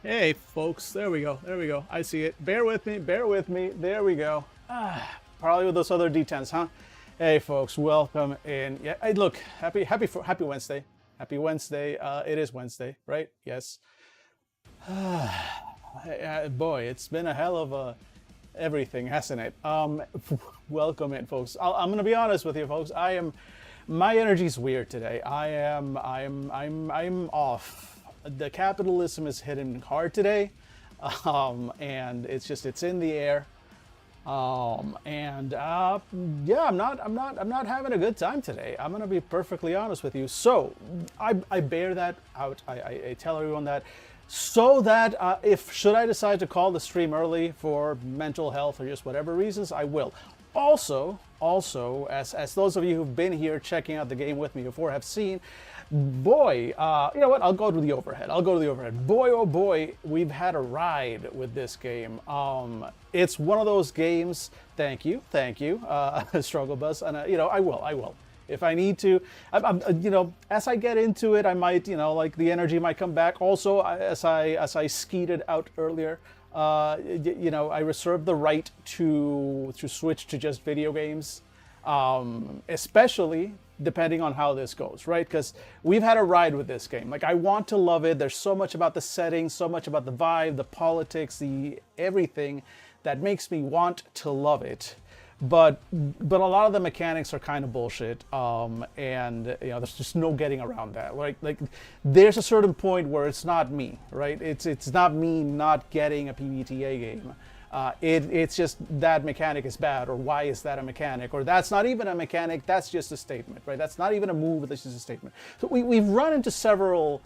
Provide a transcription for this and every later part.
Hey, folks, there we go. There we go. I see it. Bear with me. Bear with me. There we go. Probably with those other D10s, huh? Hey, folks, welcome in. Yeah, hey, look, happy Wednesday. Happy Wednesday. It is Wednesday, right? Yes. Boy, it's been a hell of a everything, hasn't it? Welcome in, folks. I'm gonna be honest with you, folks. My energy's weird today. I'm off. The capitalism is hitting hard today, and it's in the air. And yeah, I'm not having a good time today. I'm gonna be perfectly honest with you. So I bear that out. I tell everyone that, so that if should I decide to call the stream early for mental health or just whatever reasons, I will. Also, as those of you who've been here checking out the game with me before have seen, boy, you know what? I'll go to the overhead. I'll go to the overhead. Boy, oh boy, we've had a ride with this game. It's one of those games. Thank you, Struggle Bus, and you know, I will. If I need to, you know, as I get into it, I might, you know, like the energy might come back. Also, as I skeeted out earlier, you know, I reserve the right to switch to just video games, especially depending on how this goes, right? Because we've had a ride with this game. Like, I want to love it. There's so much about the setting, so much about the vibe, the politics, the everything that makes me want to love it. But a lot of the mechanics are kind of bullshit, and you know, there's just no getting around that. Like there's a certain point where it's not me, right? It's not me not getting a PBTA game. It's just that mechanic is bad, or why is that a mechanic, or that's not even a mechanic, that's just a statement, right? That's not even a move, that's just a statement. So we've run into several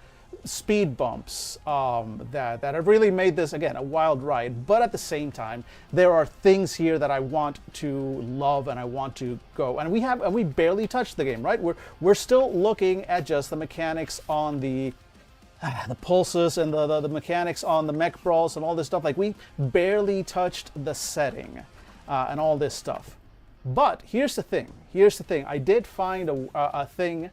speed bumps that have really made this, again, a wild ride. But at the same time, there are things here that I want to love and I want to go. And we barely touched the game, right? We're still looking at just the mechanics on the pulses and the mechanics on the mech brawls and all this stuff. Like, we barely touched the setting and all this stuff. But here's the thing. I did find a thing,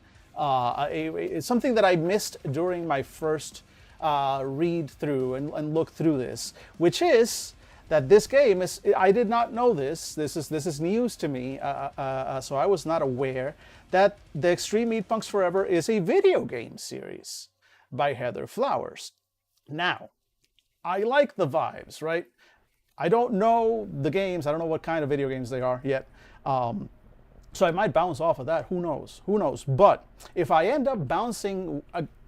something that I missed during my first read through and look through this, which is that this game is. I did not know this. This is news to me. So I was not aware that the Extreme Meatpunks Forever is a video game series by Heather Flowers. Now, I like the vibes, right? I don't know the games. I don't know what kind of video games they are yet. So I might bounce off of that. Who knows? But if I end up bouncing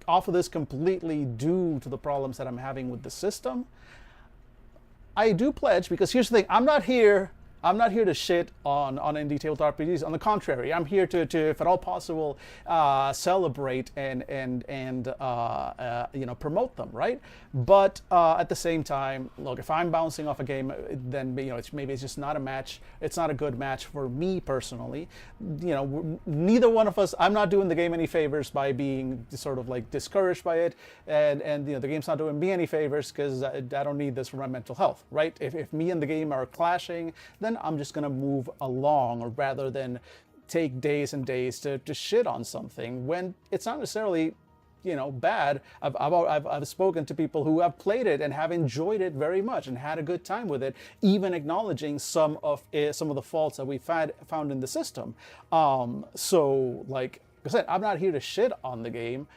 off of this completely due to the problems that I'm having with the system, I do pledge, because here's the thing: I'm not here to shit on indie RPGs. On the contrary, I'm here to if at all possible, celebrate and you know, promote them, right? But at the same time, look, if I'm bouncing off a game, then, you know, maybe it's just not a match. It's not a good match for me personally. You know, neither one of us. I'm not doing the game any favors by being sort of like discouraged by it, and you know, the game's not doing me any favors, because I don't need this for my mental health, right? If me and the game are clashing, then I'm just gonna move along, or rather than take days and days to shit on something when it's not necessarily, you know, bad. I've spoken to people who have played it and have enjoyed it very much and had a good time with it, even acknowledging some of the faults that we found in the system. So, like I said, I'm not here to shit on the game.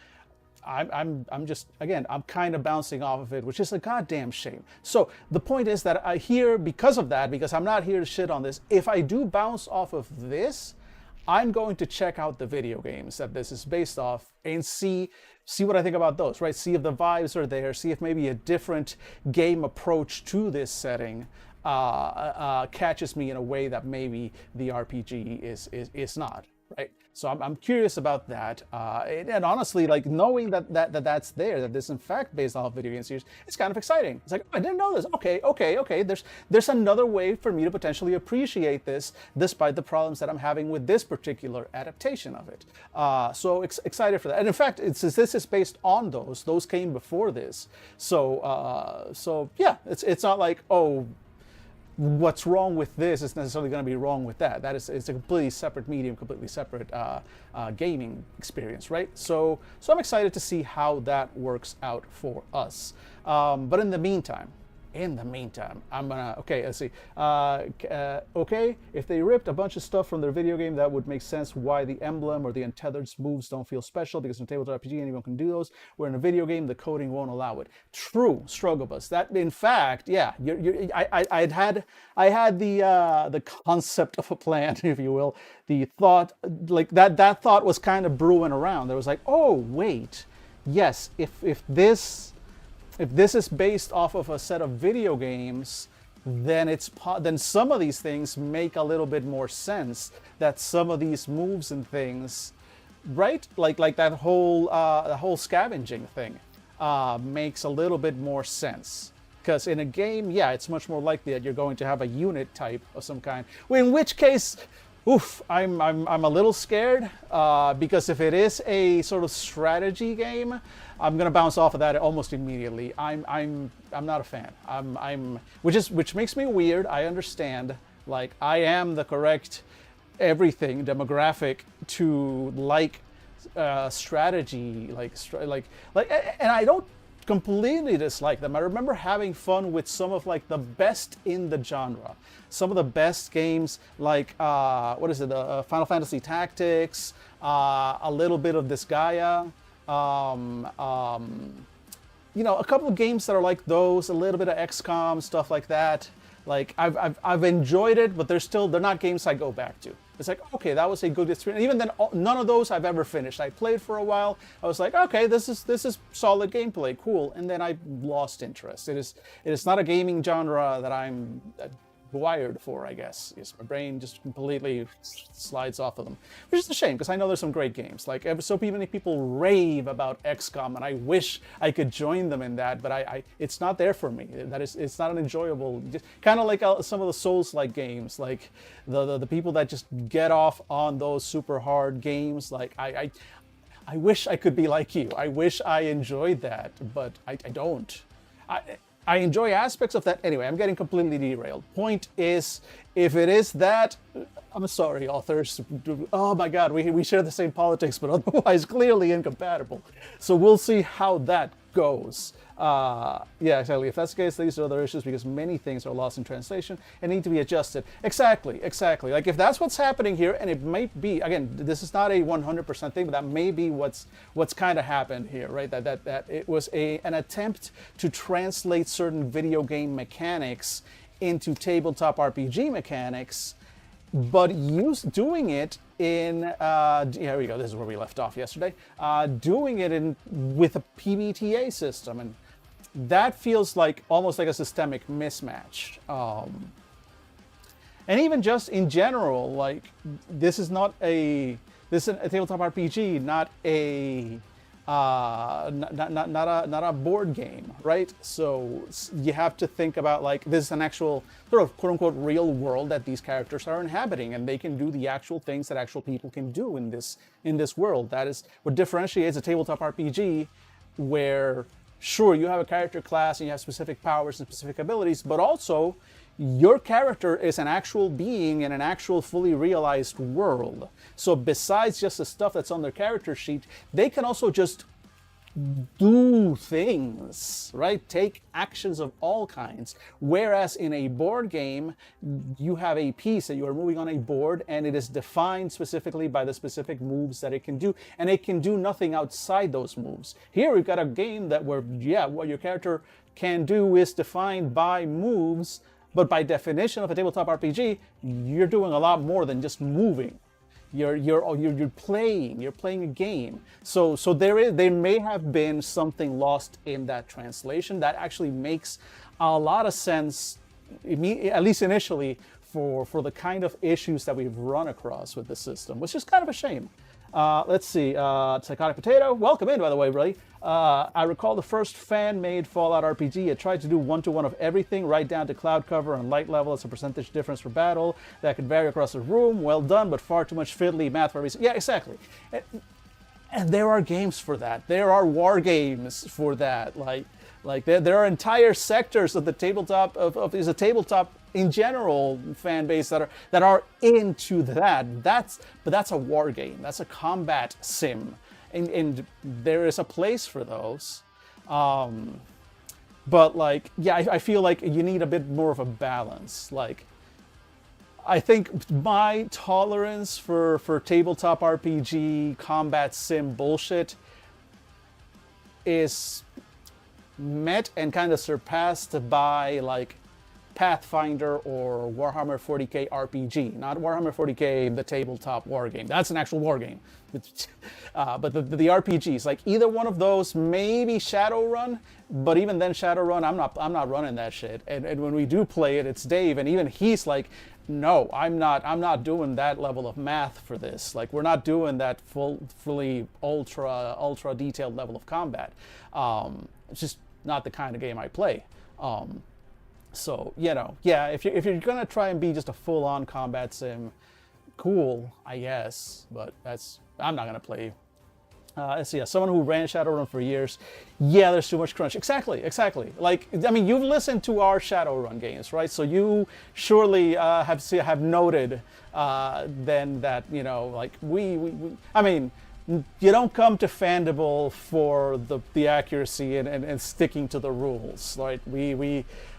I'm just, again, I'm kind of bouncing off of it, which is a goddamn shame. So the point is that I hear, because of that, because I'm not here to shit on this, if I do bounce off of this, I'm going to check out the video games that this is based off and see what I think about those, right? See if the vibes are there, see if maybe a different game approach to this setting catches me in a way that maybe the RPG is not, right? So I'm curious about that, and honestly, like, knowing that's there, that this in fact based off video game series, it's kind of exciting. It's like, oh, I didn't know this. Okay. There's another way for me to potentially appreciate this, despite the problems that I'm having with this particular adaptation of it. So excited for that. And in fact, this is based on those came before this. So yeah, it's not like, oh, what's wrong with this is necessarily going to be wrong with that. It's a completely separate medium, completely separate gaming experience, right? So I'm excited to see how that works out for us. But in the meantime, I'm gonna, okay, let's see. Okay, if they ripped a bunch of stuff from their video game, that would make sense why the emblem or the untethered moves don't feel special, because in tabletop RPG, anyone can do those, where in a video game, the coding won't allow it. True, Struggle Bus. That, in fact, yeah, I had the concept of a plan, if you will, the thought, like that thought was kind of brewing around. There was like, oh, wait, yes, if this is based off of a set of video games, then some of these things make a little bit more sense. That some of these moves and things, right? Like that whole scavenging thing makes a little bit more sense. Because in a game, yeah, it's much more likely that you're going to have a unit type of some kind. In which case, oof, I'm a little scared because if it is a sort of strategy game, I'm gonna bounce off of that almost immediately. I'm not a fan. Which makes me weird. I understand. Like, I am the correct everything demographic to like strategy, and I don't completely dislike them. I remember having fun with some of like the best in the genre. Some of the best games, like what is it? Final Fantasy Tactics, a little bit of Disgaea. You know, a couple of games that are like those, a little bit of XCOM, stuff like that. Like I've enjoyed it, but they're not games I go back to. It's like, okay, that was a good experience. Even then, none of those I've ever finished. I played for a while. I was like, okay, this is solid gameplay, cool. And then I lost interest. It is not a gaming genre that I'm wired for, I guess. Yes, my brain just completely slides off of them, which is a shame because I know there's some great games. Like, so many people rave about XCOM, and I wish I could join them in that, but it's not there for me. It's not an enjoyable, kind of like some of the Souls-like games, like the people that just get off on those super hard games. Like I wish I could be like you. I wish I enjoyed that, but I don't. I enjoy aspects of that. Anyway, I'm getting completely derailed. Point is, if it is that, I'm sorry, authors. Oh my God, we share the same politics, but otherwise clearly incompatible. So we'll see how that goes. Yeah, exactly. If that's the case, these are other issues because many things are lost in translation and need to be adjusted. Exactly. Like if that's what's happening here, and it might be, again, this is not a 100% thing, but that may be what's kind of happened here, right? That it was an attempt to translate certain video game mechanics into tabletop RPG mechanics, but doing it in here we go. This is where we left off yesterday. Doing it with a PBTA system, and that feels like almost like a systemic mismatch. And even just in general, like this is a tabletop RPG, not a not a board game, right? So you have to think about like this is an actual sort of quote unquote real world that these characters are inhabiting, and they can do the actual things that actual people can do in this world. That is what differentiates a tabletop RPG, where sure you have a character class and you have specific powers and specific abilities, but also your character is an actual being in an actual fully realized world. So besides just the stuff that's on their character sheet, they can also just do things, right? Take actions of all kinds. Whereas in a board game, you have a piece that you are moving on a board, and it is defined specifically by the specific moves that it can do, and it can do nothing outside those moves. Here we've got a game where what your character can do is defined by moves, but by definition of a tabletop RPG, you're doing a lot more than just moving. You're playing a game. So there may have been something lost in that translation that actually makes a lot of sense, at least initially, for the kind of issues that we've run across with the system, which is kind of a shame. Let's see, Psychotic Potato, welcome in, by the way, Ray. I recall the first fan-made Fallout RPG. It tried to do one-to-one of everything, right down to cloud cover and light level as a percentage difference for battle that could vary across the room. Well done, but far too much fiddly math for a reason. Yeah, exactly. And there are games for that. There are war games for that. Like Like there are entire sectors of the tabletop of is a tabletop in general fan base that are into that. That's a war game. That's a combat sim, and there is a place for those. But like, yeah, I feel like you need a bit more of a balance. Like, I think my tolerance for tabletop RPG combat sim bullshit is met and kind of surpassed by like Pathfinder or Warhammer 40k RPG. Not Warhammer 40k, the tabletop war game. That's an actual war game. But the RPGs, like either one of those, maybe Shadowrun, but even then Shadowrun, I'm not running that shit. And when we do play it, it's Dave, and even he's like, no, I'm not doing that level of math for this. Like, we're not doing that fully ultra detailed level of combat. It's just not the kind of game I play. So, you know, yeah, if you're gonna try and be just a full-on combat sim, cool, I guess, but I'm not gonna play. Let's see, someone who ran Shadowrun for years. Yeah, there's too much crunch. Exactly. Like, I mean, you've listened to our Shadowrun games, right? So you surely have noted then that, you know, like I mean, you don't come to Fandible for the accuracy and sticking to the rules, right?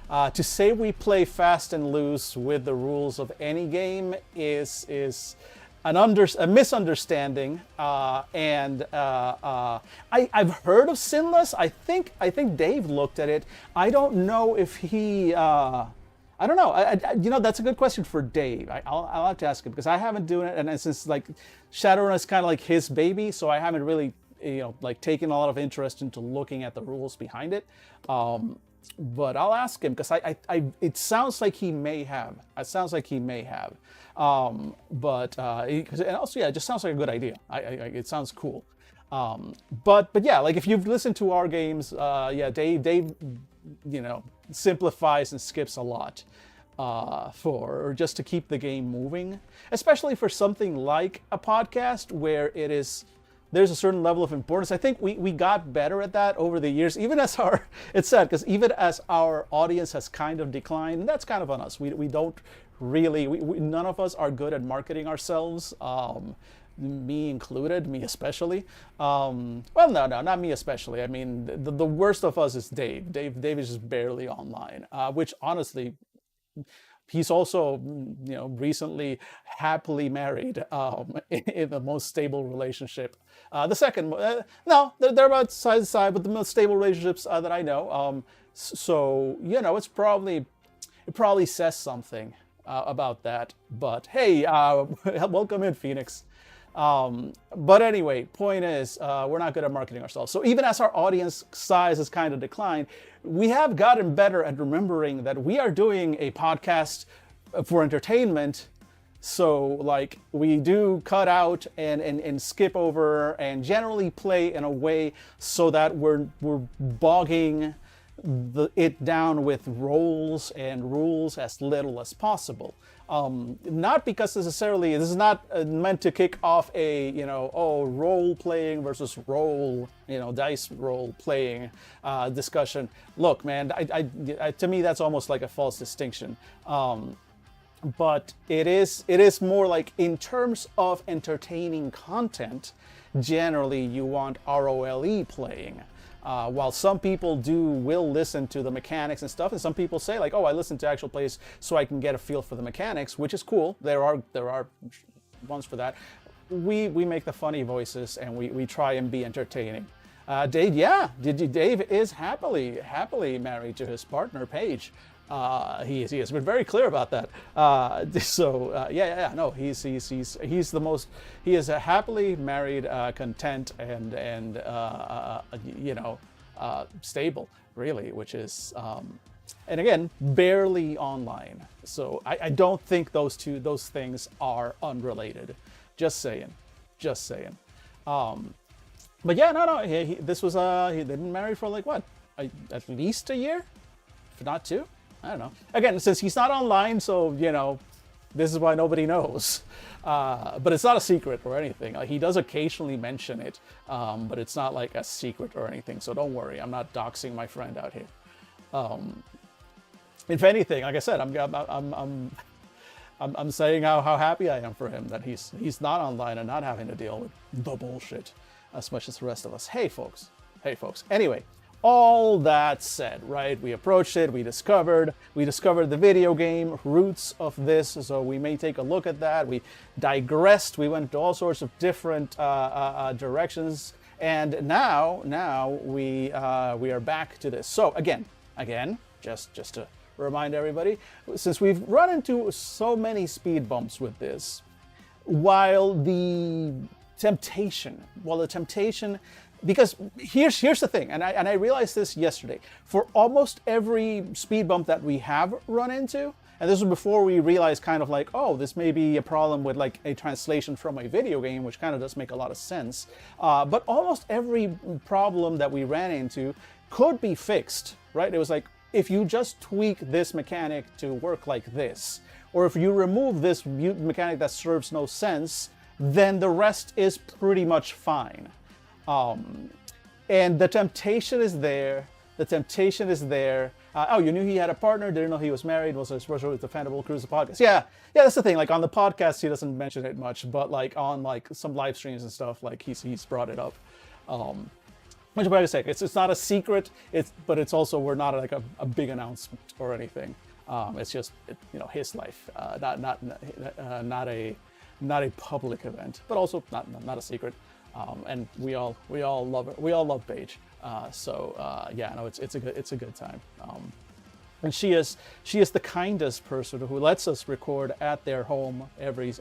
To say we play fast and loose with the rules of any game is a misunderstanding, and I've heard of Sinless. I think Dave looked at it. I don't know if he. I don't know. You know, that's a good question for Dave. I'll have to ask him because I haven't done it, and since like Shadowrun is kind of like his baby, so I haven't really, you know, like taken a lot of interest into looking at the rules behind it. But I'll ask him because it sounds like he may have. It sounds like he may have. But and also, yeah, it just sounds like a good idea. It sounds cool. But yeah, like if you've listened to our games, yeah, Dave, you know, simplifies and skips a lot for just to keep the game moving, especially for something like a podcast where there's a certain level of importance. I think we got better at that over the years, even as it's sad because even as our audience has kind of declined, and that's kind of on us. We don't really, none of us are good at marketing ourselves. Me included, me especially. Well, no, not me especially. I mean, the worst of us is Dave. Dave is just barely online, which honestly, he's also, you know, recently happily married in the most stable relationship. The second, no, they're about side to side, but the most stable relationships that I know. So, you know, it probably says something about that. But hey, welcome in, Phoenix. But anyway, point is, we're not good at marketing ourselves. So even as our audience size has kind of declined, we have gotten better at remembering that we are doing a podcast for entertainment. So like we do cut out and skip over and generally play in a way so that we're bogging it down with roles and rules as little as possible. Not because necessarily this is not meant to kick off a, you know, role playing versus dice role playing discussion. Look, man, to me that's almost like a false distinction. But it is more like in terms of entertaining content, generally you want ROLE playing. While some people will listen to the mechanics and stuff, and some people say like, oh, I listen to actual plays so I can get a feel for the mechanics, which is cool. There are ones for that. We make the funny voices and we try and be entertaining. Dave, yeah, Dave is happily married to his partner Paige. He has been very clear about that. No, he's the most. He is a happily married, content, and stable, really, which is, and again, barely online. So I don't think those things are unrelated. Just saying. But yeah, no. They've been married for like what, at least a year, if not two. I don't know. Again, since he's not online, so, you know, This is why nobody knows. But it's not a secret or anything. He does occasionally mention it, but it's not like a secret or anything. So don't worry, I'm not doxing my friend out here. If anything, like I said, I'm saying how happy I am for him that he's not online and not having to deal with the bullshit as much as the rest of us. Hey folks. Anyway, all that said, right? We approached it. We discovered the video game roots of this. So we may take a look at that. We digressed. We went to all sorts of different directions, and now we are back to this. So again, just to remind everybody, since we've run into so many speed bumps with this, while the temptation, because here's the thing, and I realized this yesterday, for almost every speed bump that we have run into, and this was before we realized kind of like, oh, this may be a problem with like a translation from a video game, which kind of does make a lot of sense, but almost every problem that we ran into could be fixed, right? It was like, if you just tweak this mechanic to work like this, or if you remove this mechanic that serves no sense, then the rest is pretty much fine. And the temptation is there. Oh, you knew he had a partner, didn't know he was married, was especially with the Defendable Cruise podcast. Yeah, that's the thing. Like on the podcast, he doesn't mention it much, but like on like some live streams and stuff, like he's brought it up. Which, like I say, it's not a secret. But it's also, we're not like a big announcement or anything. It's just his life, not a public event, but also not a secret. And we all love it. We all love Paige. Yeah, no, it's a good time. And she is the kindest person who lets us record at their home every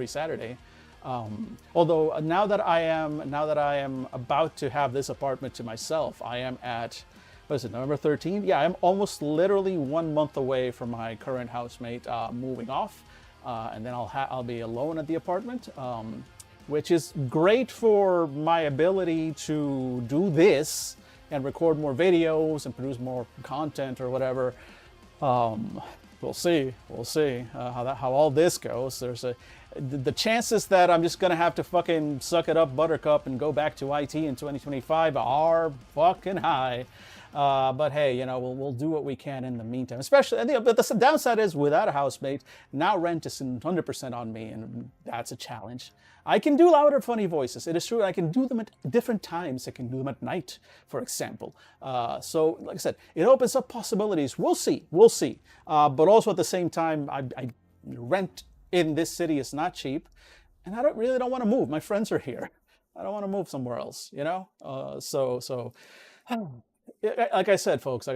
Saturday. Although now that I am about to have this apartment to myself, I am at, what is it, November 13th? Yeah, I'm almost literally 1 month away from my current housemate moving off, and then I'll be alone at the apartment. Which is great for my ability to do this and record more videos and produce more content or whatever. We'll see how all this goes. There's the chances that I'm just gonna have to fucking suck it up, Buttercup, and go back to IT in 2025 are fucking high. But hey, we'll do what we can in the meantime. Especially, but the downside is, without a housemate, now rent is 100% on me, and that's a challenge. I can do louder, funny voices. It is true. I can do them at different times. I can do them at night, for example. So, like I said, it opens up possibilities. We'll see. But also at the same time, I rent in this city is not cheap, and I don't want to move. My friends are here. I don't want to move somewhere else. So. Like I said, folks,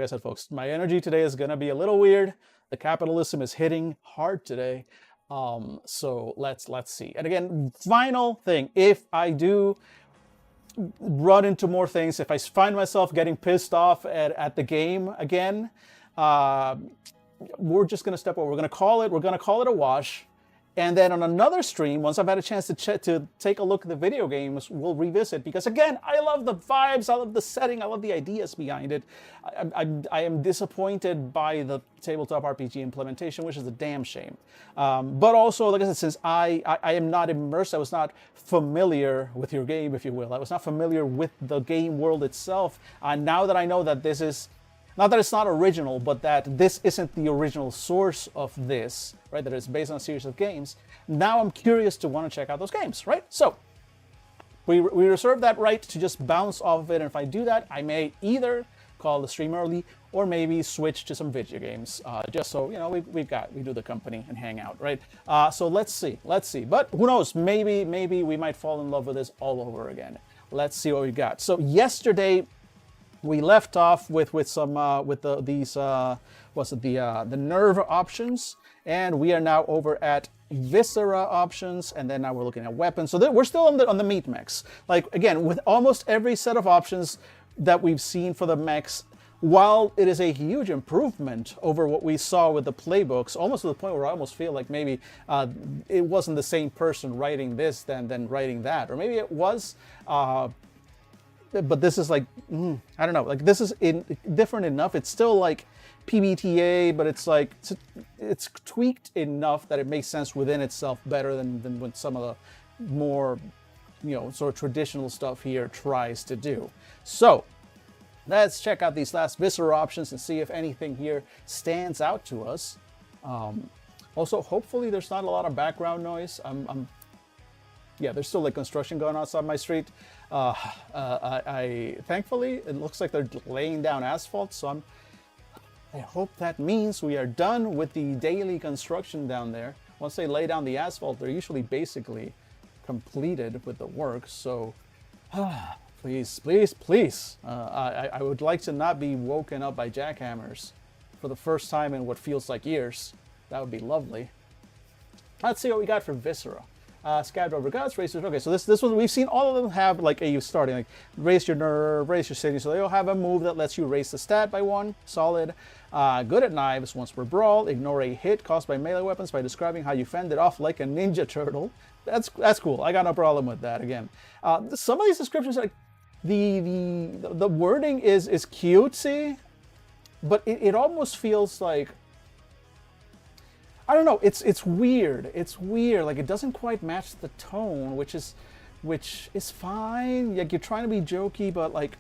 my energy today is going to be a little weird. The capitalism is hitting hard today. So let's see. And again, final thing, if I do run into more things, if I find myself getting pissed off at the game again, we're just going to step over. We're going to call it a wash. And then on another stream, once I've had a chance to take a look at the video games, we'll revisit. Because again, I love the vibes, I love the setting, I love the ideas behind it. I am disappointed by the tabletop RPG implementation, which is a damn shame. But also, like I said, since I am not immersed, I was not familiar with your game, if you will. I was not familiar with the game world itself. Now that I know that this is, not that it's not original, but that this isn't the original source of this, right? That it's based on a series of games. Now I'm curious to want to check out those games, right? So we reserve that right to just bounce off of it. And if I do that, I may either call the stream early or maybe switch to some video games, just so, we do the company and hang out, right? So let's see. But who knows? Maybe we might fall in love with this all over again. Let's see what we got. So yesterday, we left off with the nerve options, and we are now over at viscera options, and then now we're looking at weapons. So we're still on the meat mechs. Like again, with almost every set of options that we've seen for the mechs, while it is a huge improvement over what we saw with the playbooks, almost to the point where I almost feel like maybe it wasn't the same person writing this than writing that, or maybe it was. but this is like, I don't know, like this is different enough. It's still like PBTA, but it's like, it's tweaked enough that it makes sense within itself better than what some of the more, sort of traditional stuff here tries to do. So let's check out these last viscera options and see if anything here stands out to us. Also, hopefully there's not a lot of background noise. Yeah, there's still like construction going on outside my street. Thankfully, it looks like they're laying down asphalt, so I hope that means we are done with the daily construction down there. Once they lay down the asphalt, they're usually basically completed with the work. So, please, please, please. I would like to not be woken up by jackhammers for the first time in what feels like years. That would be lovely. Let's see what we got for viscera. Scabbed over guts, raise your... Okay, so this one, we've seen all of them have like a starting, like raise your nerve, raise your city. So they all have a move that lets you raise the stat by 1. Solid. Good at knives, once per brawl. Ignore a hit caused by melee weapons by describing how you fend it off like a ninja turtle. That's cool. I got no problem with that. Again, some of these descriptions, like the wording is cutesy, but it almost feels like, I don't know, it's weird. It's weird. Like, it doesn't quite match the tone, which is fine. Like, you're trying to be jokey, but like,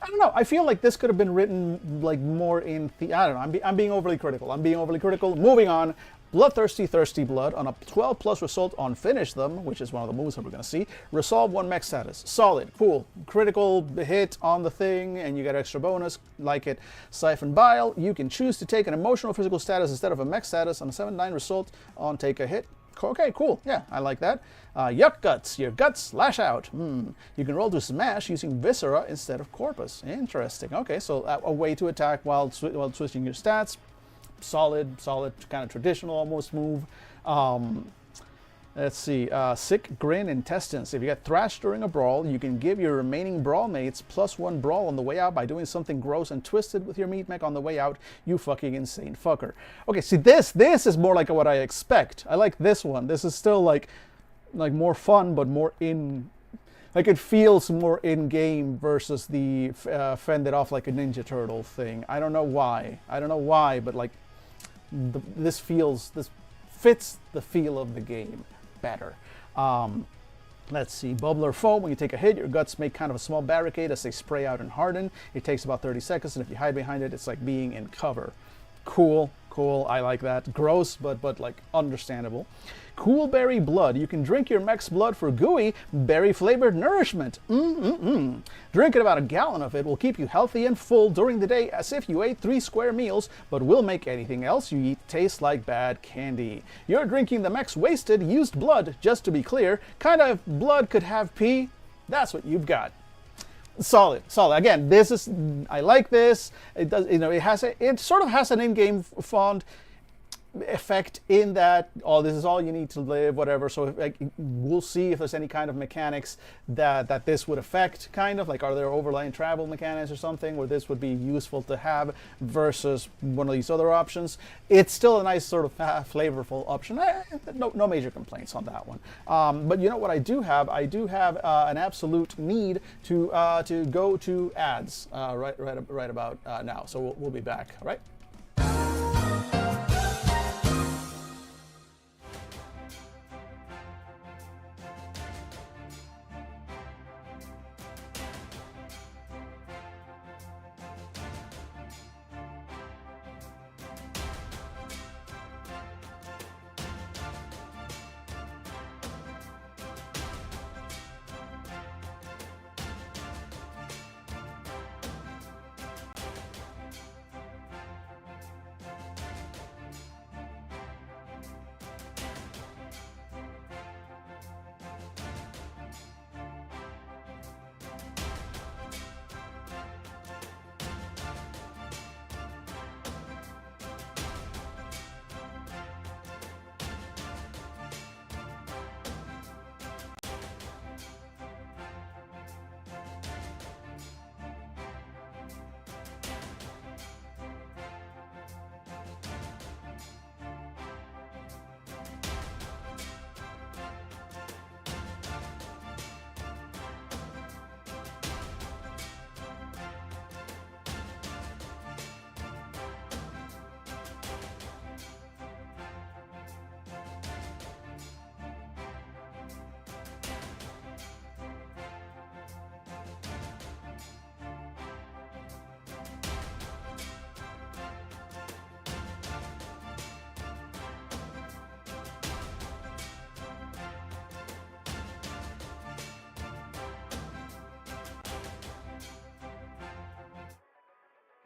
I don't know. I feel like this could have been written like more in the, I don't know. I'm being overly critical. Moving on. Bloodthirsty, Thirsty Blood. On a 12 plus result on Finish Them, which is one of the moves that we're going to see. Resolve 1 mech status. Solid. Cool. Critical hit on the thing, and you get extra bonus. Like it. Siphon Bile. You can choose to take an emotional physical status instead of a mech status on a 7-9 result on Take a Hit. Okay, cool. Yeah, I like that. Yuck Guts. Your guts lash out. You can roll to smash using Viscera instead of Corpus. Interesting. Okay, so a way to attack while switching your stats. Solid, kind of traditional almost move. Let's see. Sick Grin Intestines. If you get thrashed during a brawl, you can give your remaining brawl mates +1 brawl on the way out by doing something gross and twisted with your meat mech on the way out. You fucking insane fucker. Okay, see, this is more like what I expect. I like this one. This is still like more fun, but more in... Like, it feels more in-game versus the fend it off like a ninja turtle thing. I don't know why, but like, this fits the feel of the game better. Let's see. Bubbler Foam. When you take a hit, your guts make kind of a small barricade as they spray out and harden. It takes about 30 seconds, and if you hide behind it, it's like being in cover. Cool. I like that. Gross, but like understandable. Cool Berry Blood. You can drink your mech's blood for gooey, berry-flavored nourishment. Drinking about a gallon of it will keep you healthy and full during the day as if you ate 3 square meals, but will make anything else you eat taste like bad candy. You're drinking the mech's wasted, used blood, just to be clear. Kind of blood could have pee. That's what you've got. Solid. Again, I like this. It does, it sort of has an in-game font effect in that, this is all you need to live, whatever. So we'll see if there's any kind of mechanics that this would affect, kind of like, are there overlaying travel mechanics or something where this would be useful to have versus one of these other options. It's still a nice sort of flavorful option. No major complaints on that one. But you know what I do have? I do have an absolute need to go to ads right about now. So we'll be back, all right?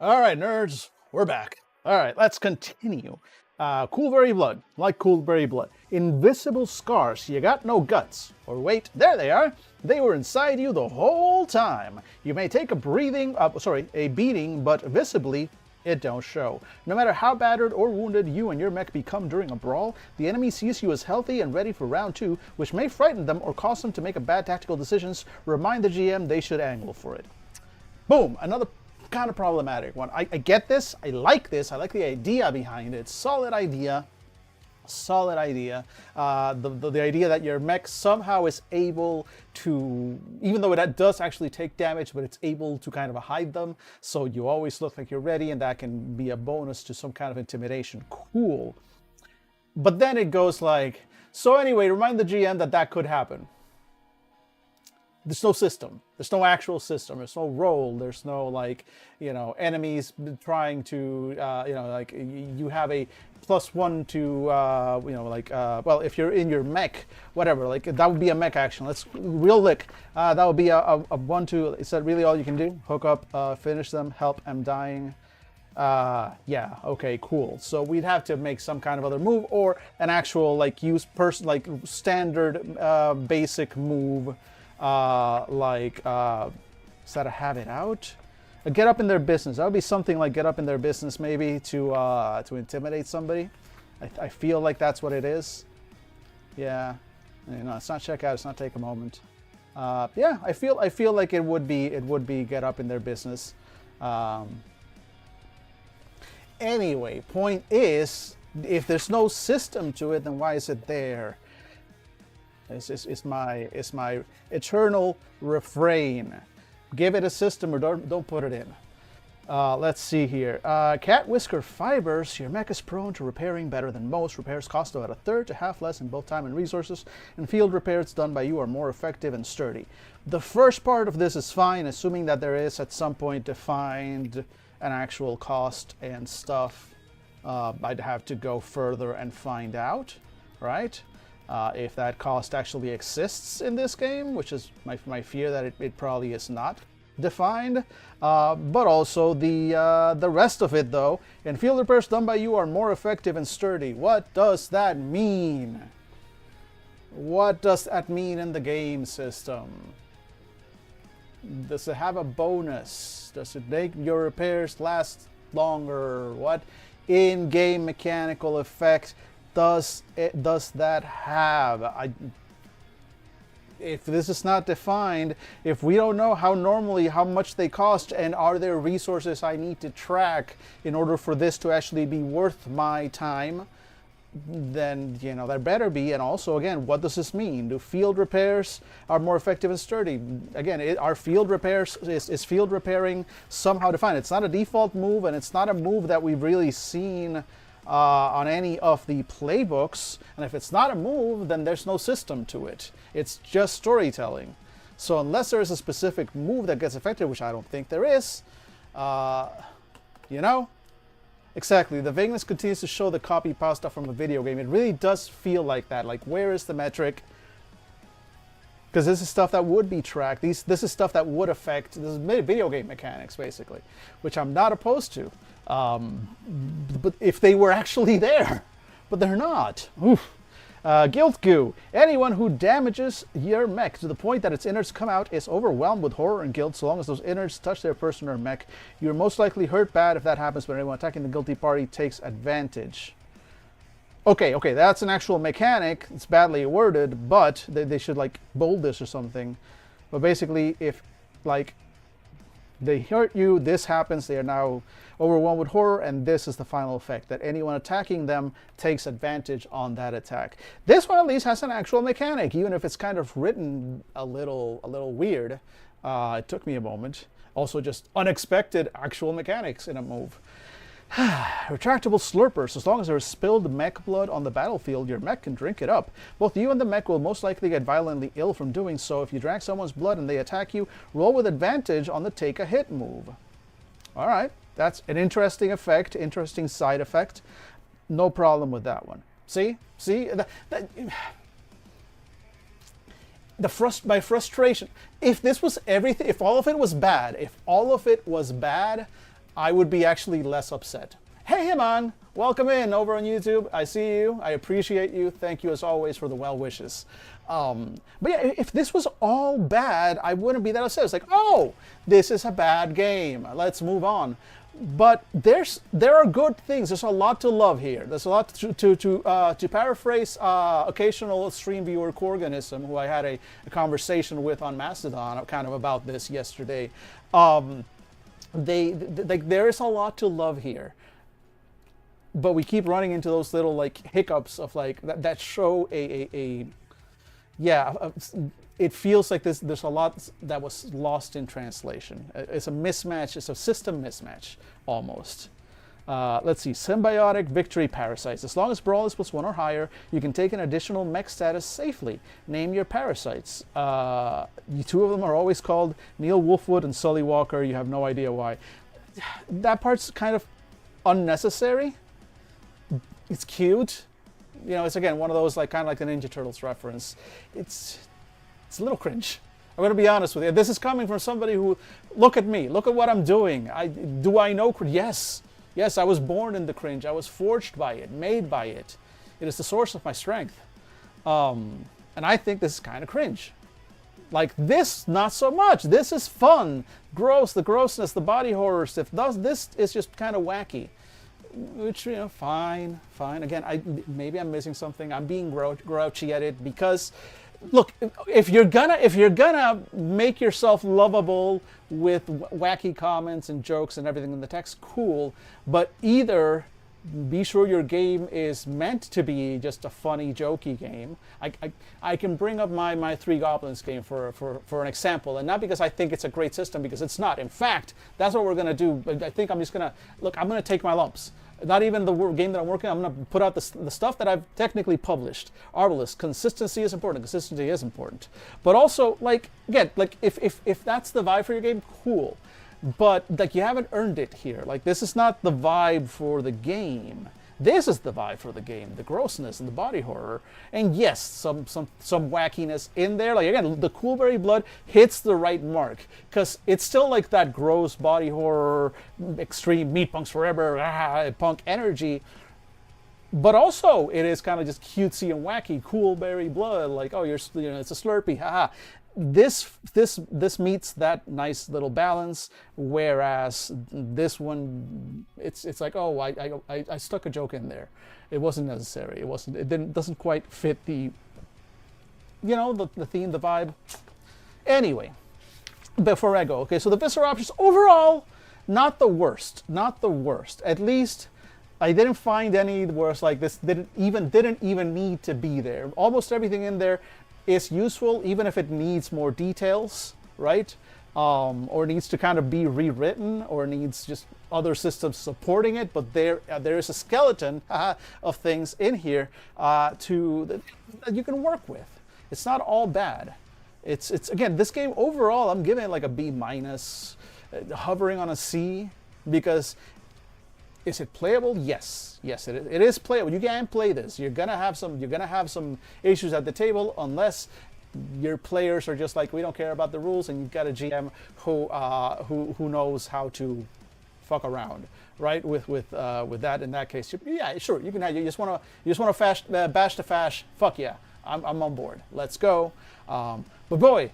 All right, nerds, we're back. All right, let's continue. Coolberry blood, like coolberry blood. Invisible scars, you got no guts. Or wait, there they are. They were inside you the whole time. You may take a beating, but visibly, it don't show. No matter how battered or wounded you and your mech become during a brawl, the enemy sees you as healthy and ready for round 2, which may frighten them or cause them to make a bad tactical decisions. Remind the GM they should angle for it. Boom, another kind of problematic one. I get this. I like this. I like the idea behind it. Solid idea. Solid idea. The idea that your mech somehow is able to, even though that does actually take damage, but it's able to kind of hide them. So you always look like you're ready, and that can be a bonus to some kind of intimidation. Cool. But then it goes like, so anyway, remind the GM that that could happen. There's no system. There's no actual system. There's no role. There's no, like, you know, enemies trying to, you know, like, you have a +1 to, you know, like, well, if you're in your mech, whatever, like, that would be a mech action. Let's, real lick. That would be a 1-2. Is that really all you can do? Hook up, finish them, help, I'm dying. Yeah, okay, cool. So we'd have to make some kind of other move, or an actual, like, like, standard, basic move. Is that a have it out? Get up in their business. That would be something like get up in their business, maybe, to intimidate somebody. I feel like that's what it is. Yeah, you know, it's not check out. It's not take a moment. Yeah, I feel like it would be get up in their business. Anyway, point is, if there's no system to it, then why is it there? It's my eternal refrain. Give it a system, or don't put it in. Let's see here. Cat whisker fibers. Your mech is prone to repairing better than most. Repairs cost about a third to half less in both time and resources, and field repairs done by you are more effective and sturdy. The first part of this is fine, assuming that there is at some point defined an actual cost and stuff. I'd have to go further and find out, right? If that cost actually exists in this game, which is my fear that it probably is not defined. But also the rest of it, though. And field repairs done by you are more effective and sturdy. What does that mean? What does that mean in the game system? Does it have a bonus? Does it make your repairs last longer? What in-game mechanical effect does that have? If this is not defined, if we don't know how much they cost, and are there resources I need to track in order for this to actually be worth my time, then, you know, there better be. And also, again, what does this mean? Do field repairs are more effective and sturdy? Again, are field repairs, is field repairing somehow defined? It's not a default move, and it's not a move that we've really seen on any of the playbooks. And if it's not a move, then there's no system to it. It's just storytelling. So unless there is a specific move that gets affected, which I don't think there is, you know, exactly. The vagueness continues to show the copy pasta from a video game. It really does feel like that. Like, where is the metric? Because this is stuff that would be tracked. This is stuff that would affect, this is video game mechanics, basically, which I'm not opposed to. But if they were actually there, but they're not. Oof. Guilt goo. Anyone who damages your mech to the point that its innards come out is overwhelmed with horror and guilt. So long as those innards touch their person or mech, you're most likely hurt bad. If that happens, but anyone attacking the guilty party takes advantage. Okay, that's an actual mechanic. It's badly worded, but they should, like, bold this or something. But basically, if, like, they hurt you, this happens, they are now overwhelmed with horror, and this is the final effect, that anyone attacking them takes advantage on that attack. This one at least has an actual mechanic, even if it's kind of written a little weird. It took me a moment. Also, just unexpected actual mechanics in a move. Retractable slurpers. As long as there is spilled mech blood on the battlefield, your mech can drink it up. Both you and the mech will most likely get violently ill from doing so. If you drank someone's blood and they attack you, roll with advantage on the take a hit move. Alright, that's an interesting effect, interesting side effect. No problem with that one. See? My frustration. If this was everything, if all of it was bad, I would be actually less upset. Hey, Himan, welcome in over on YouTube. I see you. I appreciate you. Thank you as always for the well wishes. But yeah, if this was all bad, I wouldn't be that upset. It's like, oh, this is a bad game. Let's move on. But there are good things. There's a lot to love here. There's a lot to paraphrase occasional stream viewer Corganism, who I had a conversation with on Mastodon, kind of about this yesterday. There is a lot to love here, but we keep running into those little like hiccups of like that show it feels like there's a lot that was lost in translation. It's a mismatch. It's a system mismatch, almost. Let's see. Symbiotic Victory Parasites. As long as Brawl is +1 or higher, you can take an additional mech status safely. Name your parasites. Two of them are always called Neil Wolfwood and Sully Walker. You have no idea why. That part's kind of unnecessary. It's cute. You know, it's again one of those like kind of like the Ninja Turtles reference. It's a little cringe. I'm going to be honest with you. This is coming from somebody who, look at me, look at what I'm doing. Do I know cringe? Yes. Yes, I was born in the cringe. I was forged by it, made by it. It is the source of my strength. And I think this is kind of cringe. Like this, not so much. This is fun. Gross, the grossness, the body horror stuff. This is just kind of wacky. Which, you know, fine. Again, maybe I'm missing something. I'm being grouchy at it because, look, if you're gonna make yourself lovable with wacky comments and jokes and everything in the text, cool. But either be sure your game is meant to be just a funny, jokey game. I can bring up my Three Goblins game for an example, and not because I think it's a great system, because it's not. In fact, that's what we're gonna do. I think I'm just gonna look. I'm gonna take my lumps. Not even the game that I'm working on. I'm going to put out the stuff that I've technically published. Arbalist, consistency is important. Consistency is important. But also, like, again, like if that's the vibe for your game, cool. But like you haven't earned it here. Like this is not the vibe for the game. This is the vibe for the game. The grossness and the body horror. And yes, some wackiness in there. Like again, the Coolberry Blood hits the right mark. Because it's still like that gross body horror, extreme Meatpunks Forever, punk energy. But also it is kind of just cutesy and wacky. Coolberry Blood. Like, oh, it's a Slurpee. Haha. This meets that nice little balance, whereas this one, it's like, oh, I stuck a joke in there. It wasn't necessary. It doesn't quite fit the, you know, the theme, the vibe. Anyway, before I go, okay, so the visceral options overall, not the worst. At least I didn't find any worse. Like this didn't even need to be there. Almost everything in there is useful, even if it needs more details, right? Or needs to kind of be rewritten, or needs just other systems supporting it. But there is a skeleton of things in here that you can work with. It's not all bad. It's again, this game overall, I'm giving it like a B-, hovering on a C, because is it playable? Yes, it is playable. You can play this. You're gonna have some issues at the table unless your players are just like, we don't care about the rules, and you've got a GM who knows how to fuck around, right? With that. In that case, yeah, sure, you can have. You just wanna bash the fash. Fuck yeah, I'm on board. Let's go. But boy,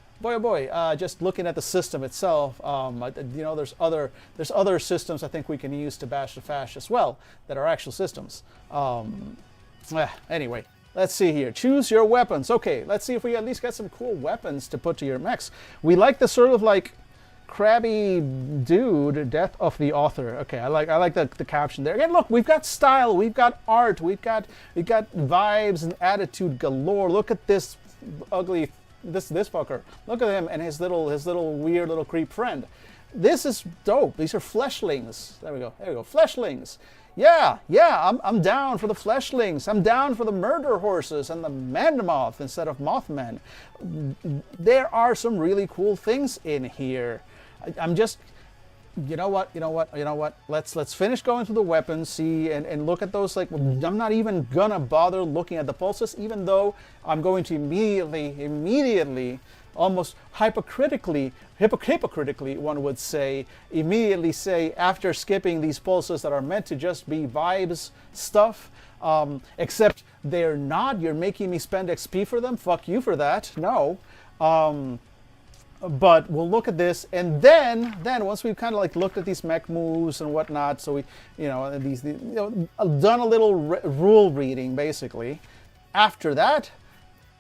just looking at the system itself, you know, there's other systems I think we can use to bash the fash as well that are actual systems. Anyway, let's see here. Choose your weapons. Okay, let's see if we at least get some cool weapons to put to your mechs. We like the sort of like crabby dude, death of the author. Okay, I like the caption there. Again, look, we've got style, we've got art, we've got vibes and attitude galore. Look at this ugly this fucker. Look at him and his little weird little creep friend. This is dope. These are fleshlings. There we go. Fleshlings. Yeah, I'm down for the fleshlings. I'm down for the murder horses and the man-moth instead of mothmen. There are some really cool things in here. I'm just, you know what? Let's finish going through the weapons, see, and look at those. Like, I'm not even gonna bother looking at the pulses, even though I'm going to immediately almost hypocritically, one would say, immediately say, after skipping these pulses that are meant to just be vibes stuff, except they're not. You're making me spend XP for them. Fuck you for that. No. But we'll look at this, and then once we've kind of like looked at these mech moves and whatnot, so we, done a little rule reading basically. After that,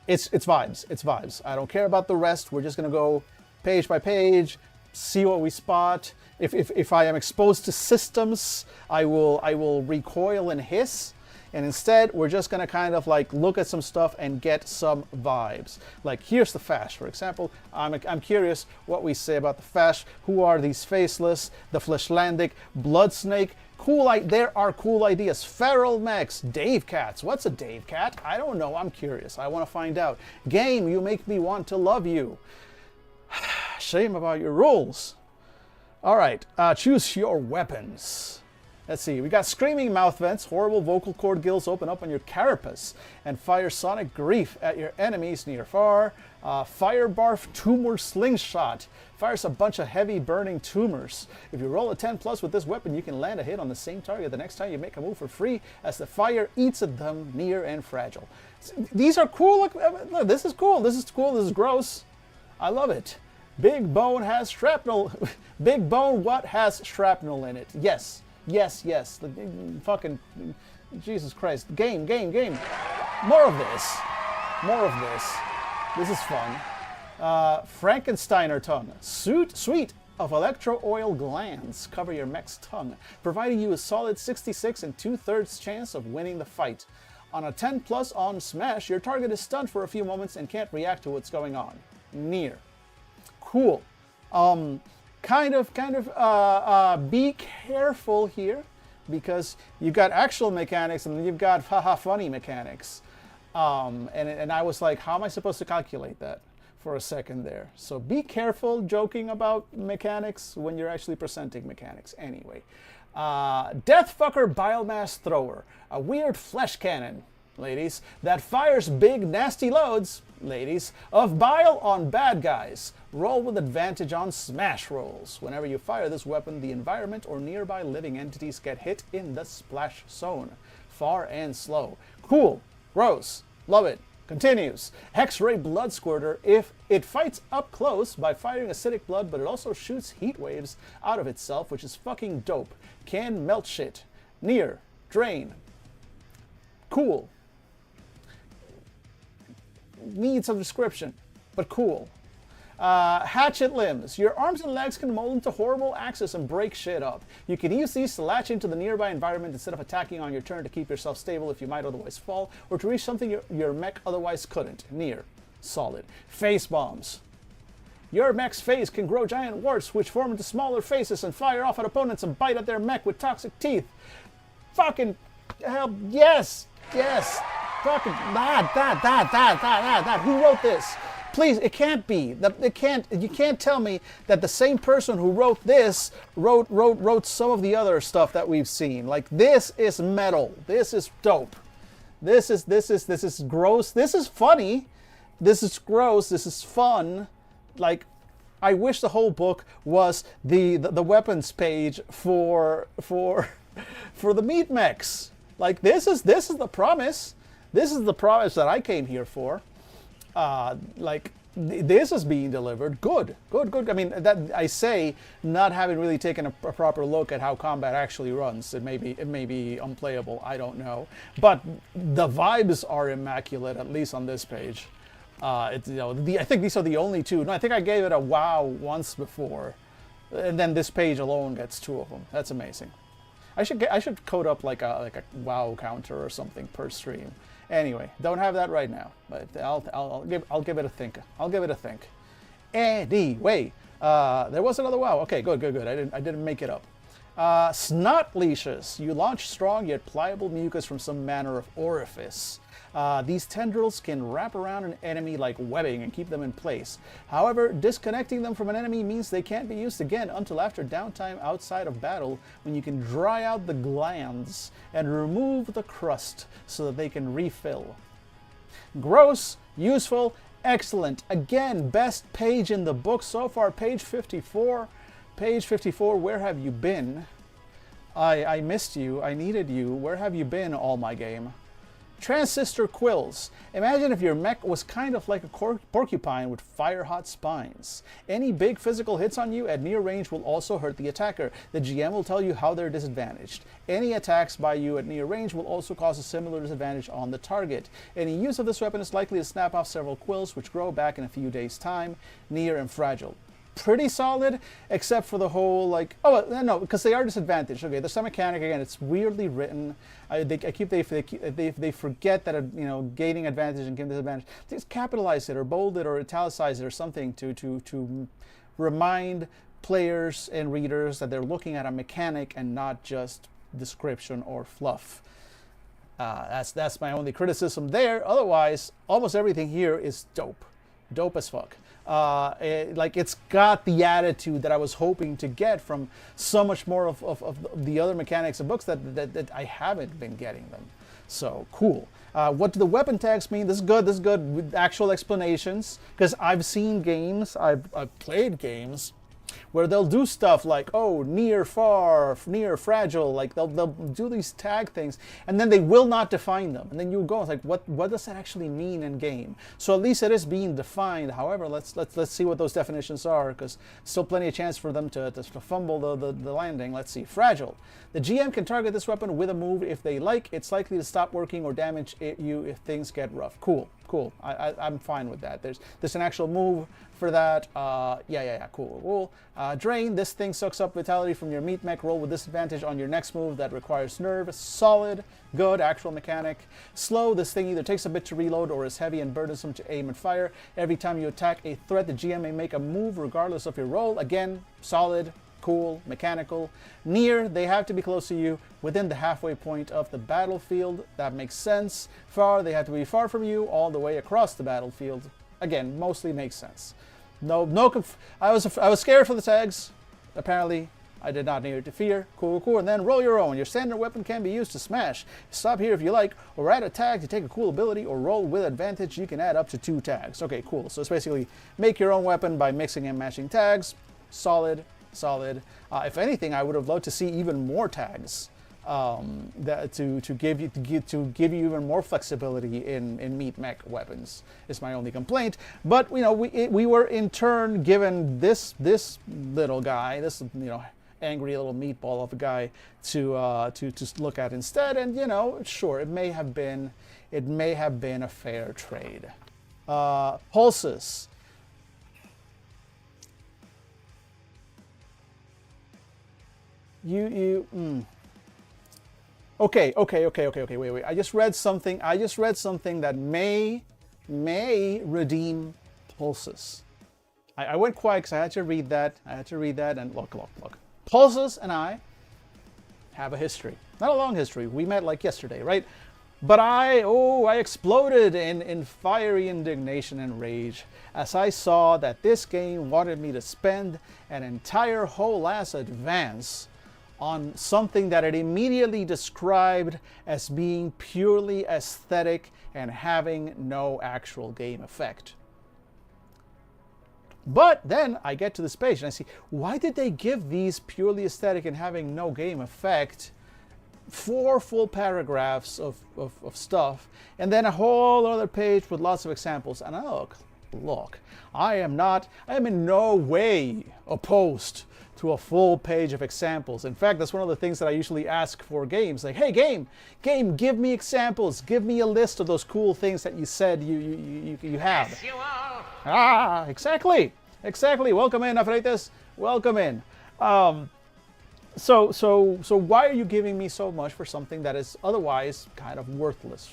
it's vibes. It's vibes. I don't care about the rest. We're just gonna go page by page, see what we spot. If I am exposed to systems, I will recoil and hiss. And instead, we're just going to kind of like look at some stuff and get some vibes. Like, here's the Fash, for example. I'm curious what we say about the Fash. Who are these faceless? The Fleshlandic, Blood Snake. There are cool ideas. Feral mechs, Dave cats. What's a Dave cat? I don't know. I'm curious. I want to find out. Game, you make me want to love you. Shame about your rules. All right, choose your weapons. Let's see, we got screaming mouth vents, horrible vocal cord gills open up on your carapace, and fire sonic grief at your enemies near far. Fire barf tumor slingshot, fires a bunch of heavy burning tumors. If you roll a 10 plus with this weapon, you can land a hit on the same target the next time you make a move for free, as the fire eats at them near and fragile. These are cool. Look, this is cool. This is cool. This is gross. I love it. Big Bone has shrapnel. Big Bone, what has shrapnel in it? Yes. Yes. The fucking Jesus Christ. Game. More of this. This is fun. Frankensteiner tongue. Sweet of electro oil glands cover your mech's tongue, providing you a solid 66 and 2/3 chance of winning the fight. On a 10 plus on smash, your target is stunned for a few moments and can't react to what's going on. Near. Cool. Be careful here, because you've got actual mechanics and then you've got haha funny mechanics. And I was like, how am I supposed to calculate that for a second there? So be careful joking about mechanics when you're actually presenting mechanics. Anyway, Deathfucker Biomass Thrower, a weird flesh cannon, ladies, that fires big nasty loads, ladies, of bile on bad guys. Roll with advantage on smash rolls. Whenever you fire this weapon, the environment or nearby living entities get hit in the splash zone. Far and slow. Cool. Gross. Love it. Continues. X-ray blood squirter. If it fights up close by firing acidic blood, but it also shoots heat waves out of itself, which is fucking dope. Can melt shit. Near. Drain. Cool. Needs some description, but cool. Hatchet limbs. Your arms and legs can mold into horrible axes and break shit up. You can use these to latch into the nearby environment instead of attacking on your turn to keep yourself stable if you might otherwise fall, or to reach something your mech otherwise couldn't. Near. Solid. Face bombs. Your mech's face can grow giant warts which form into smaller faces and fire off at opponents and bite at their mech with toxic teeth. Fucking hell, yes! Fucking that. Who wrote this? Please, it can't be. You can't tell me that the same person who wrote this wrote some of the other stuff that we've seen. Like, this is metal. This is dope. This is gross. This is funny. This is gross. This is fun. Like, I wish the whole book was the weapons page for the meat mechs. Like, this is the promise. This is the promise that I came here for. This is being delivered. Good. I mean, that I say, not having really taken a proper look at how combat actually runs. It may be unplayable. I don't know. But the vibes are immaculate, at least on this page. I think these are the only two. No, I think I gave it a wow once before, and then this page alone gets two of them. That's amazing. I should code up like a wow counter or something per stream. Anyway, don't have that right now, but I'll give it a think. Anyway, there was another wow. Okay, good. I didn't make it up. Snot leashes. You launch strong yet pliable mucus from some manner of orifice. These tendrils can wrap around an enemy like webbing and keep them in place. However, disconnecting them from an enemy means they can't be used again until after downtime outside of battle, when you can dry out the glands and remove the crust so that they can refill. Gross, useful, Excellent. Again, best page in the book so far, page 54. Page 54, where have you been? I missed you. I needed you. Where have you been, all my game? Transistor quills. Imagine if your mech was kind of like a porcupine with fire-hot spines. Any big physical hits on you at near range will also hurt the attacker. The GM will tell you how they're disadvantaged. Any attacks by you at near range will also cause a similar disadvantage on the target. Any use of this weapon is likely to snap off several quills, which grow back in a few days' time. Near and fragile. Pretty solid, except for the whole, like, oh no, because they are disadvantaged. Okay, there's some mechanic again. It's weirdly written. They forget that gaining advantage and giving disadvantage. They just capitalize it or bold it or italicize it or something to remind players and readers that they're looking at a mechanic and not just description or fluff. That's my only criticism there. Otherwise, almost everything here is dope as fuck. It's got the attitude that I was hoping to get from so much more of the other mechanics and books that I haven't been getting them. So cool. What do the weapon tags mean? This is good with actual explanations, because I've seen games, I've played games where they'll do stuff like, oh, near, far, near, fragile, like they'll do these tag things, and then they will not define them. And then you go, it's like, what does that actually mean in game? So at least it is being defined. However, let's see what those definitions are, because still plenty of chance for them to fumble the landing. Let's see. Fragile. The GM can target this weapon with a move if they like. It's likely to stop working or damage you if things get rough. Cool. I'm fine with that. There's an actual move for that. Yeah. Cool. Drain. This thing sucks up vitality from your meat mech. Roll with disadvantage on your next move that requires nerve. Solid. Good. Actual mechanic. Slow. This thing either takes a bit to reload or is heavy and burdensome to aim and fire. Every time you attack a threat, the GM may make a move regardless of your roll. Again, solid. Cool, mechanical. Near, they have to be close to you, within the halfway point of the battlefield. That makes sense. Far, they have to be far from you, all the way across the battlefield. Again, mostly makes sense. I was scared for the tags. Apparently, I did not need to fear. Cool. And then roll your own. Your standard weapon can be used to smash. Stop here if you like, or add a tag to take a cool ability, or roll with advantage. You can add up to 2 tags. Okay, cool. So it's basically make your own weapon by mixing and matching tags. Solid. If anything, I would have loved to see even more tags to give you even more flexibility in meat mech weapons. Is my only complaint. But we were in turn given this little guy, this angry little meatball of a guy to look at instead. And sure, it may have been a fair trade. Pulses. Okay. Wait. I just read something that may redeem pulses. I went quiet because I had to read that. And look. Pulses and I have a history. Not a long history. We met like yesterday, right? But I exploded in fiery indignation and rage as I saw that this game wanted me to spend an entire whole ass advance on something that it immediately described as being purely aesthetic and having no actual game effect. But then I get to this page and I see, why did they give these purely aesthetic and having no game effect 4 full paragraphs of stuff, and then a whole other page with lots of examples? And look, I am in no way opposed to a full page of examples. In fact, that's one of the things that I usually ask for games. Like, hey, game, give me examples. Give me a list of those cool things that you said you have. Yes, you are. Exactly. Welcome in, Afreitas. Welcome in. So why are you giving me so much for something that is otherwise kind of worthless?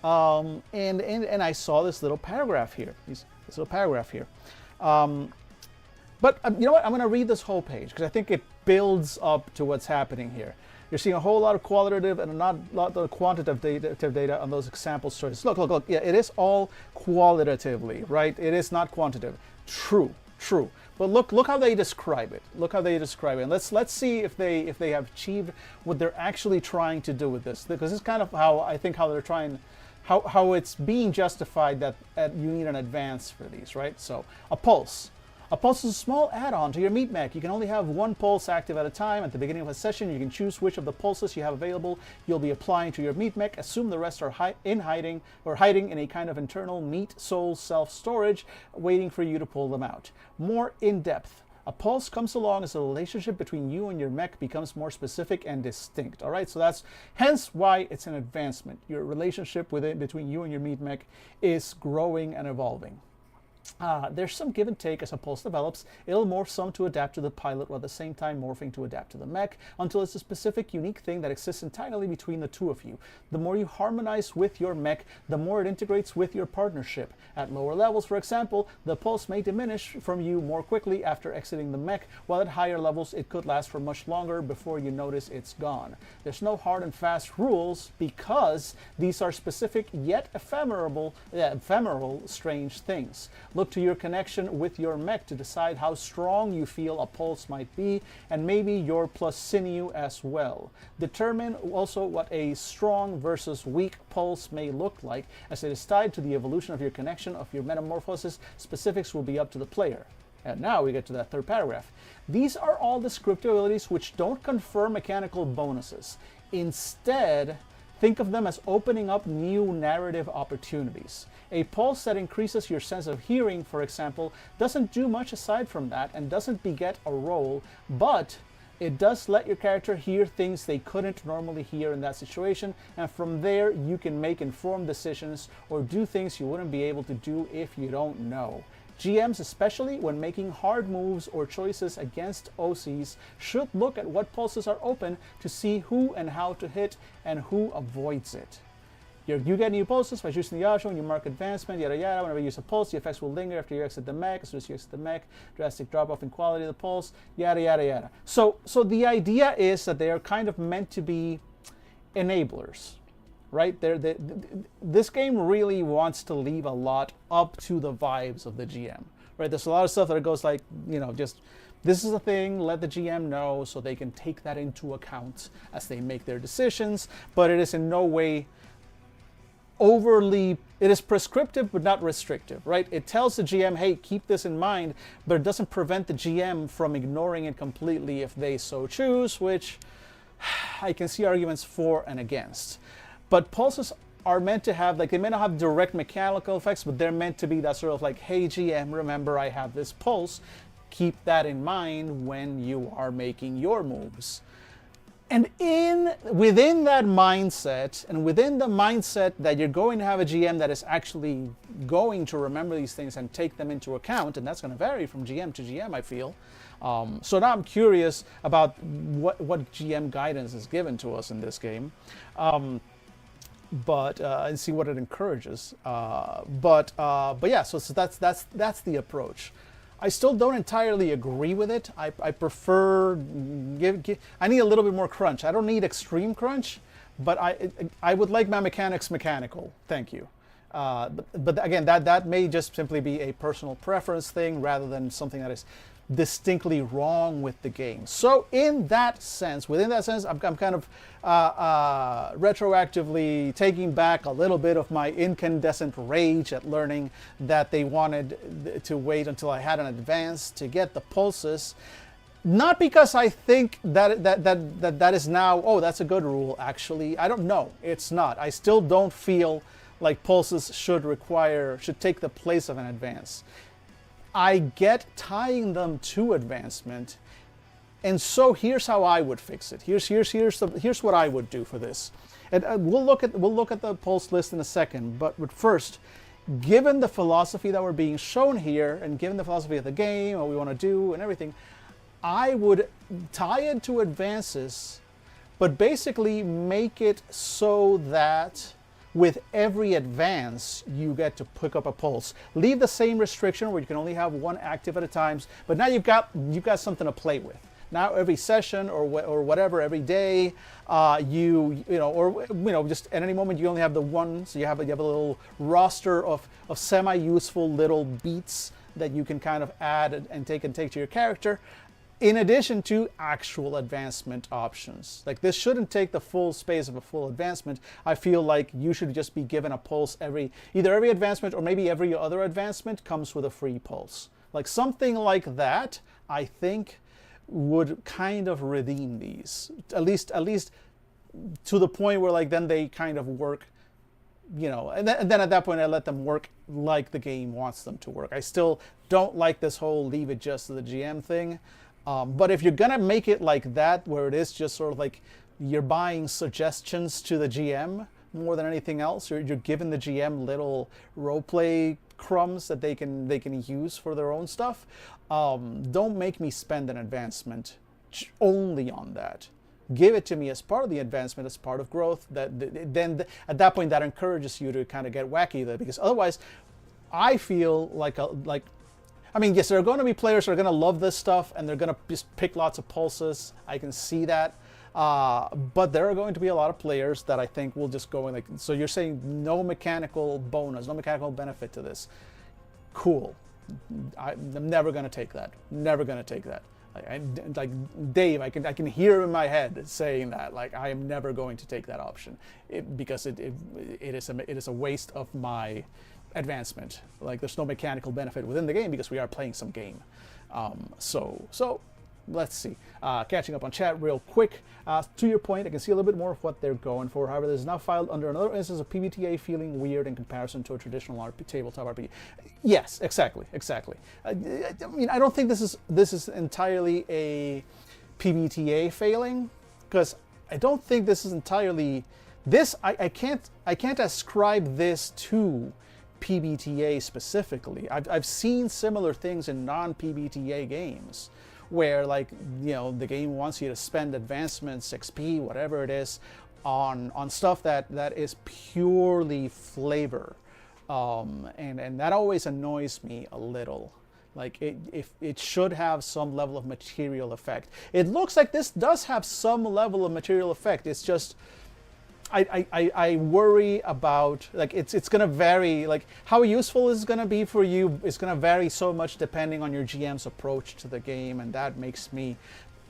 And I saw this little paragraph here. But you know what? I'm going to read this whole page because I think it builds up to what's happening here. You're seeing a whole lot of qualitative and not a lot of quantitative data on those example stories. Look. Yeah, it is all qualitatively, right? It is not quantitative. True. But look how they describe it. And let's see if they have achieved what they're actually trying to do with this. Because this is kind of how they're trying how it's being justified that you need an advance for these, right? So a pulse. A pulse is a small add-on to your meat mech. You can only have one pulse active at a time. At the beginning of a session, you can choose which of the pulses you have available you'll be applying to your meat mech. Assume the rest are hiding in a kind of internal meat soul self-storage, waiting for you to pull them out. More in-depth. A pulse comes along as the relationship between you and your mech becomes more specific and distinct. All right, so that's hence why it's an advancement. Your relationship between you and your meat mech is growing and evolving. There's some give and take as a pulse develops. It'll morph some to adapt to the pilot while at the same time morphing to adapt to the mech until it's a specific, unique thing that exists entirely between the two of you. The more you harmonize with your mech, the more it integrates with your partnership. At lower levels, for example, the pulse may diminish from you more quickly after exiting the mech, while at higher levels it could last for much longer before you notice it's gone. There's no hard and fast rules because these are specific yet ephemeral, strange things. Look to your connection with your mech to decide how strong you feel a pulse might be, and maybe your plus sinew as well. Determine also what a strong versus weak pulse may look like, as it is tied to the evolution of your connection of your metamorphosis. Specifics will be up to the player. And now we get to that third paragraph. These are all descriptive abilities which don't confer mechanical bonuses. Instead, think of them as opening up new narrative opportunities. A pulse that increases your sense of hearing, for example, doesn't do much aside from that and doesn't beget a roll, but it does let your character hear things they couldn't normally hear in that situation, and from there you can make informed decisions or do things you wouldn't be able to do if you don't know. GMs, especially when making hard moves or choices against OCs, should look at what pulses are open to see who and how to hit and who avoids it. You get new pulses by choosing the option when you mark advancement, yada yada. Whenever you use a pulse, the effects will linger after you exit the mech. As soon as you exit the mech, drastic drop off in quality of the pulse, yada yada yada. So the idea is that they are kind of meant to be enablers, right? This game really wants to leave a lot up to the vibes of the GM, right? There's a lot of stuff that goes like, just this is a thing, let the GM know so they can take that into account as they make their decisions, but it is in no way overly, it is prescriptive but not restrictive, right? It tells the GM, hey, keep this in mind, but it doesn't prevent the GM from ignoring it completely if they so choose, which I can see arguments for and against. But pulses are meant to have, they may not have direct mechanical effects, but they're meant to be that sort of like, hey GM, remember I have this pulse, keep that in mind when you are making your moves. And within that mindset, and within the mindset that you're going to have a GM that is actually going to remember these things and take them into account, and that's going to vary from GM to GM, I feel. So now I'm curious about what GM guidance is given to us in this game, and see what it encourages. But yeah, so that's the approach. I still don't entirely agree with it. I prefer I need a little bit more crunch. I don't need extreme crunch, but I would like my mechanics mechanical. Thank you. But again, that may just simply be a personal preference thing rather than something that is distinctly wrong with the game. So within that sense, I'm kind of retroactively taking back a little bit of my incandescent rage at learning that they wanted to wait until I had an advance to get the pulses. Not because I think that is now, oh, that's a good rule, actually. I don't know. It's not. I still don't feel like pulses should take the place of an advance. I get tying them to advancement, and so here's how I would fix it. Here's what I would do for this. And we'll look at the pulse list in a second, but first, given the philosophy that we're being shown here, and given the philosophy of the game, what we want to do, and everything, I would tie it to advances, but basically make it so that with every advance, you get to pick up a pulse. Leave the same restriction where you can only have one active at a time, but now you've got something to play with. Now every session or whatever, every day, just at any moment you only have the one, so you have a little roster of semi-useful little beats that you can kind of add and take to your character. in addition to actual advancement options. Like, this shouldn't take the full space of a full advancement. I feel like you should just be given a pulse either every advancement or maybe every other advancement comes with a free pulse. Like, something like that, I think, would kind of redeem these. At least to the point where, like, then they kind of work, and then at that point I let them work like the game wants them to work. I still don't like this whole leave it just to the GM thing. But if you're gonna make it like that, where it is just sort of like you're buying suggestions to the GM more than anything else, you're giving the GM little roleplay crumbs that they can use for their own stuff. Don't make me spend an advancement only on that. Give it to me as part of the advancement, as part of growth. Then at that point, that encourages you to kind of get wacky there, because otherwise, I feel like I mean, yes, there are going to be players who are going to love this stuff and they're going to just pick lots of pulses. I can see that. But there are going to be a lot of players that I think will just go in like, so you're saying no mechanical bonus, no mechanical benefit to this. Cool. I'm never going to take that. Never going to take that. Like Dave, I can hear in my head saying that, like, I am never going to take that option because it is a waste of my advancement. Like, there's no mechanical benefit within the game because we are playing some game. So let's see. Catching up on chat real quick. To your point, I can see a little bit more of what they're going for. However, this is now filed under another instance of PBTA feeling weird in comparison to a traditional tabletop RPG. Yes, exactly. I mean, I don't think this is entirely a PBTA failing, because I don't think this is entirely this. I can't ascribe this to PBTA specifically. I've seen similar things in non-PBTA games, where, like, the game wants you to spend advancements, XP, whatever it is, on stuff that is purely flavor, and that always annoys me a little. Like, it should have some level of material effect. It looks like this does have some level of material effect. It's just I worry about, like, it's going to vary, like, how useful is going to be for you is going to vary so much depending on your GM's approach to the game, and that makes me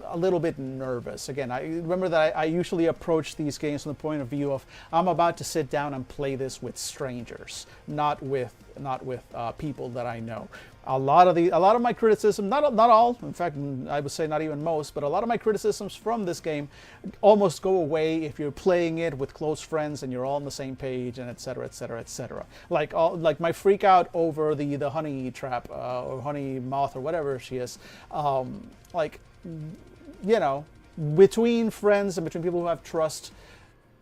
a little bit nervous. Again, I remember that I usually approach these games from the point of view of, I'm about to sit down and play this with strangers, not with people that I know. A lot of my criticism, not all, in fact, I would say not even most, but a lot of my criticisms from this game almost go away if you're playing it with close friends and you're all on the same page, and etc., etc., etc. Like my freak out over the honey trap or honey moth or whatever she is, between friends and between people who have trust,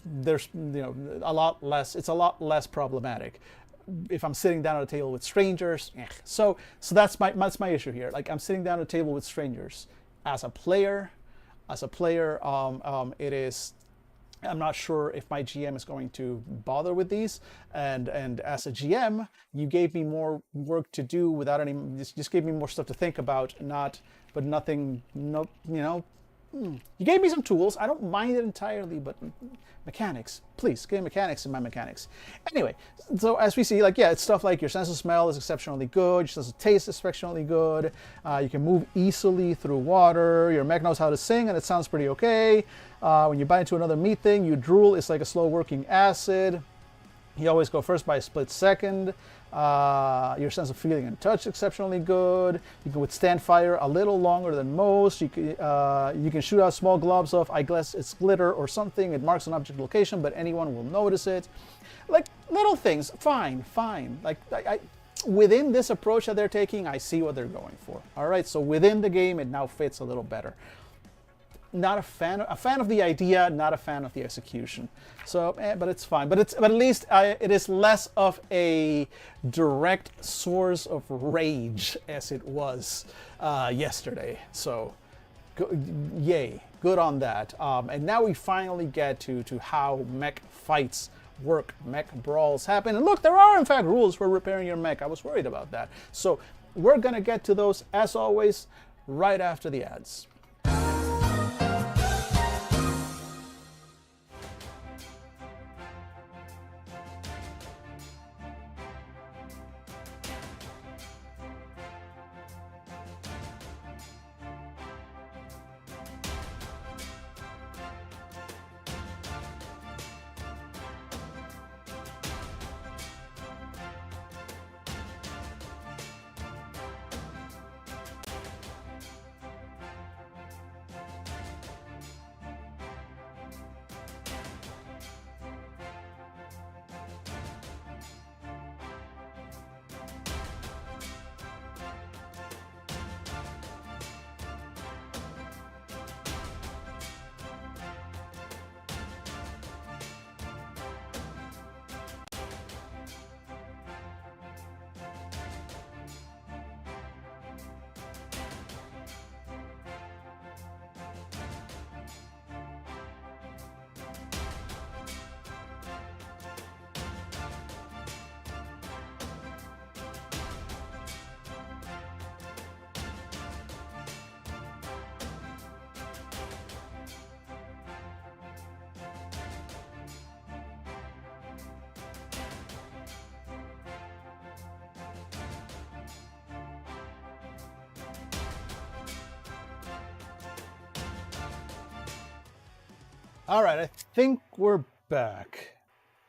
there's a lot less. It's a lot less problematic. If I'm sitting down at a table with strangers, so that's my issue here. Like, I'm sitting down at a table with strangers. As a player, it is. I'm not sure if my GM is going to bother with these. And as a GM, you gave me more work to do without any. Just gave me more stuff to think about. Nothing. You gave me some tools. I don't mind it entirely, but mechanics, please give me mechanics in my mechanics. Anyway, so as we see, it's stuff like your sense of smell is exceptionally good, your sense of taste is exceptionally good, you can move easily through water, your mech knows how to sing and it sounds pretty okay. When you bite into another meat thing, you drool, it's like a slow working acid. You always go first by a split second. Your sense of feeling and touch is exceptionally good. You can withstand fire a little longer than most. You can shoot out small globs of, I guess it's glitter or something. It marks an object location, but anyone will notice it. Like, little things, fine. Like, within this approach that they're taking, I see what they're going for. All right, so within the game, it now fits a little better. Not a fan of the idea, not a fan of the execution. So, but it's fine. But at least it is less of a direct source of rage as it was yesterday. So, yay, good on that. And now we finally get to how mech fights work, mech brawls happen. And look, there are in fact rules for repairing your mech. I was worried about that. So we're gonna get to those as always right after the ads. All right, I think we're back.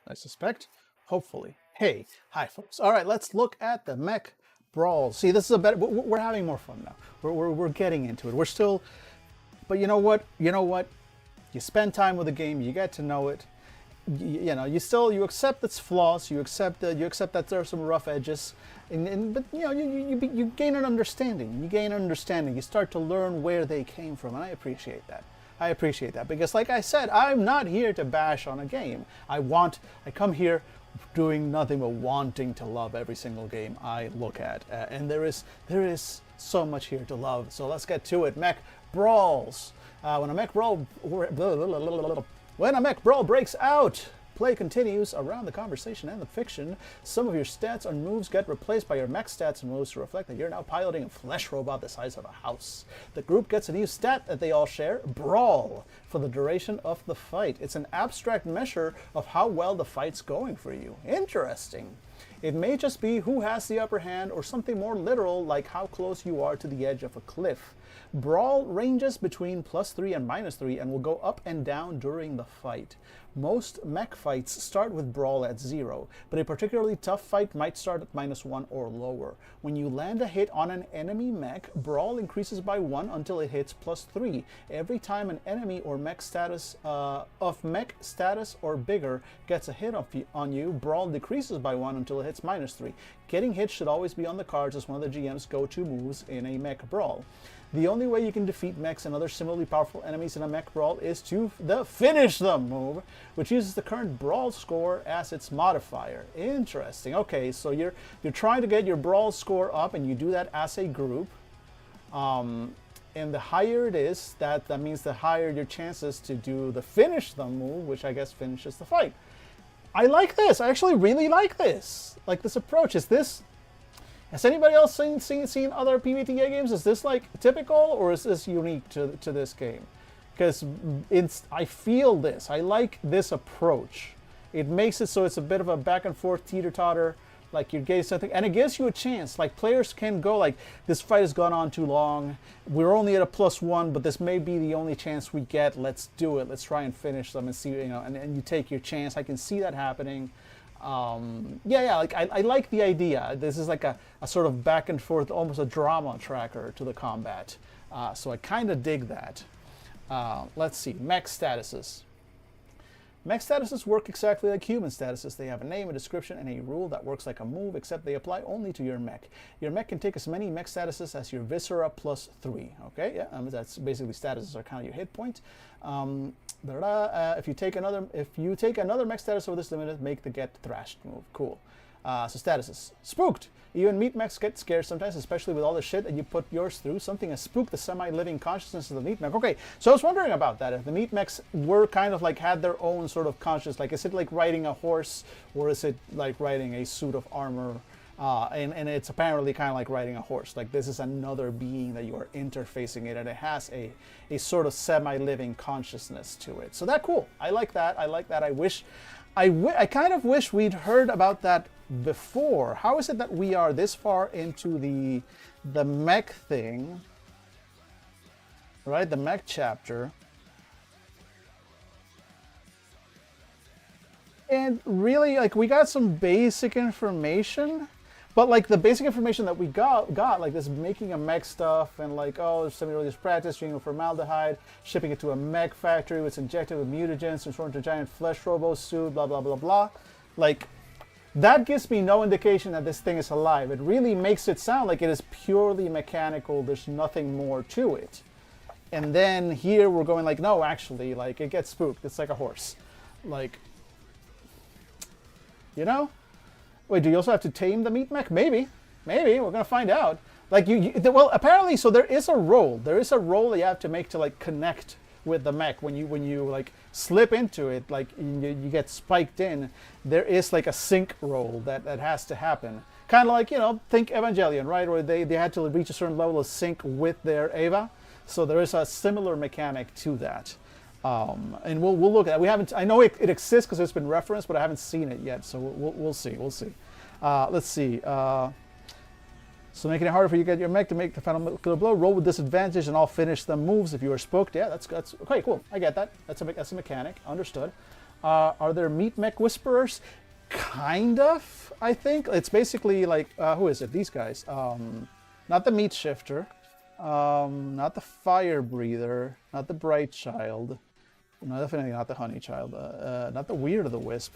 I suspect. Hopefully. Hey, hi folks. All right, let's look at the mech brawl. See, this is a better. We're having more fun now. We're getting into it. We're still. But you know what? You know what? You spend time with the game. You get to know it. You know, you accept its flaws. You accept that there are some rough edges. But you know, you gain an understanding. You gain an understanding. You start to learn where they came from, and I appreciate that. I appreciate that because, like I said, I'm not here to bash on a game. I come here doing nothing but wanting to love every single game I look at, and there is so much here to love. So let's get to it. Mech brawls. When a mech brawl breaks out, play continues around the conversation and the fiction. Some of your stats and moves get replaced by your mech stats and moves to reflect that you're now piloting a flesh robot the size of a house. The group gets a new stat that they all share, Brawl, for the duration of the fight. It's an abstract measure of how well the fight's going for you. Interesting. It may just be who has the upper hand or something more literal like how close you are to the edge of a cliff. Brawl ranges between +3 and -3 and will go up and down during the fight. Most mech fights start with Brawl at 0, but a particularly tough fight might start at -1 or lower. When you land a hit on an enemy mech, Brawl increases by 1 until it hits +3. Every time an enemy or mech status or bigger gets a hit on you, Brawl decreases by 1 until it hits -3. Getting hit should always be on the cards as one of the GM's go-to moves in a mech brawl. The only way you can defeat mechs and other similarly powerful enemies in a mech brawl is to the Finish Them move, which uses the current brawl score as its modifier. Interesting. Okay, so you're trying to get your brawl score up, and you do that as a group. And the higher it is, that means the higher your chances to do the Finish Them move, which I guess finishes the fight. I like this. I actually really like this. Like this approach. Has anybody else seen other PvTA games? Is this like typical, or is this unique to this game? Because I feel this. I like this approach. It makes it so it's a bit of a back and forth teeter-totter, like you're getting something, and it gives you a chance. Like players can go like, this fight has gone on too long. We're only at a +1, but this may be the only chance we get. Let's do it. Let's try and finish them and see, you know, and you take your chance. I can see that happening. Like I like the idea. This is like a sort of back and forth, almost a drama tracker to the combat. So I kind of dig that. Let's see, mech statuses. Mech statuses work exactly like human statuses. They have a name, a description, and a rule that works like a move, except they apply only to your mech. Your mech can take as many mech statuses as your viscera +3. Okay, yeah, that's basically statuses are kind of your hit point. If you take another mech status over this limit, make the get thrashed move. Cool. So statuses. Spooked. Even meat mechs get scared sometimes, especially with all the shit that you put yours through. Something has spooked the semi-living consciousness of the meat mech. Okay, so I was wondering about that. If the meat mechs were kind of like had their own sort of conscious, like is it like riding a horse, or is it like riding a suit of armor? And it's apparently kind of like riding a horse. Like this is another being that you are interfacing it, and it has a sort of semi-living consciousness to it. So that's cool. I like that. I like that. I kind of wish we'd heard about that before. How is it that we are this far into the mech thing, right? The mech chapter. And really, like, we got some basic information, but like the basic information that we got like this making a mech stuff, and like, oh, semi-release practice, treating formaldehyde, shipping it to a mech factory, it's injected with mutagens, transformed into a giant flesh robo suit, blah, blah, blah, blah. Like, that gives me no indication that this thing is alive. It really makes it sound like it is purely mechanical. There's nothing more to it. And then here we're going like, no, actually, like, it gets spooked. It's like a horse. Like, you know? Wait, do you also have to tame the meat mech? Maybe. Maybe. We're going to find out. Like, well, apparently, so there is a roll. There is a roll that you have to make to, like, connect with the mech. When you like, slip into it, like, you get spiked in, there is, like, a sync roll that has to happen. Kind of like, you know, think Evangelion, right? Where they had to reach a certain level of sync with their Eva. So there is a similar mechanic to that. And we'll look at that. We haven't. I know it exists because it's been referenced, but I haven't seen it yet. So we'll see. We'll see. Let's see. So making it harder for you to get your mech to make the final killer blow. Roll with disadvantage and I'll finish the moves if you are spooked. Yeah, that's okay, cool. I get that. That's a mechanic. Understood. Are there meat mech whisperers? Kind of, I think. It's basically like, who is it? These guys. Not the meat shifter. Not the fire breather. Not the bright child. No, definitely not the honey child. Not the weird of the wisp.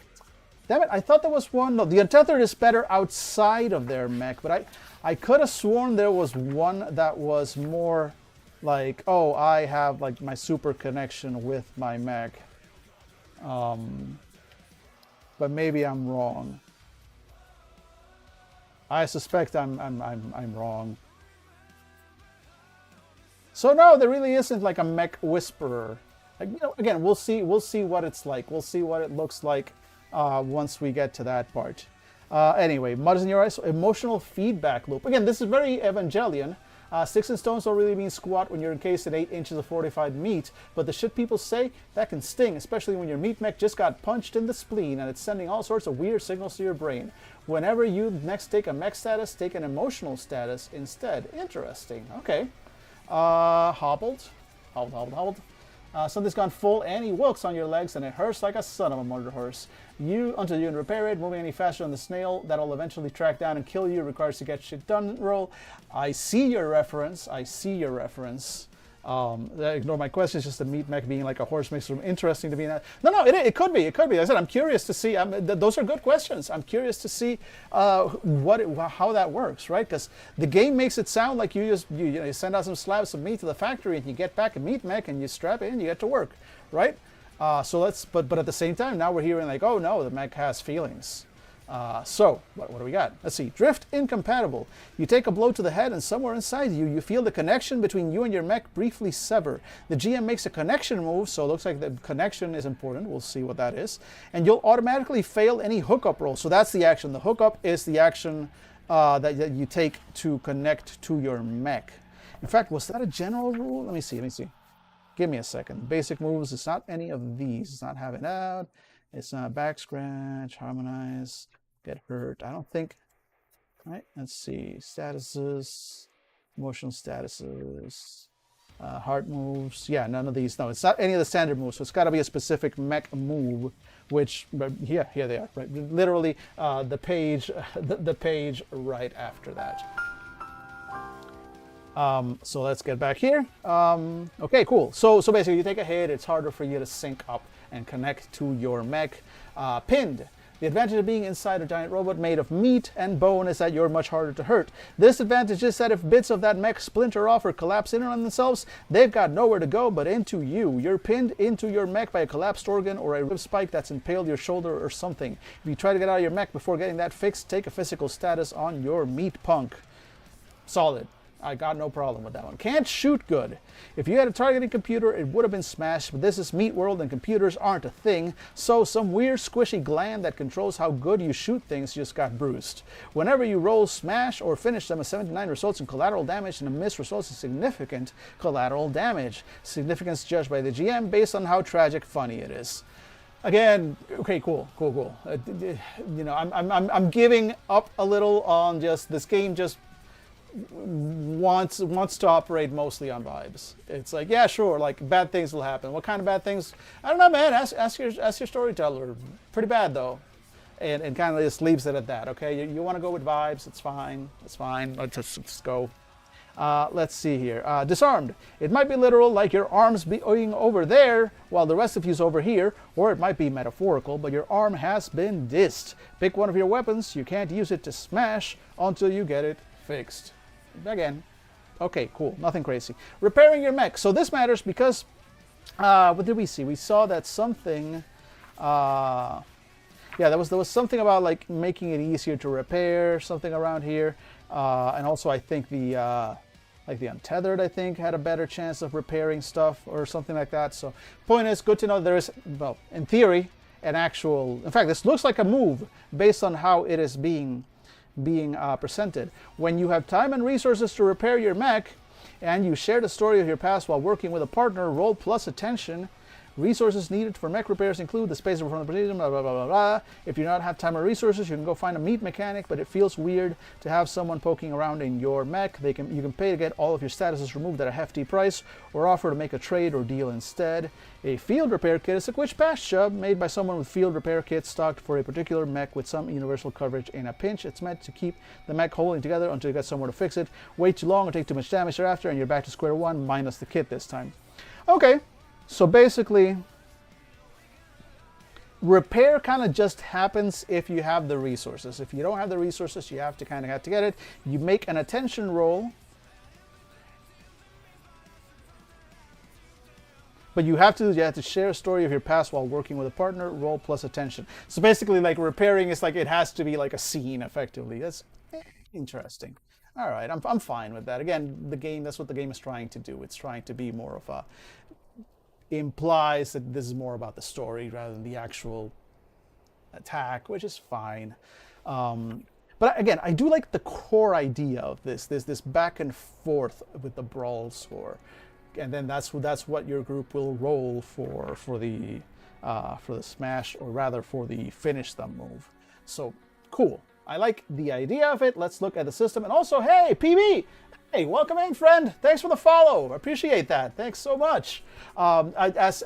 Damn it, I thought there was one. No, the untethered is better outside of their mech, but I could have sworn there was one that was more like, oh, I have like my super connection with my mech. But maybe I'm wrong. I suspect I'm wrong. So no, there really isn't like a mech whisperer. Like, you know, again, we'll see what it's like. We'll see what it looks like once we get to that part. Anyway, mud is in your eyes. So emotional feedback loop. Again, this is very Evangelion. Sticks and stones don't really mean squat when you're encased in 8 inches of fortified meat, but the shit people say, that can sting, especially when your meat mech just got punched in the spleen and it's sending all sorts of weird signals to your brain. Whenever you next take a mech status, take an emotional status instead. Interesting. Okay. Hobbled. Something's gone full Annie Wilkes on your legs and it hurts like a son of a motor horse. Until you can repair it, moving any faster than the snail that'll eventually track down and kill you requires to get shit done roll. I see your reference. Ignore my question. It's just the meat mech being like a horse makes it interesting to be in that. No, it could be. I said I'm curious to see. Those are good questions. I'm curious to see how that works, right? Because the game makes it sound like you send out some slabs of meat to the factory and you get back a meat mech and you strap it in, you get to work, right? But at the same time, now we're hearing like, oh no, the mech has feelings. So what do we got? Let's see. Drift incompatible. You take a blow to the head and somewhere inside you feel the connection between you and your mech briefly sever. The GM makes a connection move, so it looks like the connection is important. We'll see what that is. And you'll automatically fail any hookup roll. So that's the action. The hookup is the action that you take to connect to your mech. In fact, was that a general rule? Let me see. Give me a second. Basic moves, it's not any of these. It's not have it out. It's not back scratch, harmonize, get hurt. I don't think. All right, let's see. Statuses, emotional statuses, heart moves. Yeah, none of these. No, it's not any of the standard moves. So it's got to be a specific mech move, which, here they are. Right, literally the page right after that. So let's get back here. Okay, cool. So basically you take a hit, it's harder for you to sync up and connect to your mech. Pinned. The advantage of being inside a giant robot made of meat and bone is that you're much harder to hurt. This advantage is that if bits of that mech splinter off or collapse in on themselves, they've got nowhere to go but into you. You're pinned into your mech by a collapsed organ or a rib spike that's impaled your shoulder or something. If you try to get out of your mech before getting that fixed, take a physical status on your meat punk. Solid. I got no problem with that one. Can't shoot good. If you had a targeting computer, it would have been smashed, but this is Meat World and computers aren't a thing, so some weird squishy gland that controls how good you shoot things just got bruised. Whenever you roll smash or finish them, a 79 results in collateral damage and a miss results in significant collateral damage. Significance judged by the GM based on how tragic funny it is. Again, okay, cool. I'm giving up a little on just this game just wants to operate mostly on vibes. It's like, yeah, sure, like bad things will happen. What kind of bad things? I don't know, man. Ask your storyteller. Pretty bad though, and kind of just leaves it at that. Okay, you want to go with vibes? It's fine. Let's just go. Let's see here. Disarmed. It might be literal, like your arms being over there while the rest of you's over here, or it might be metaphorical, but your arm has been dissed. Pick one of your weapons. You can't use it to smash until you get it fixed. Again, okay, cool, nothing crazy. Repairing your mech. So this matters because, what did we see? We saw that something, yeah, there was something about like making it easier to repair, something around here, and also I think the untethered, I think, had a better chance of repairing stuff or something like that. So point is, good to know there is, well, in theory, an actual, in fact, this looks like a move based on how it is being presented. When you have time and resources to repair your mech and you share the story of your past while working with a partner, roll plus attention Resources needed for mech repairs include the space from the precision, blah, blah, blah, blah, blah. If you do not have time or resources, you can go find a meat mechanic, but it feels weird to have someone poking around in your mech. You can pay to get all of your statuses removed at a hefty price, or offer to make a trade or deal instead. A field repair kit is a quick patch job made by someone with field repair kits stocked for a particular mech with some universal coverage in a pinch. It's meant to keep the mech holding together until you get somewhere to fix it. Wait too long or take too much damage thereafter, and you're back to square one, minus the kit this time. Okay, so basically, repair kind of just happens if you have the resources. If you don't have the resources, you have to get it. You make an attention roll, but you have to share a story of your past while working with a partner. Roll plus attention. So basically, like, repairing is like, it has to be like a scene, effectively. That's interesting. All right, I'm fine with that. Again, that's what the game is trying to do. It's trying to be more of a, implies that this is more about the story rather than the actual attack, which is fine. But again, I do like the core idea of this back and forth with the brawl score, and then that's what your group will roll for the smash, or rather for the finish them move. So cool. I like the idea of it. Let's look at the system. And also, hey, PB! Hey, welcome in, friend. Thanks for the follow. Appreciate that. Thanks so much. As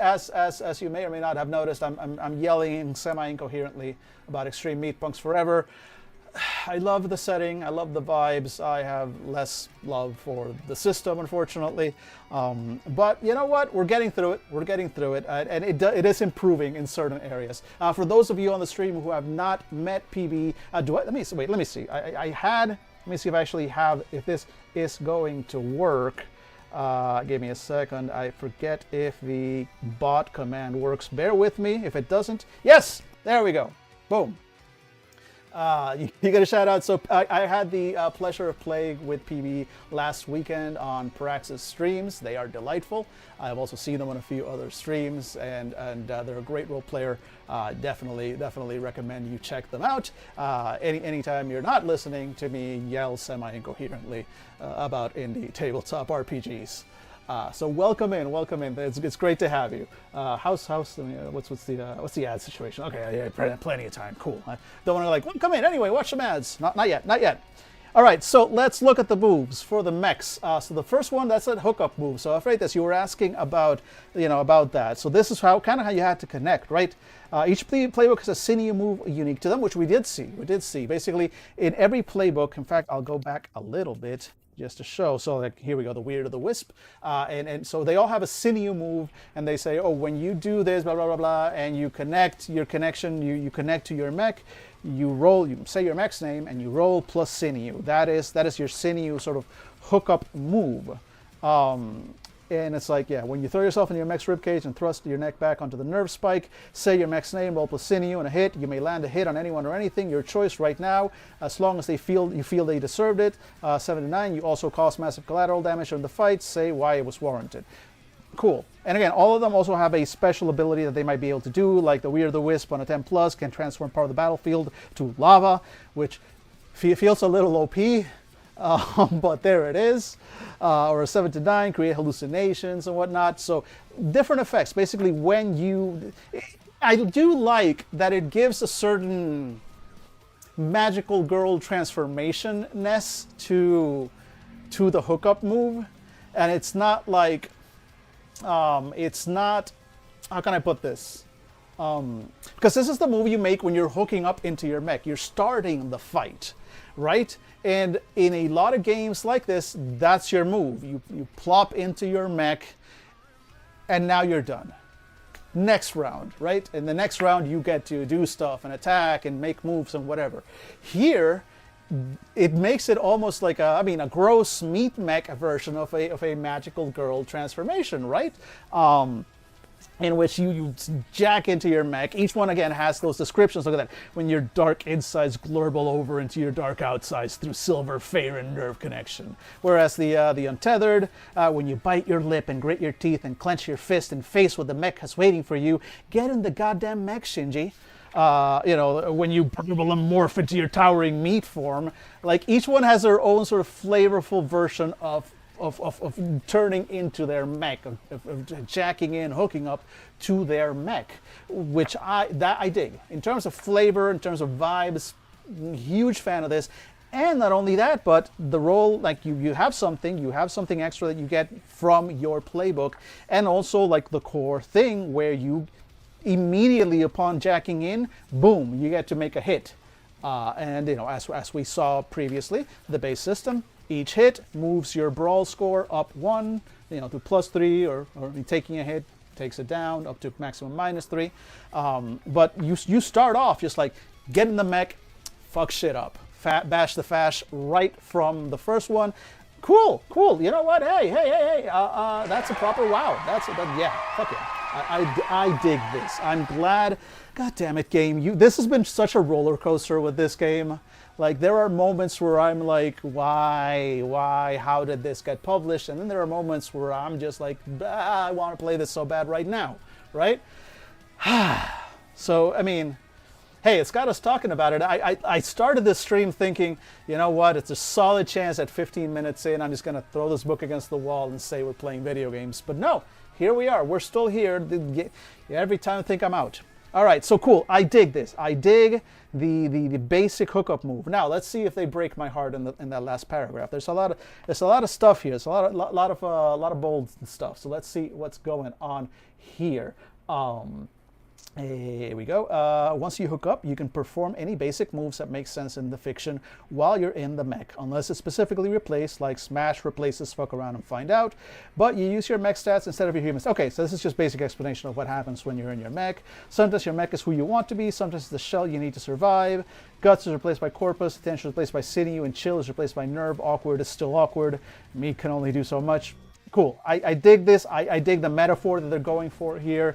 you may or may not have noticed, I'm yelling semi-incoherently about Extreme Meatpunks Forever. I love the setting. I love the vibes. I have less love for the system, unfortunately. But you know what? We're getting through it. And it is improving in certain areas. For those of you on the stream who have not met PB, let me see. Let me see if I actually have, if this is going to work. Give me a second. I forget if the bot command works. Bear with me if it doesn't. Yes, there we go. Boom. You get a shout out. So I had the pleasure of playing with PB last weekend on Praxis streams. They are delightful. I've also seen them on a few other streams, and they're a great role player. Definitely recommend you check them out. Anytime you're not listening to me yell semi-incoherently about indie tabletop RPGs. So welcome in. It's great to have you. What's the ad situation? Okay, yeah, plenty of time. Cool. I don't want to well, come in anyway. Watch some ads. Not yet. All right, so let's look at the moves for the mechs. So the first one, that's a hookup move. So afraid that you were asking about that. So this is how you had to connect, right? Each playbook has a sinew move unique to them, which we did see. Basically in every playbook. In fact, I'll go back a little bit just to show. So here we go, the Weird of the Wisp. And so they all have a sinew move, and they say, oh, when you do this, blah, blah, blah, blah, and you connect your connection, you connect to your mech, you roll, you say your mech's name, and you roll plus sinew. That is your sinew sort of hookup move. And it's like, yeah, when you throw yourself in your mech's ribcage and thrust your neck back onto the nerve spike, say your mech's name, roll plus sinew, and a hit. You may land a hit on anyone or anything, your choice right now, as long as you feel they deserved it. 7 to 9, you also cause massive collateral damage on the fight, say why it was warranted. Cool. And again, all of them also have a special ability that they might be able to do, like the Weird the Wisp on a 10 plus can transform part of the battlefield to lava, which feels a little OP. But there it is. Or a 7 to 9, create hallucinations and whatnot. So different effects. Basically, I do like that it gives a certain magical girl transformation-ness to the hookup move. And it's not like, how can I put this? Because this is the move you make when you're hooking up into your mech. You're starting the fight, right? And in a lot of games like this, that's your move. You plop into your mech, and now you're done. Next round, right? In the next round, you get to do stuff and attack and make moves and whatever. Here, it makes it almost like a gross meat mech version of a magical girl transformation, right? In which you jack into your mech. Each one, again, has those descriptions. Look at that. When your dark insides glurble over into your dark outsides through silver, fair, and nerve connection. Whereas the untethered, when you bite your lip and grit your teeth and clench your fist and face what the mech has waiting for you, get in the goddamn mech, Shinji. When you morph into your towering meat form. Like, each one has their own sort of flavorful version of of turning into their mech, of jacking in, hooking up to their mech, which I dig. In terms of flavor, in terms of vibes, huge fan of this. And not only that, but the role, like you have something extra that you get from your playbook, and also like the core thing where you immediately upon jacking in, boom, you get to make a hit. And as we saw previously, the base system, each hit moves your brawl score up 1, to +3, or taking a hit takes it down up to maximum -3. But you start off just like get in the mech, fuck shit up, bash the fash right from the first one. Cool. You know what? Hey, that's a proper wow. Yeah, fuck yeah. I dig this. I'm glad. God damn it, game. This has been such a roller coaster with this game. Like, there are moments where I'm like, why? How did this get published? And then there are moments where I'm just like, I want to play this so bad right now, right? So, I mean, hey, it's got us talking about it. I started this stream thinking, you know what, it's a solid chance at 15 minutes in, I'm just going to throw this book against the wall and say we're playing video games. But no, here we are. We're still here. Every time I think I'm out. All right, so cool. I dig this. I dig the basic hookup move. Now let's see if they break my heart in that last paragraph. There's a lot of stuff here. It's a lot of bold stuff. So let's see what's going on here. Here we go. Once you hook up, you can perform any basic moves that make sense in the fiction while you're in the mech, unless it's specifically replaced, like smash replaces fuck around and find out. But you use your mech stats instead of your humans. Okay, so this is just basic explanation of what happens when you're in your mech. Sometimes your mech is who you want to be, sometimes it's the shell you need to survive. Guts is replaced by corpus, attention is replaced by sinew, and chill is replaced by nerve. Awkward is still awkward. Meat can only do so much. Cool. I dig this. I dig the metaphor that they're going for here.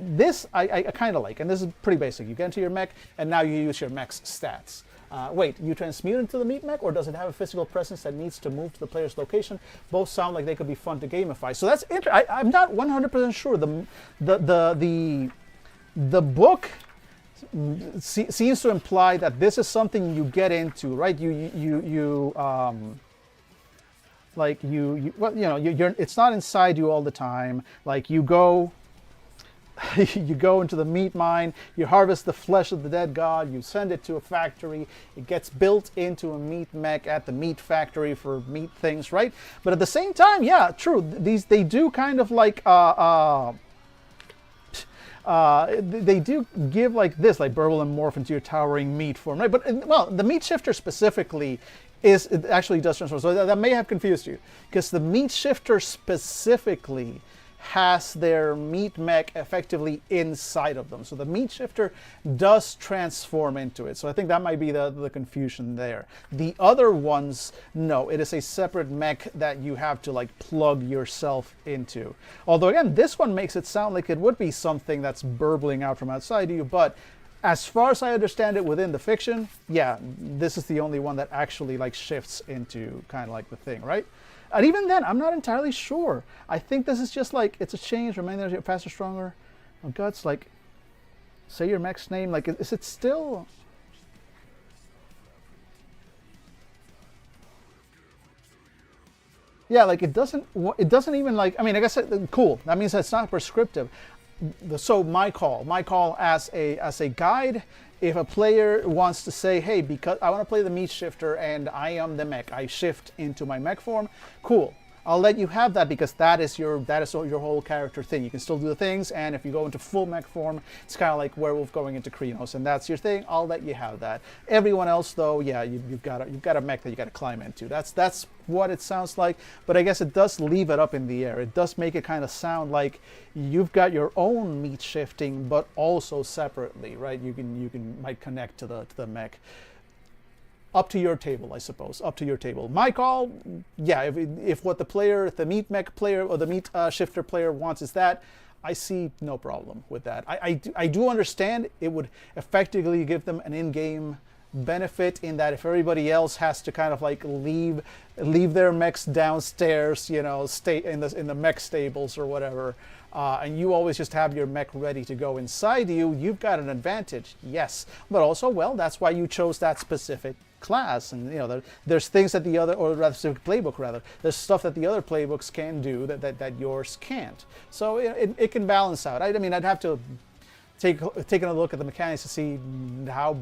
This I kind of like, and this is pretty basic. You get into your mech, and now you use your mech's stats. Wait, you transmute into the meat mech, or does it have a physical presence that needs to move to the player's location? Both sound like they could be fun to gamify. So that's interesting. I'm not 100% sure. The book seems to imply that this is something you get into, right? It's not inside you all the time. Like, you go into the meat mine, you harvest the flesh of the dead god, you send it to a factory, it gets built into a meat mech at the meat factory for meat things, right? But at the same time, yeah, true, they do kind of like they do give like this, like burble and morph into your towering meat form, right? But well, the meat shifter specifically it actually does transform. So that may have confused you, because the meat shifter specifically has their meat mech effectively inside of them. So the meat shifter does transform into it. So I think that might be the confusion there. The other ones, no, it is a separate mech that you have to like plug yourself into. Although again, this one makes it sound like it would be something that's burbling out from outside of you, but as far as I understand it within the fiction, yeah, this is the only one that actually like shifts into kind of like the thing, right? And even then, I'm not entirely sure. I think this is just like, it's a change, remain there, faster, stronger. Oh, guts, like, say your mech's name, like, is it still? Yeah, like it doesn't even like, I mean, I guess, cool. That means it's not prescriptive. So my call as a guide, if a player wants to say, hey, because I want to play the meat shifter and I am the mech, I shift into my mech form, cool. I'll let you have that, because that is your whole character thing. You can still do the things, and if you go into full mech form, it's kind of like Werewolf going into Krenos, and that's your thing. I'll let you have that. Everyone else, though, yeah, you've got a mech that you got to climb into. That's what it sounds like. But I guess it does leave it up in the air. It does make it kind of sound like you've got your own meat shifting, but also separately, right? You might connect to the mech. Up to your table, I suppose. Up to your table. My call, yeah, if what the meat mech player or the meat shifter player wants is that, I see no problem with that. I do understand it would effectively give them an in-game benefit, in that if everybody else has to kind of like leave their mechs downstairs, you know, stay in the mech stables or whatever, and you always just have your mech ready to go inside you've got an advantage, yes. But also, well, that's why you chose that specific class, and there's things that the other, or rather specific playbook rather, there's stuff that the other playbooks can do that yours can't. So it can balance out. I mean, I'd have to taking a look at the mechanics to see how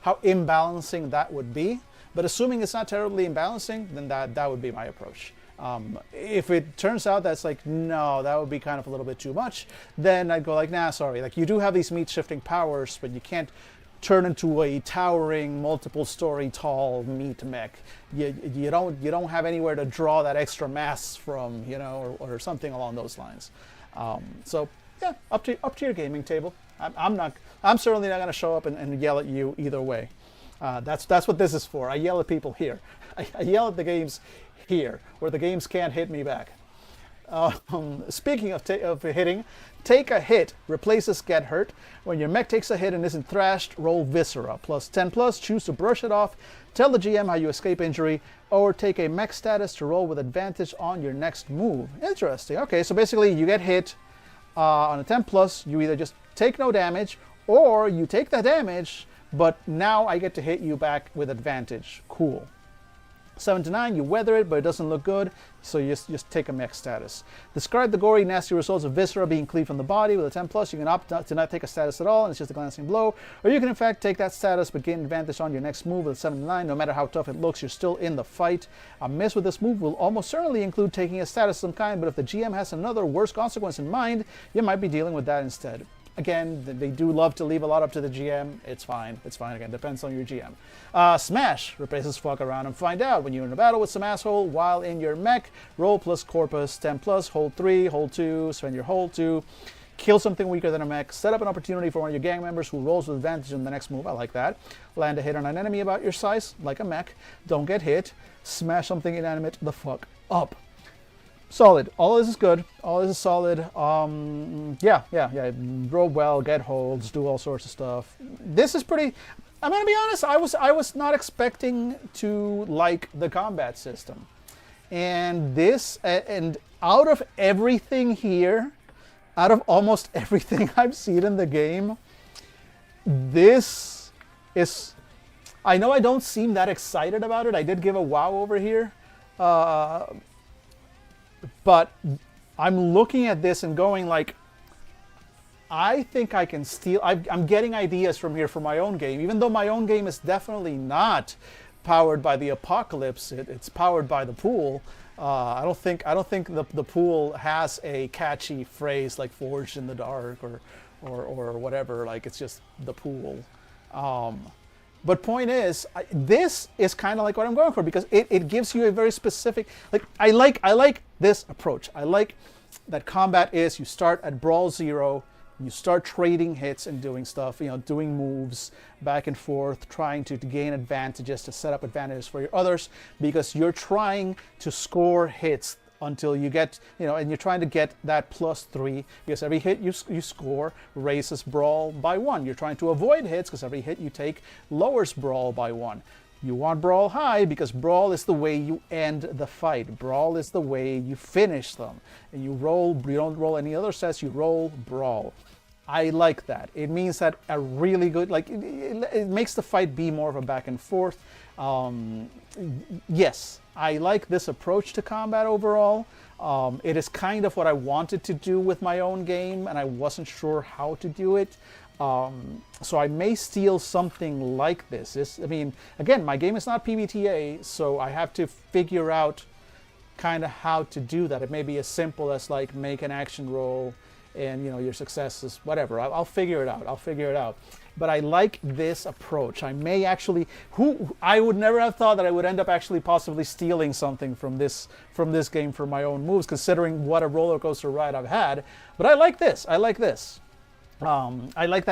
imbalancing that would be. But assuming it's not terribly imbalancing, then that would be my approach. If it turns out that's like, no, that would be kind of a little bit too much, then I'd go like, nah, sorry. Like, you do have these meat shifting powers, but you can't turn into a towering, multiple story tall meat mech. You don't have anywhere to draw that extra mass from, or something along those lines. So yeah, up to your gaming table. I'm certainly not going to show up and yell at you either way. That's what this is for. I yell at people here. I yell at the games here, where the games can't hit me back. Speaking of hitting, take a hit replaces get hurt. When your mech takes a hit and isn't thrashed, roll Viscera. Plus 10+, choose to brush it off, tell the GM how you escape injury, or take a mech status to roll with advantage on your next move. Interesting. Okay, so basically you get hit on a 10+, you either just take no damage, or you take the damage, but now I get to hit you back with advantage. Cool. 7 to 9, you weather it, but it doesn't look good, so you just take a mech status. Describe the gory, nasty results of Viscera being cleaved from the body. With a 10+, you can opt to not take a status at all, and it's just a glancing blow. Or you can, in fact, take that status, but gain advantage on your next move. With a 7 to 9, no matter how tough it looks, you're still in the fight. A miss with this move will almost certainly include taking a status of some kind, but if the GM has another worse consequence in mind, you might be dealing with that instead. Again, they do love to leave a lot up to the GM. It's fine. It's fine. Again, depends on your GM. Smash replaces fuck around and find out. When you're in a battle with some asshole while in your mech, roll plus corpus, 10+, hold 3, hold 2, spend your hold 2, kill something weaker than a mech, set up an opportunity for one of your gang members who rolls with advantage in the next move. I like that. Land a hit on an enemy about your size, like a mech. Don't get hit. Smash something inanimate the fuck up. Solid. All of this is good. All of this is solid. Yeah. Roll well, get holds, do all sorts of stuff. This is pretty. I'm gonna be honest. I was not expecting to like the combat system, and out of everything here, out of almost everything I've seen in the game, this is. I know I don't seem that excited about it. I did give a wow over here. But I'm looking at this and going like, I think I can steal. I'm getting ideas from here for my own game, even though my own game is definitely not powered by the apocalypse. It's powered by the pool. I don't think the pool has a catchy phrase like "forged in the dark" or whatever. Like, it's just the pool. But point is, this is kind of like what I'm going for, because it gives you a very specific, like, I like this approach. I like that combat is, you start at Brawl 0, you start trading hits and doing stuff, doing moves back and forth, trying to gain advantages, to set up advantages for your others, because you're trying to score hits until you get, and you're trying to get that +3, because every hit you score raises Brawl by 1. You're trying to avoid hits, because every hit you take lowers Brawl by 1. You want Brawl high, because Brawl is the way you end the fight. Brawl is the way you finish them. And you don't roll any other sets, you roll Brawl. I like that. It means that a really good, like, it makes the fight be more of a back and forth. Yes, I like this approach to combat overall. It is kind of what I wanted to do with my own game, and I wasn't sure how to do it. So I may steal something like this. I mean, again, my game is not PBTA, so I have to figure out kind of how to do that. It may be as simple as like make an action roll, and your success is whatever. I'll figure it out. But I like this approach. I may actually, I would never have thought that I would end up actually possibly stealing something from this game for my own moves, considering what a roller coaster ride I've had. But I like this. I like that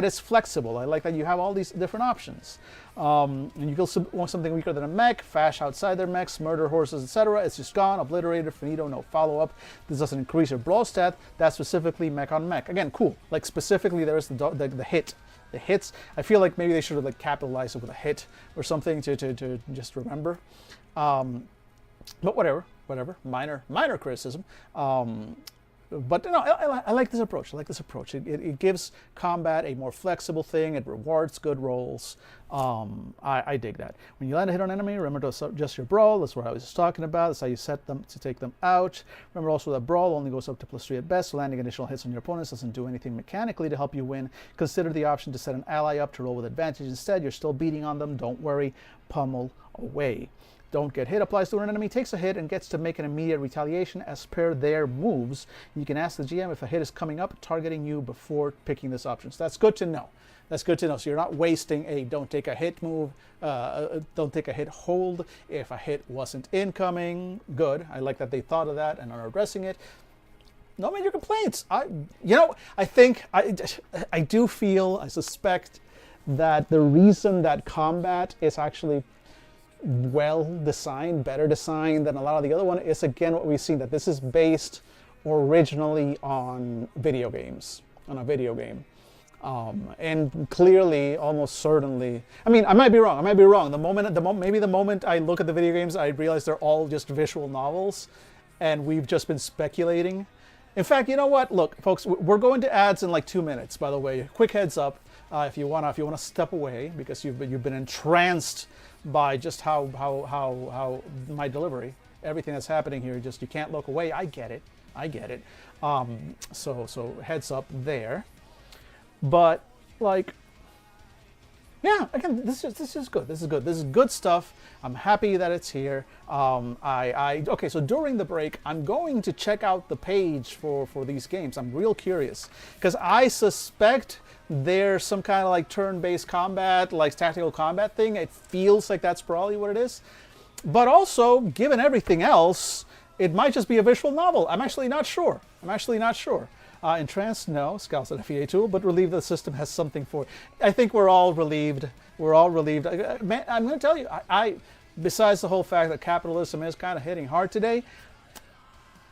it's flexible. I like that you have all these different options. And you kill something weaker than a mech, fash outside their mechs, murder horses, etc. It's just gone, obliterated, finito, no follow-up. This doesn't increase your brawl stat. That's specifically mech on mech. Again, cool. Like, specifically, there is the hit. The hits, I feel like maybe they should have like capitalized it with a hit or something to just remember. But whatever. Minor criticism. But no, I like this approach. I like this approach. It gives combat a more flexible thing. It rewards good rolls. I dig that. When you land a hit on an enemy, remember to adjust your brawl. That's what I was just talking about. That's how you set them to take them out. Remember also that brawl only goes up to +3 at best, so landing additional hits on your opponents doesn't do anything mechanically to help you win. Consider the option to set an ally up to roll with advantage instead. You're still beating on them. Don't worry. Pummel away. Don't get hit applies to when an enemy takes a hit and gets to make an immediate retaliation as per their moves. You can ask the GM if a hit is coming up targeting you before picking this option. So that's good to know. That's good to know. So you're not wasting a don't take a hit move, don't take a hit hold if a hit wasn't incoming. Good. I like that they thought of that and are addressing it. No major complaints. I do feel, I suspect that the reason that combat is actually well designed, better designed than a lot of the other one is again what we've seen, that this is based originally on video games, on a video game. And clearly, almost certainly, I mean, I might be wrong. Maybe the moment I look at the video games, I realize they're all just visual novels, and we've just been speculating. In fact, you know what? Look, folks, we're going to ads in like 2 minutes. By the way, quick heads up, if you wanna step away because you've been entranced by just how my delivery, everything that's happening here, just you can't look away. I get it. So heads up there. But like, yeah, again, this is good. This is good stuff. I'm happy that it's here. Okay, so during the break, I'm going to check out the page for these games. I'm real curious because I suspect there's some kind of like turn-based combat, like tactical combat thing. It feels like that's probably what it is. But also, given everything else, it might just be a visual novel. I'm actually not sure. Entranced, no. Scouts an FEA tool, but relieved the system has something for it. I think we're all relieved. Man, I'm going to tell you, besides the whole fact that capitalism is kind of hitting hard today,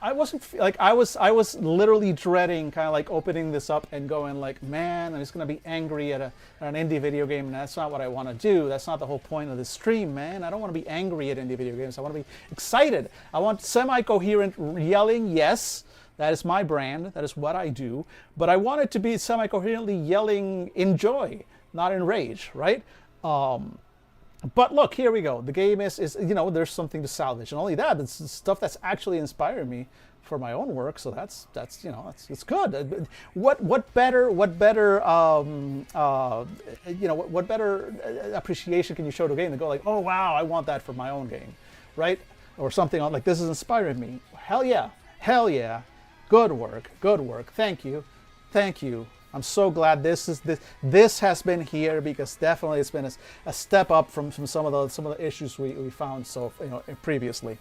I was literally dreading kind of like opening this up and going like, man, I'm just going to be angry at an indie video game, and that's not what I want to do. That's not the whole point of this stream, man. I don't want to be angry at indie video games. I want to be excited. I want semi-coherent yelling, yes. That is my brand. That is what I do. But I want it to be semi-coherently yelling in joy, not in rage, right? But look, here we go. The game is there's something to salvage, and only that, it's stuff that's actually inspired me for my own work. So that's it's good. What better appreciation can you show to a game than go like, oh wow, I want that for my own game, right? Or something like this is inspiring me. Hell yeah. Good work. Thank you. I'm so glad this has been here, because definitely it's been a step up from some of the issues we found previously.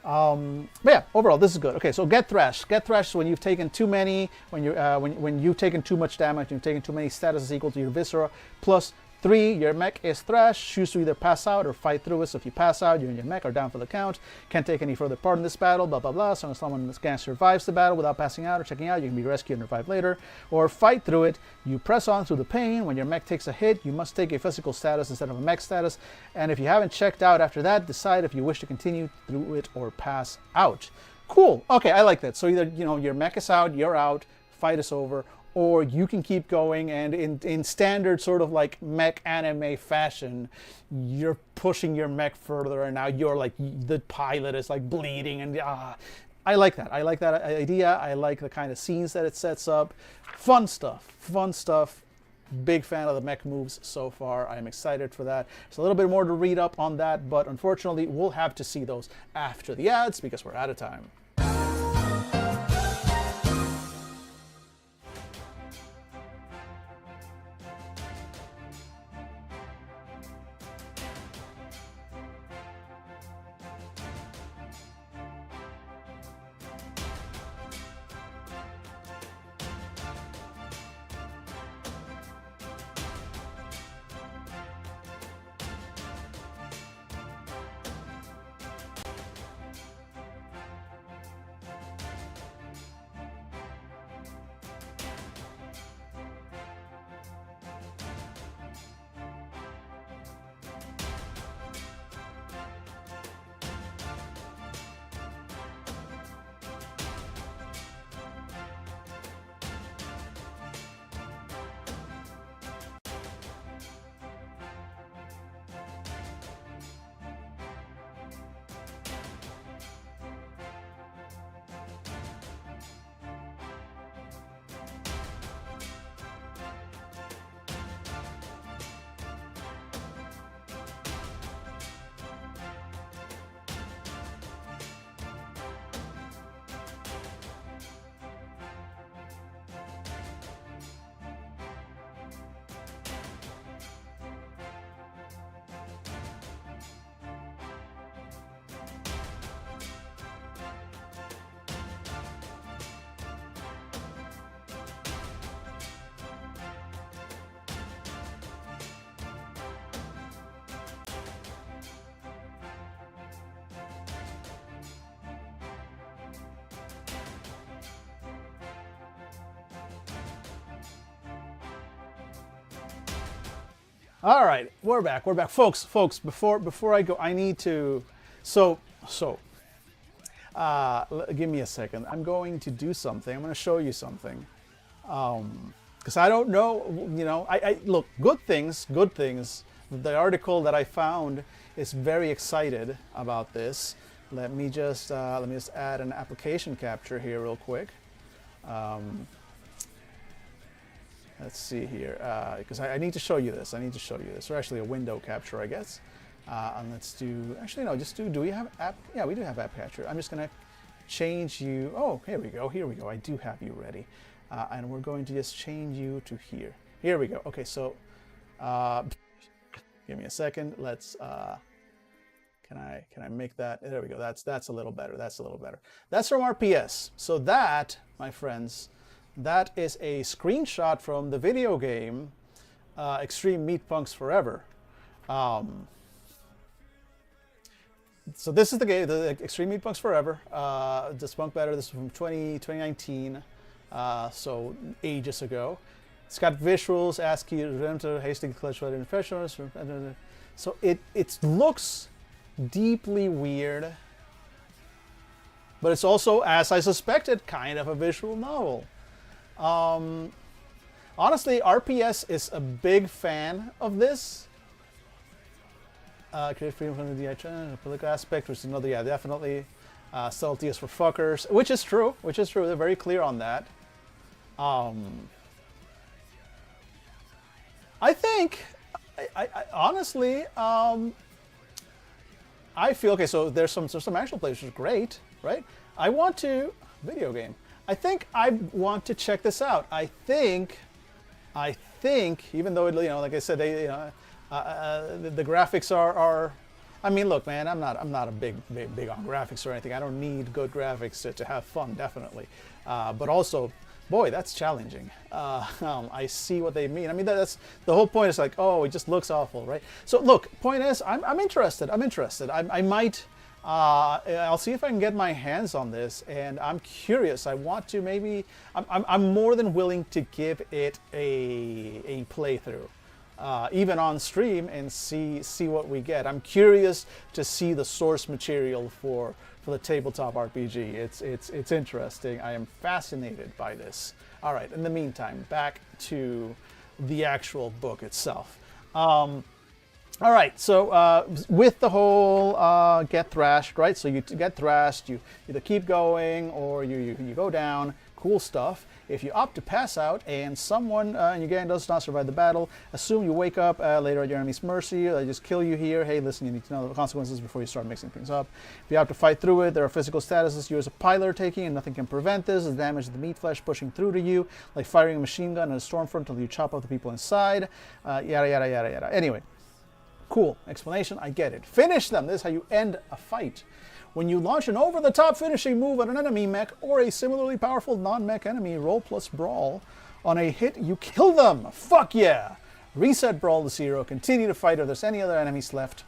But yeah, overall this is good. Okay, so get thrashed. Get thrashed is when you've taken too many, when you've taken too much damage, you've taken too many statuses equal to your viscera plus 3, your mech is thrashed. Choose to either pass out or fight through it. So if you pass out, you and your mech are down for the count. Can't take any further part in this battle, blah, blah, blah. So as someone survives the battle without passing out or checking out, you can be rescued and revived later. Or fight through it. You press on through the pain. When your mech takes a hit, you must take a physical status instead of a mech status. And if you haven't checked out after that, decide if you wish to continue through it or pass out. Cool. Okay, I like that. So either, your mech is out, you're out, fight is over, or you can keep going, and in standard sort of like mech anime fashion, you're pushing your mech further, and now you're like, the pilot is like bleeding, and I like that. I like that idea. I like the kind of scenes that it sets up. Fun stuff. Big fan of the mech moves so far. I'm excited for that. There's a little bit more to read up on that, but unfortunately, we'll have to see those after the ads because we're out of time. All right, we're back. We're back, folks. Before I go, I need to. Give me a second. I'm going to do something. I'm going to show you something. Because I don't know. You know, I look, good things. Good things. The article that I found is very excited about this. Let me just add an application capture here real quick. Let's see here, because I need to show you this. Or actually a window capture, I guess. And let's do, actually no, just do we have app? Yeah, we do have app capture. I'm just gonna change you. Oh, here we go. I do have you ready. And we're going to just change you to here. Here we go. Okay, so, give me a second. Let's, can I make that? There we go. That's a little better. That's from RPS. So that, my friends, that is a screenshot from the video game Extreme Meatpunks Forever. So this is the game, the Extreme Meatpunks Forever. This Spunk Better. This is from 2019, so ages ago. It's got visuals, ASCII, Redemptor, Hastings, Clutch, Infections. So it looks deeply weird, but it's also, as I suspected, kind of a visual novel. Honestly, RPS is a big fan of this. Create freedom from the DI political aspect, which is another, yeah, definitely. Subtlety is for fuckers, which is true. They're very clear on that. I think, I honestly, I feel, okay, so there's some actual plays, which is great, right? Video game. I think I want to check this out. I think, even though, like I said, they, the graphics are, I mean, look, man, I'm not a big on graphics or anything. I don't need good graphics to have fun, definitely. But also, boy, that's challenging. I see what they mean. I mean, that's the whole point. Is like, oh, it just looks awful, right? So look, point is, I'm interested. I might. I'll see if I can get my hands on this, and I'm curious. I want to maybe. I'm more than willing to give it a playthrough. Even on stream, and see what we get. I'm curious to see the source material for the tabletop RPG. It's interesting. I am fascinated by this. All right. In the meantime, back to the actual book itself. All right. So with the whole get thrashed, right? So you get thrashed. You either keep going or you go down. Cool stuff. If you opt to pass out and someone in your gang does not survive the battle, assume you wake up later at your enemy's mercy. They just kill you here. Hey, listen, you need to know the consequences before you start mixing things up. If you have to fight through it, there are physical statuses you as a pilot are taking, and nothing can prevent this. The damage of the meat flesh pushing through to you, like firing a machine gun at a storm front until you chop off the people inside. Yada, yada, yada, yada. Anyway, cool explanation. I get it. Finish them. This is how you end a fight. When you launch an over-the-top finishing move at an enemy mech or a similarly powerful non-mech enemy, roll plus brawl. On a hit, you kill them. Fuck yeah! Reset brawl to 0. Continue to fight if there's any other enemies left.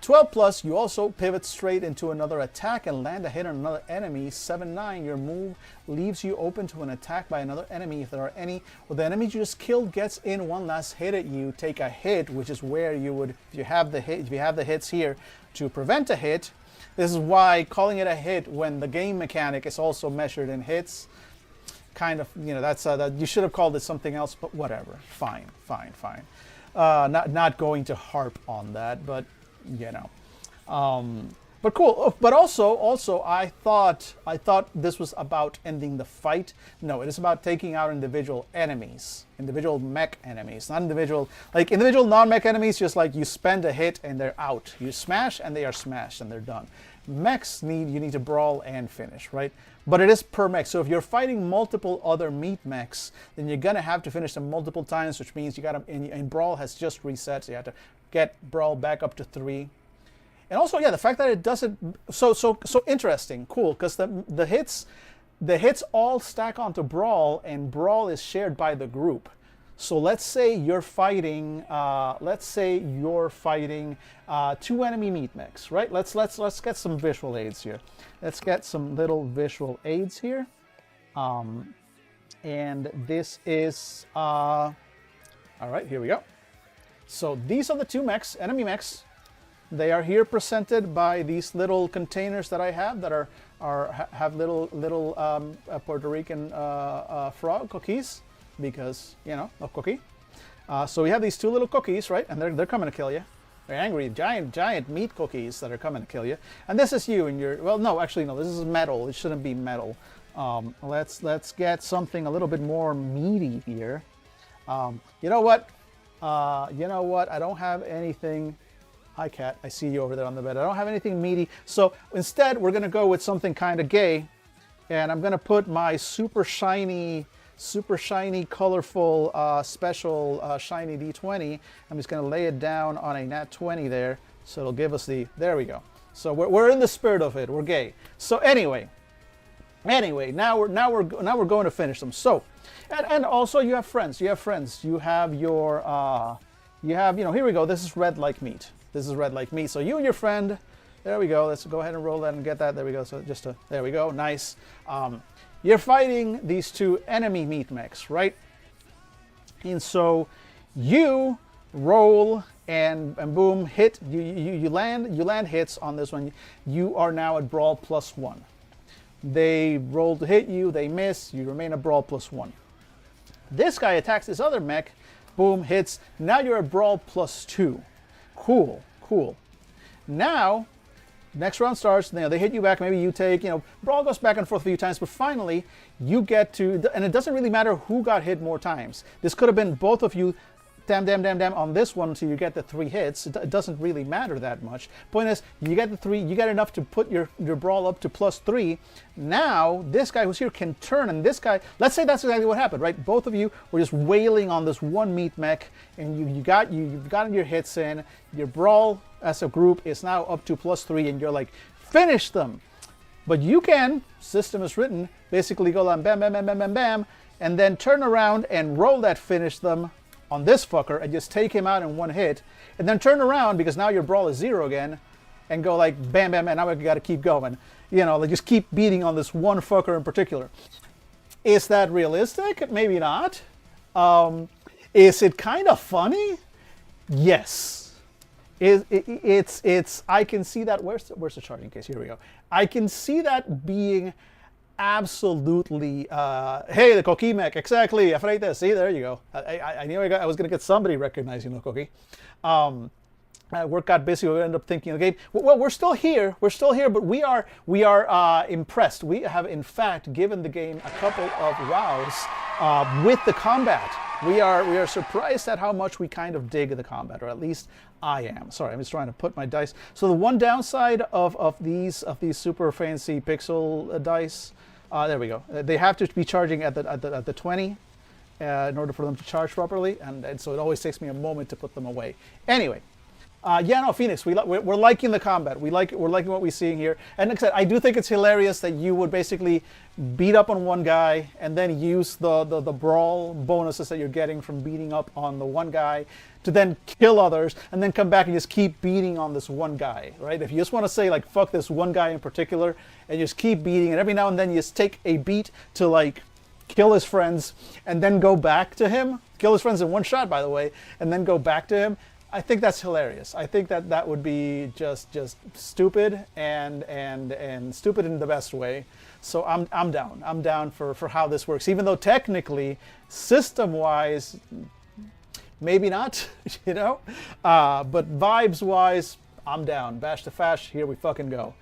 12 plus, you also pivot straight into another attack and land a hit on another enemy. 7-9, your move leaves you open to an attack by another enemy if there are any. Well, the enemy you just killed gets in one last hit at you. Take a hit, which is where you would, if you have the hits here to prevent a hit. This is why calling it a hit when the game mechanic is also measured in hits, kind of, that's you should have called it something else, but whatever. Fine. Not going to harp on that, but but cool. But also, I thought this was about ending the fight. No, it is about taking out individual enemies, individual mech enemies, not individual non-mech enemies. Just like you spend a hit and they're out. You smash and they are smashed and they're done. Mechs you need to brawl and finish, right? But it is per mech. So if you're fighting multiple other meat mechs, then you're gonna have to finish them multiple times, which means you gotta. And brawl has just reset, so you have to get brawl back up to 3. And also, yeah, the fact that it doesn't so interesting, cool, because the hits all stack onto brawl, and brawl is shared by the group. So let's say you're fighting 2 enemy meat mechs, right? Let's get some visual aids here. Let's get some little visual aids here. And this is all right. Here we go. So these are the two mechs, enemy mechs. They are here presented by these little containers that I have that have little Puerto Rican frog cookies because, you know, of cookie. So we have these two little cookies, right? And they're coming to kill you. They're angry, giant meat cookies that are coming to kill you. And this is you and your, well, no, actually no, this is metal. It shouldn't be metal. Let's get something a little bit more meaty here. You know what? I don't have anything. Hi, cat. I see you over there on the bed. I don't have anything meaty. So instead, we're going to go with something kind of gay. And I'm going to put my super shiny, colorful, special shiny D20. I'm just going to lay it down on a nat 20 there. So it'll give us the, there we go. So we're in the spirit of it. We're gay. So anyway, now we're going to finish them. So, and also you have friends. You have your, here we go. This is red like meat. So you and your friend, there we go. Let's go ahead and roll that and get that. There we go. So there we go. Nice. You're fighting these two enemy meat mechs, right? And so you roll and boom, hit. You land hits on this one. You are now at brawl +1. They roll to hit you. They miss. You remain at brawl +1. This guy attacks this other mech. Boom, hits. Now you're at brawl +2. Cool. Now, next round starts. You know, they hit you back. Maybe you take, brawl goes back and forth a few times, but finally you get to, and it doesn't really matter who got hit more times. This could have been both of you, damn on this one, so you get the 3 hits. It doesn't really matter that much. Point is, you get the 3, you get enough to put your brawl up to +3. Now, this guy who's here can turn, and this guy, let's say that's exactly what happened, right? Both of you were just wailing on this one meat mech, and you've gotten your hits in. Your brawl as a group is now up to +3, and you're like, finish them. But you can, system is written, basically go on bam, and then turn around and roll that finish them on this fucker and just take him out in one hit, and then turn around because now your brawl is 0 again, and go like bam, and now we got to keep going. Like just keep beating on this one fucker in particular. Is that realistic? Maybe not. Is it kind of funny? Yes. It's I can see that. Where's the charging case? Here we go. I can see that being absolutely, hey, the Cookie mech, exactly, afraid. See, there you go. I knew I was going to get somebody recognizing the Cookie. Work got busy. We ended up thinking of the game. Well, we're still here, but we are impressed. We have, in fact, given the game a couple of wows with the combat. We are surprised at how much we kind of dig the combat, or at least I am. Sorry, I'm just trying to put my dice. So the one downside of these super fancy pixel dice, there we go. They have to be charging at the 20 in order for them to charge properly, and so it always takes me a moment to put them away. Anyway. Phoenix, we're liking the combat. We're liking what we're seeing here. And like I said, I do think it's hilarious that you would basically beat up on one guy and then use the brawl bonuses that you're getting from beating up on the one guy to then kill others and then come back and just keep beating on this one guy, right? If you just want to say, like, fuck this one guy in particular and just keep beating, and every now and then you just take a beat to, like, kill his friends and then go back to him. Kill his friends in one shot, by the way, and then go back to him. I think that's hilarious. I think that would be just stupid and stupid in the best way. So I'm down. I'm down for how this works. Even though technically, system-wise, maybe not, but vibes-wise, I'm down. Bash to fash, here we fucking go.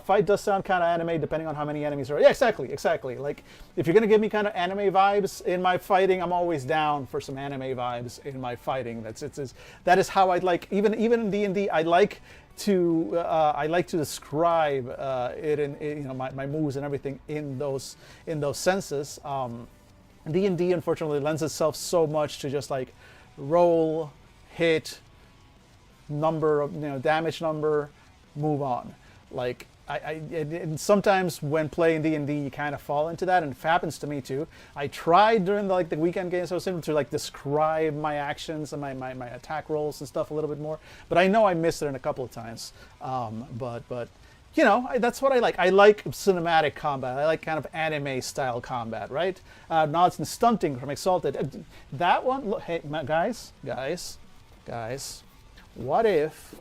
Fight does sound kind of anime depending on how many enemies are. Yeah, exactly. Like, if you're going to give me kind of anime vibes in my fighting, I'm always down for some anime vibes in my fighting. That is how I like, even in D&D, I like to describe it in my moves and everything in those senses. D&D unfortunately lends itself so much to just like roll, hit, number of damage number, move on. Like and sometimes when playing D&D you kind of fall into that, and it happens to me too. I tried during the weekend games I was in to like describe my actions and my attack rolls and stuff a little bit more, but I know I missed it in a couple of times. But that's what I like. I like cinematic combat. I like kind of anime style combat, right? Nods and stunting from Exalted. That one, look, hey guys, guys, what if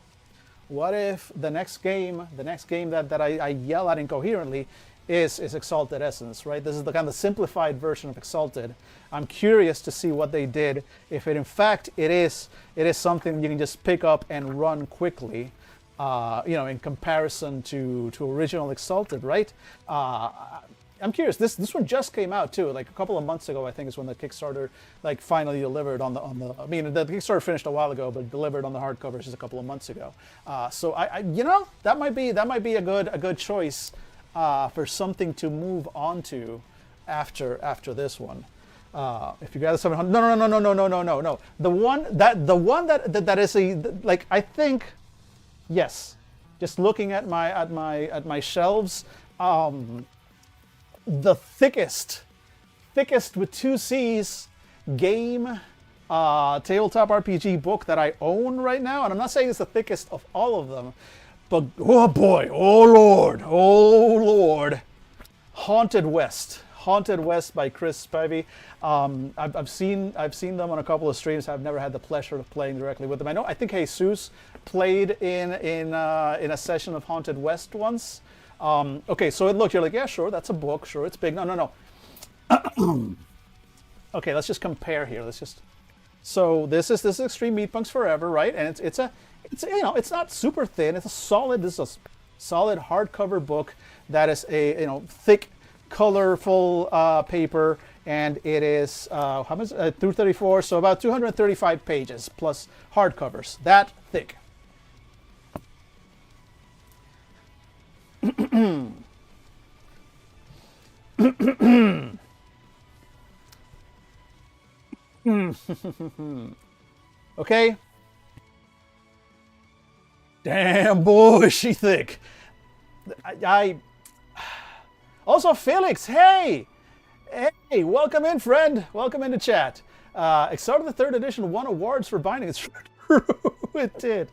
the next game that I yell at incoherently is Exalted Essence, right? This is the kind of simplified version of Exalted. I'm curious to see what they did, if it in fact it is something you can just pick up and run quickly, in comparison to original Exalted, right? I'm curious. This one just came out too, like a couple of months ago. I think is when the Kickstarter like finally delivered on the. I mean, the Kickstarter finished a while ago, but delivered on the hardcovers just a couple of months ago. So I that might be a good choice for something to move on to after this one. If you got 700, no. The one that is like, I think, yes. Just looking at my shelves. The thickest with 2 C's game tabletop RPG book that I own right now, and I'm not saying it's the thickest of all of them, but oh boy, oh lord, Haunted West by Chris Spivey. I've seen them on a couple of streams. I've never had the pleasure of playing directly with them. I think Jesus played in a session of Haunted West once. Okay, so look, you're like, yeah, sure, that's a book, sure, it's big. No. Okay, let's just compare here. So this is Extreme Meatpunks Forever, right? And it's not super thin. This is a solid hardcover book that is a thick, colorful paper, and it is how much through 34, so about 235 pages plus hardcovers. That thick. Okay. Damn boy, is she thick. I also, Felix, hey, welcome in, friend. Welcome into chat. Exalted the 3rd edition won awards for binding. It's true. It did.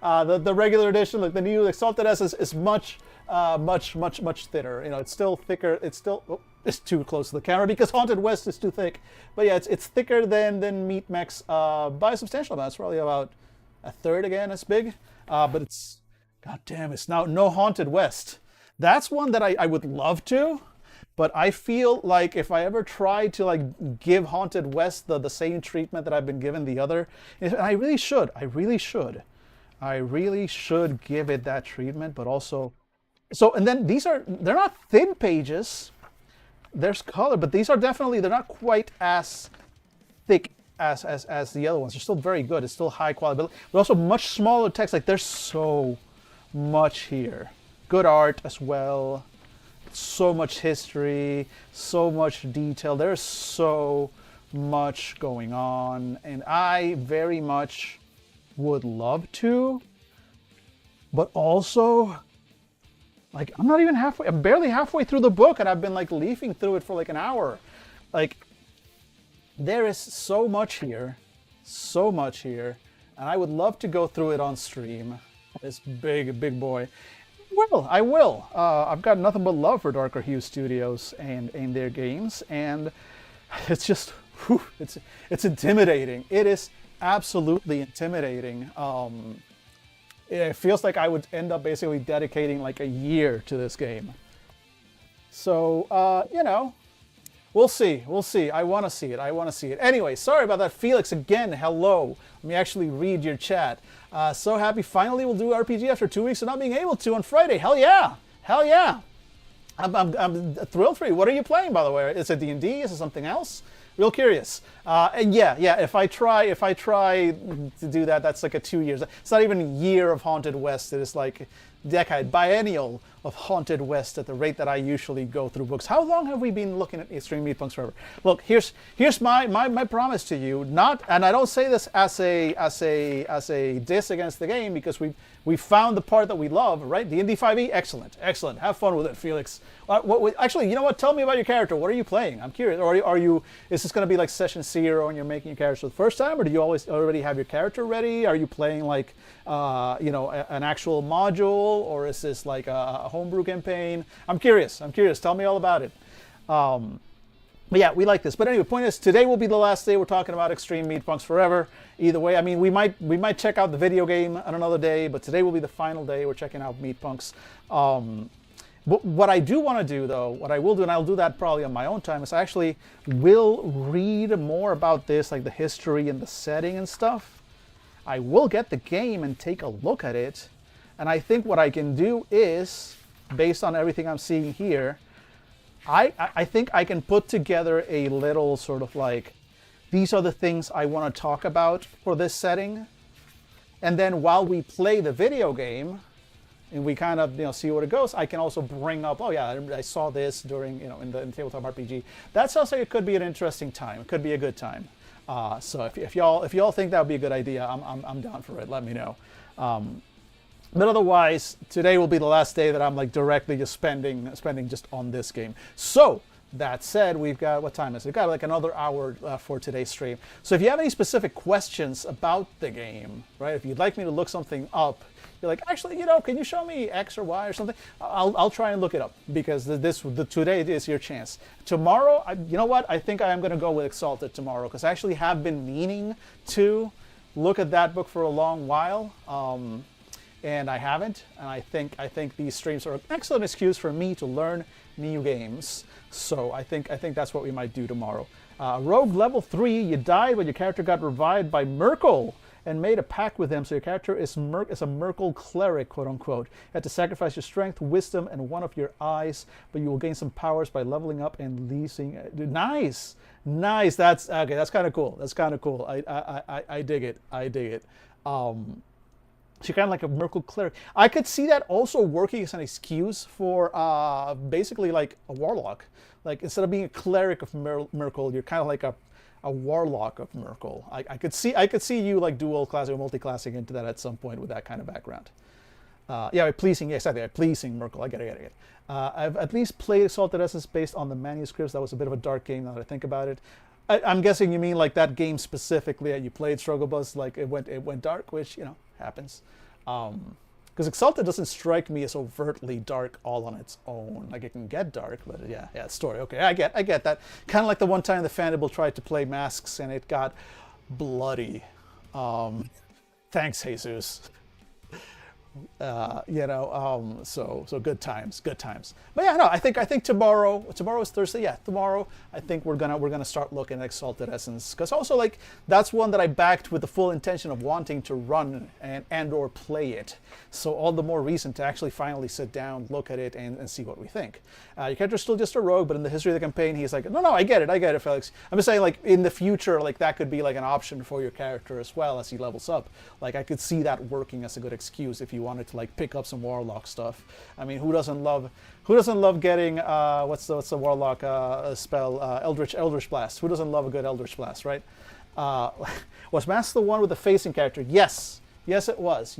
The regular edition, like the new Exalted Essence, is much thinner. It's still thicker. It's too close to the camera because Haunted West is too thick. But yeah, it's thicker than meatmechs by a substantial amount. It's probably about a third again as big. But it's, goddamn, it's now no Haunted West. That's one that I would love to. But I feel like if I ever try to like give Haunted West the same treatment that I've been given the other, and I really should give it that treatment, but also, so, and then they're not thin pages, there's color, but they're not quite as thick as the other ones. They're still very good. It's still high quality, but also much smaller text. Like there's so much here. Good art as well. So much history, so much detail. There's so much going on, and I very much would love to, but also, like, I'm barely halfway through the book, and I've been like leafing through it for like an hour. Like, there is so much here, and I would love to go through it on stream. This big boy. Well, I will. I've got nothing but love for Darker Hue Studios and their games, and it's just, it's intimidating. It is absolutely intimidating. It feels like I would end up basically dedicating like a year to this game. So, we'll see. I want to see it. Anyway, sorry about that, Felix. Again, hello. Let me actually read your chat. So happy finally we'll do RPG after 2 weeks of not being able to on Friday. Hell yeah. I'm thrilled for you. What are you playing, by the way? Is it D&D? Is it something else? Real curious. And yeah. If I try to do that, that's like a 2 years. It's not even a year of Haunted West. It is like decade, biennial of Haunted West at the rate that I usually go through books. How long have we been looking at Extreme Meatpunks Forever? Look, here's my promise to you. Not, and I don't say this as a diss against the game, because we found the part that we love, right? D&D 5e, excellent. Have fun with it, Felix. Actually, you know what? Tell me about your character. What are you playing? I'm curious. Or is this going to be like session 0 and you're making your character for the first time, or do you already have your character ready? Are you playing like an actual module, or is this like a homebrew campaign? I'm curious. Tell me all about it. But yeah, we like this. But anyway, point is, today will be the last day we're talking about Extreme Meatpunks Forever. Either way, I mean, we might check out the video game on another day, but today will be the final day we're checking out Meatpunks. But what I do want to do, though, what I will do, and I'll do that probably on my own time, is I actually will read more about this, like the history and the setting and stuff. I will get the game and take a look at it. And I think what I can do is, based on everything I'm seeing here, I think I can put together a little sort of like, these are the things I want to talk about for this setting. And then while we play the video game, and we kind of see where it goes, I can also bring up, oh yeah, I saw this during in the tabletop RPG. That sounds like it could be an interesting time. It could be a good time. So if y'all think that would be a good idea, I'm down for it. Let me know. But otherwise, today will be the last day that I'm like directly just spending just on this game. So that said, we've got, what time is it? We've got like another hour for today's stream. So if you have any specific questions about the game, right? If you'd like me to look something up, you're like, actually, can you show me X or Y or something? I'll try and look it up, because today is your chance. Tomorrow, you know what? I think I am going to go with Exalted tomorrow, because I actually have been meaning to look at that book for a long while. And I haven't, and I think these streams are an excellent excuse for me to learn new games. So I think that's what we might do tomorrow. Rogue level 3, you died, but your character got revived by Merkel and made a pact with him. So your character is a Merkel cleric, quote unquote. You had to sacrifice your strength, wisdom, and one of your eyes, but you will gain some powers by leveling up and leasing. Nice. That's okay. That's kind of cool. I dig it. She's kind of like a Merkel cleric. I could see that also working as an excuse for basically like a warlock. Like instead of being a cleric of Merkel, you're kind of like a warlock of Merkel. I could see you like dual classing or multi-classing into that at some point with that kind of background. Pleasing Merkel. I get it. I've at least played Exalted Essence based on the manuscripts. That was a bit of a dark game now that I think about it. I'm guessing you mean like that game specifically that you played, Struggle Bus, like it went dark, which happens. Because Exalted doesn't strike me as overtly dark all on its own. Like it can get dark, but yeah, story. Okay, I get that. Kind of like the one time the Fandible tried to play Masks and it got bloody. Thanks, Jesus. So good times. But yeah, no, I think tomorrow is Thursday. Yeah, tomorrow I think we're gonna start looking at Exalted Essence, because also like that's one that I backed with the full intention of wanting to run and or play it. So all the more reason to actually finally sit down, look at it, and see what we think. Your character's still just a rogue, but in the history of the campaign, he's like, no, I get it, Felix. I'm just saying, like in the future, like that could be like an option for your character as well as he levels up. Like I could see that working as a good excuse if you wanted to like pick up some warlock stuff. I mean, who doesn't love getting what's the warlock spell, Eldritch Blast? Who doesn't love a good Eldritch Blast, right? Was Mask the one with the facing character? Yes it was.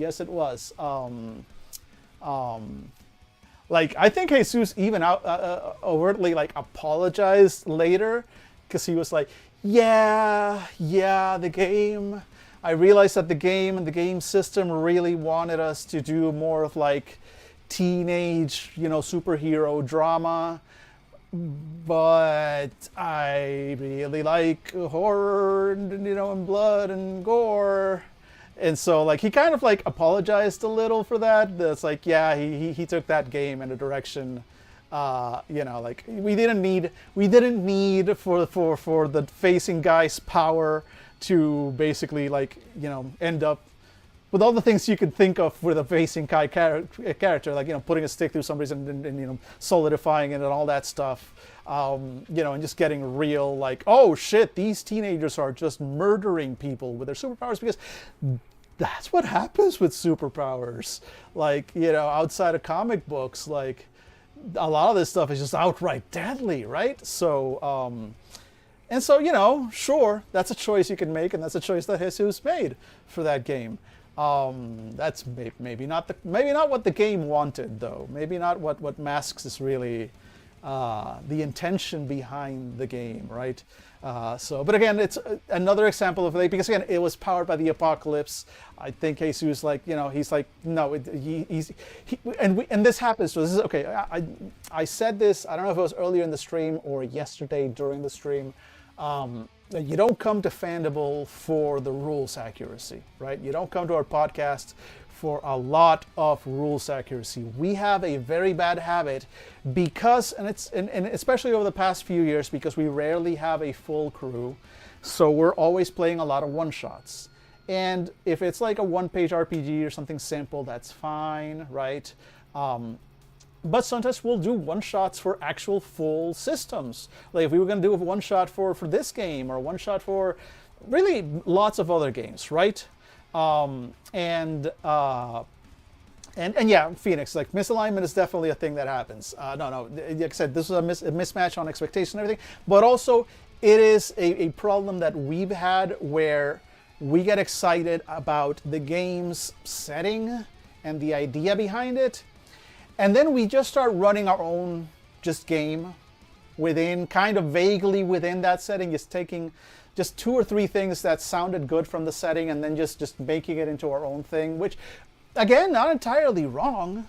Like I think Jesus even overtly like apologized later, because he was like, yeah, the game. I realized that the game and the game system really wanted us to do more of like teenage, superhero drama, but I really like horror, and blood and gore. And so like he kind of like apologized a little for that. That's like, yeah, he took that game in a direction, like we didn't need for the facing guy's power to basically like end up with all the things you could think of with a facing guy character, like putting a stick through somebody's and solidifying it and all that stuff, and just getting real like, oh shit, these teenagers are just murdering people with their superpowers, because that's what happens with superpowers. Like outside of comic books, like a lot of this stuff is just outright deadly, right? So and so, sure, that's a choice you can make, and that's a choice that Jesus made for that game. That's maybe not what the game wanted, though. Maybe not what Masks is really the intention behind the game, right? But again, it's another example of like, because again, it was powered by the apocalypse. I think Jesus, like, he's like, no, and this happens. So this is okay. I said this. I don't know if it was earlier in the stream or yesterday during the stream. You don't come to Fandible for the rules accuracy, right? You don't come to our podcast for a lot of rules accuracy. We have a very bad habit because, and especially over the past few years, because we rarely have a full crew, so we're always playing a lot of one-shots. And if it's like a one-page RPG or something simple, that's fine, right? But sometimes we'll do one-shots for actual full systems. Like if we were going to do a one-shot for this game, or a one-shot for really lots of other games, right? And yeah, Phoenix, like misalignment is definitely a thing that happens. No, like I said, this is a mismatch on expectation and everything, but also it is a problem that we've had where we get excited about the game's setting and the idea behind it, and then we just start running our own game within, kind of vaguely within that setting, just taking just 2 or 3 things that sounded good from the setting and then just making it into our own thing, which, again, not entirely wrong,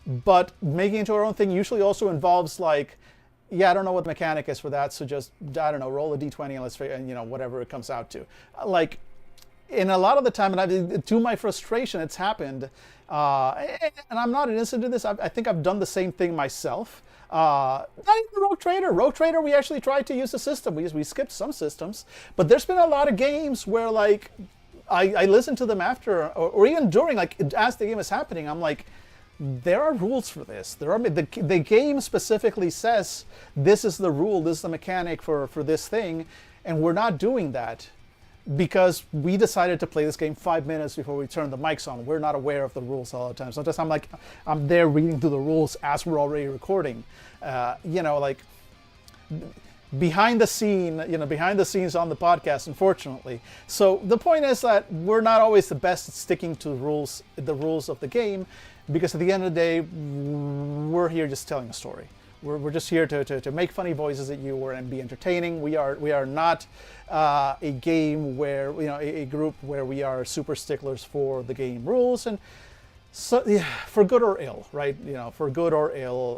but making it into our own thing usually also involves like, yeah, I don't know what the mechanic is for that, so just, I don't know, roll a d20 and let's figure, and whatever it comes out to. Like, in a lot of the time, and to my frustration, it's happened, and I'm not innocent in this, I think I've done the same thing myself. Not even Rogue Trader. Rogue Trader, we actually tried to use the system. We skipped some systems, but there's been a lot of games where like I listen to them after, or even during, like as the game is happening, I'm like, there are rules for this. There are the game specifically says this is the rule, this is the mechanic for this thing, and we're not doing that because we decided to play this game 5 minutes before we turned the mics on. We're not aware of the rules all the time. Sometimes I'm there reading through the rules as we're already recording. Like behind the scenes on the podcast, unfortunately. So the point is that we're not always the best at sticking to the rules of the game, because at the end of the day, we're here just telling a story. We're just here to make funny voices at you and be entertaining. We are not a game where, a group where we are super sticklers for the game rules, and so yeah, for good or ill, right? For good or ill,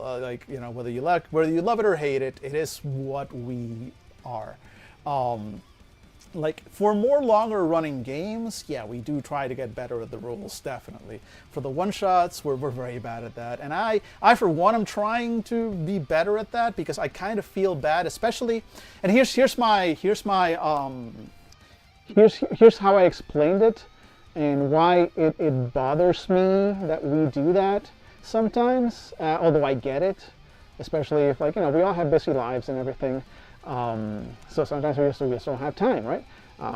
whether you love it or hate it, it is what we are. Like for more longer running games, yeah, we do try to get better at the rules, definitely. For the one shots, we're very bad at that, and I for one am trying to be better at that, because I kind of feel bad, especially. And here's how I explained it, and why it bothers me that we do that sometimes. Although I get it, especially if we all have busy lives and everything. So sometimes we just don't have time, right?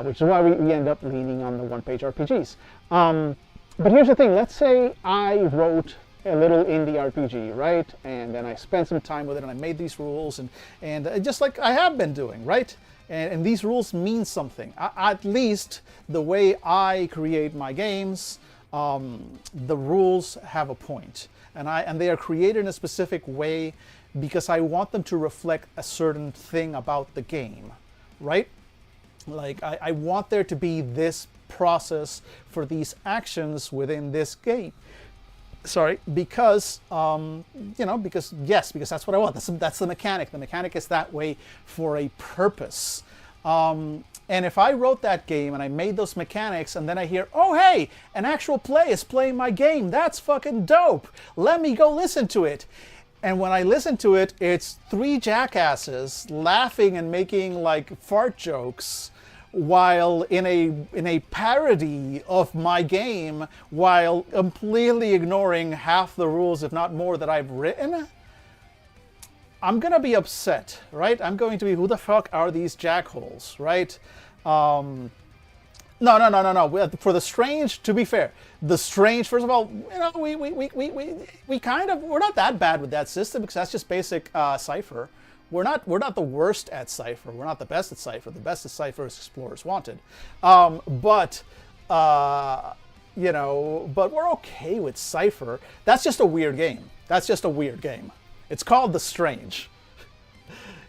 Which is why we end up leaning on the one-page RPGs. But here's the thing. Let's say I wrote a little indie RPG, right? And then I spent some time with it, and I made these rules, and just like I have been doing, right? And these rules mean something. At least the way I create my games, the rules have a point, and they are created in a specific way, because I want them to reflect a certain thing about the game, right? Like I want there to be this process for these actions within this game. Sorry, because because that's what I want. That's the mechanic. The mechanic is that way for a purpose. And if I wrote that game and I made those mechanics, and then I hear, oh hey, an actual play is playing my game. That's fucking dope. Let me go listen to it. And when I listen to it, it's 3 jackasses laughing and making like fart jokes while in a parody of my game, while completely ignoring half the rules, if not more, that I've written. I'm gonna be upset, right? I'm going to be, who the fuck are these jackholes, right? No. For the Strange, to be fair, the Strange, first of all, we kind of, we're not that bad with that system, because that's just basic Cypher. We're not the worst at Cypher. We're not the best at Cypher. The best at Cypher is Explorers Wanted. But we're okay with Cypher. That's just a weird game. It's called The Strange.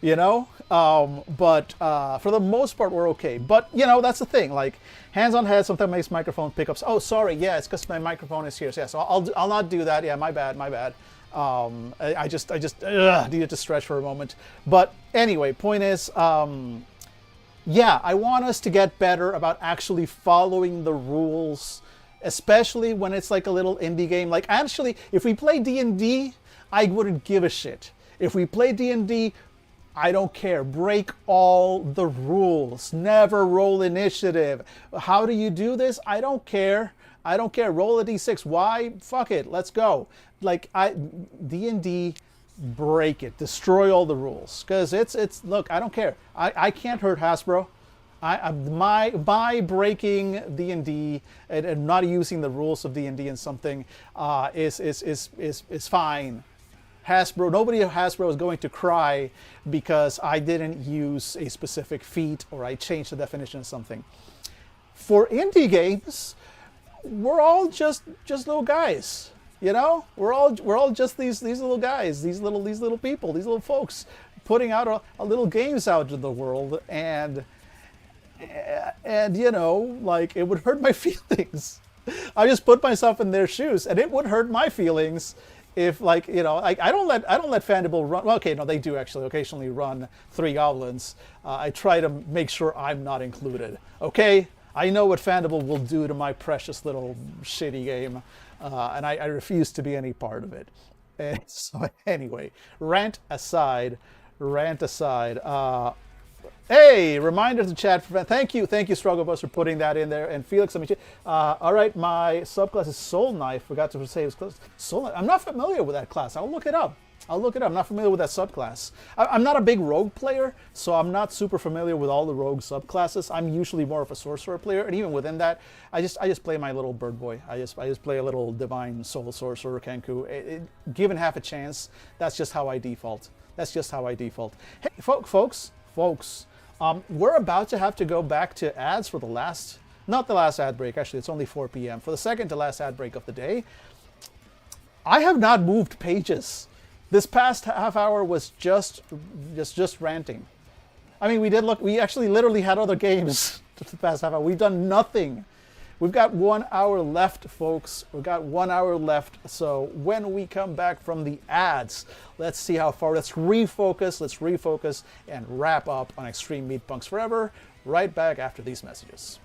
You know? But for the most part, we're okay. But, you know, that's the thing. Like, hands on head sometimes makes microphone pickups. Oh, sorry. Yeah, it's because my microphone is here. So, yeah, so I'll not do that. Yeah, my bad. I just needed to stretch for a moment. But anyway, point is, yeah, I want us to get better about actually following the rules, especially when it's like a little indie game. Like, actually, if we play D&D, I wouldn't give a shit. If we play D&D, I don't care. Break all the rules. Never roll initiative. How do you do this? I don't care. I don't care. Roll a d6. Why? Fuck it. Let's go. Like, D&D, break it. Destroy all the rules. Because it's look, I don't care. I can't hurt Hasbro. My breaking D&D and not using the rules of D&D in something is fine. Hasbro, nobody at Hasbro is going to cry because I didn't use a specific feat or I changed the definition of something. For indie games, we're all just little guys, you know. We're all just these little guys, these little people, these little folks, putting out a little games out to the world, and you know, like, it would hurt my feelings. I just put myself in their shoes, and it would hurt my feelings. If, like, you know, I don't let Fandible run. Well, okay, no, they do actually occasionally run Three Goblins. I try to make sure I'm not included. Okay, I know what Fandible will do to my precious little shitty game, and I refuse to be any part of it. And so anyway, rant aside. Hey, reminder to chat. Thank you, Struggle Bus, for putting that in there. And Felix, let me. All right, my subclass is Soul Knife. Forgot to say it was close. Soul Knife. I'm not familiar with that class. I'll look it up. I'm not familiar with that subclass. I'm not a big rogue player, so I'm not super familiar with all the rogue subclasses. I'm usually more of a sorcerer player, and even within that, I just play my little bird boy. I just play a little divine soul sorcerer Kenku. Given half a chance, that's just how I default. Hey, folks. We're about to have to go back to ads for not the last ad break, actually, it's only 4 p.m. For the second to last ad break of the day. I have not moved pages. This past half hour was just ranting. I mean, we actually literally had other games the past half hour. We've done nothing. We've got 1 hour left, folks. We've got 1 hour left. So when we come back from the ads, let's see how far. Let's refocus and wrap up on Extreme Meatpunks Forever. Right back after these messages.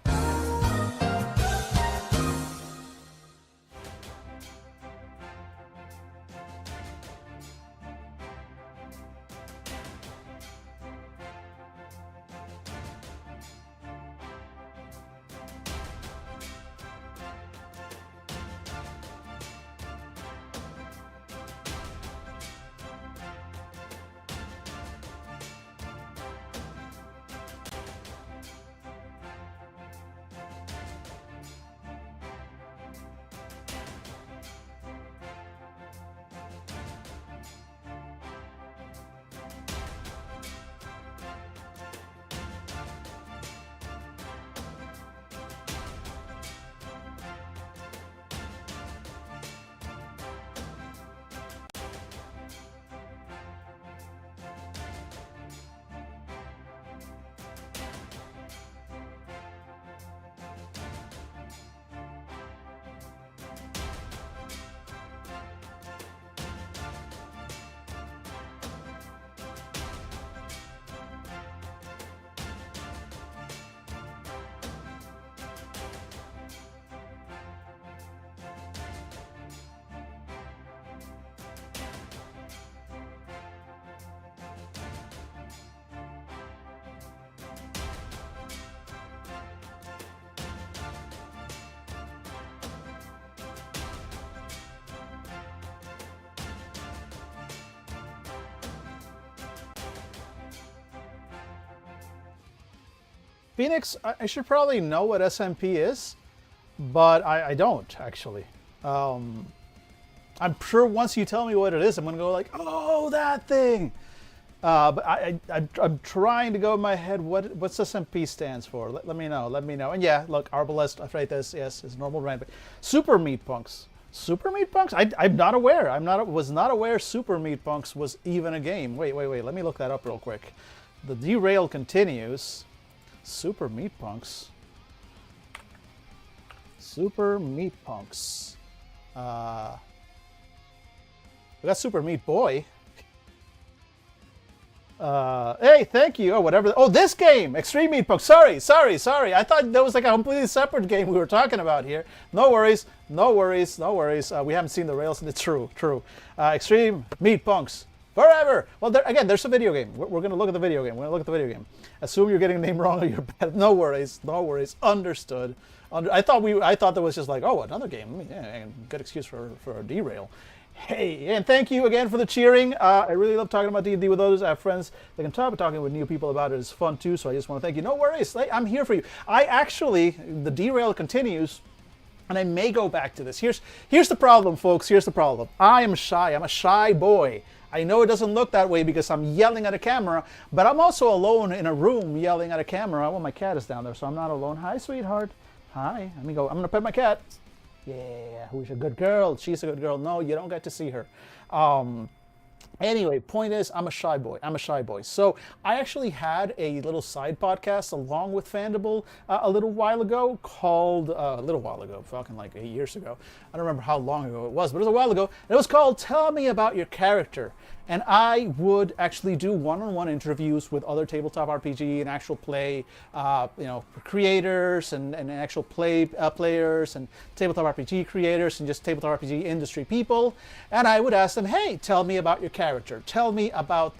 Phoenix, I should probably know what SMP is, but I don't, actually. I'm sure once you tell me what it is, I'm going to go like, oh, that thing. But I'm trying to go in my head, what's SMP stands for? Let me know. And yeah, look, Arbalest, Arthritis, yes, is normal rant. But Super Meatpunks. Super Meatpunks? I'm not aware. Was not aware Super Meatpunks was even a game. Wait. Let me look that up real quick. The derail continues. Super Meatpunks. Super Meatpunks. We got Super Meat Boy. Hey, thank you. Oh, whatever. Oh, this game, Extreme Meatpunks. Sorry. I thought that was like a completely separate game we were talking about here. No worries. We haven't seen the rails. It's true. Extreme Meatpunks Forever. Well, there's a video game. We're going to look at the video game. Assume you're getting the name wrong or you're bad. No worries. Understood. I thought that was just like, oh, another game. Yeah, good excuse for a derail. Hey, and thank you again for the cheering. I really love talking about D&D with others. I have friends that can talk, but talking with new people about it is fun too, so I just want to thank you. No worries, I'm here for you. The derail continues, and I may go back to this. Here's the problem, folks. Here's the problem. I am shy. I'm a shy boy. I know it doesn't look that way because I'm yelling at a camera, but I'm also alone in a room yelling at a camera. Well, my cat is down there, so I'm not alone. Hi, sweetheart. Hi. Let me go. I'm going to pet my cat. Yeah, who's a good girl? She's a good girl. No, you don't get to see her. Anyway, point is, I'm a shy boy. So I actually had a little side podcast along with Fandible a little while ago called, fucking like 8 years ago. I don't remember how long ago it was, but it was a while ago. And it was called Tell Me About Your Character. And I would actually do one-on-one interviews with other tabletop RPG and actual play, creators and actual players and tabletop RPG creators and just tabletop RPG industry people. And I would ask them, hey, tell me about your character. Tell me about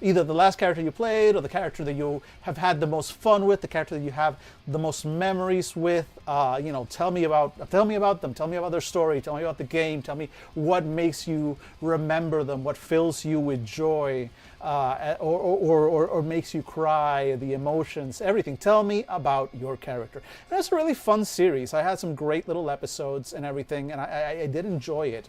either the last character you played or the character that you have had the most fun with, the character that you have the most memories with. Tell me about them. Tell me about their story. Tell me about the game. Tell me what makes you remember them, what fills you with joy, or makes you cry, the emotions, everything. Tell me about your character. And it's a really fun series. I had some great little episodes and everything, and I did enjoy it.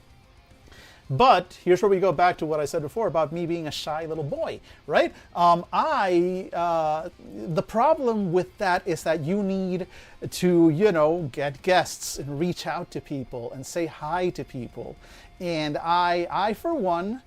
But here's where we go back to what I said before about me being a shy little boy, right? The problem with that is that you need to, get guests and reach out to people and say hi to people. And I for one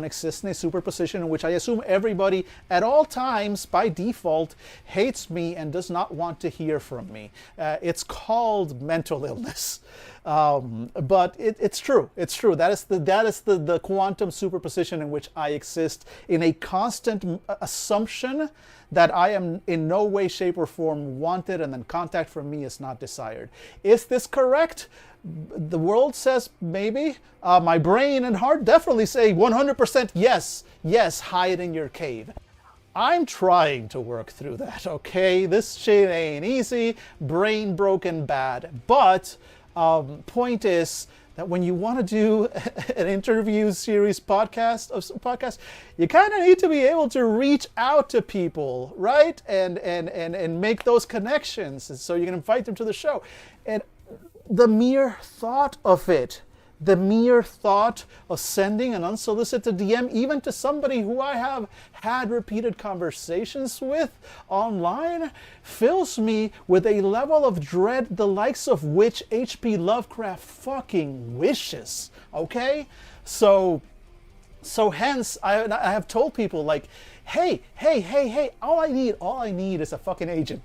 exist in a superposition in which I assume everybody at all times by default hates me and does not want to hear from me. It's called mental illness. But it's true. That is the quantum superposition in which I exist, in a constant assumption that I am in no way, shape, or form wanted, and then contact from me is not desired. Is this correct? The world says maybe. My brain and heart definitely say 100% yes, hide in your cave. I'm trying to work through that, okay? This shit ain't easy, brain broken bad, but point is that when you want to do an interview series podcast, you kind of need to be able to reach out to people, right? And make those connections so you can invite them to the show. And the mere thought of it, the mere thought of sending an unsolicited DM, even to somebody who I have had repeated conversations with online, fills me with a level of dread the likes of which H.P. Lovecraft fucking wishes, okay? So hence, I have told people, like, hey, all I need is a fucking agent.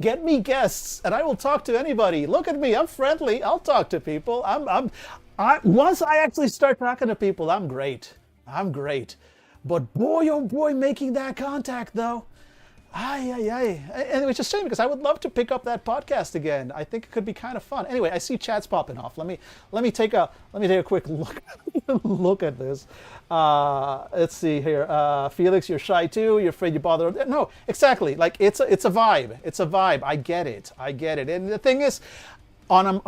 Get me guests, and I will talk to anybody. Look at me, I'm friendly. I'll talk to people. Once I actually start talking to people, I'm great. But boy, oh boy, making that contact though. And it's a shame because I would love to pick up that podcast again. I think it could be kind of fun. Anyway, I see chats popping off. Let me take a quick look at this. Let's see here. Felix, you're shy too. You're afraid you bother. No, exactly. Like it's a vibe. It's a vibe. I get it. And the thing is, on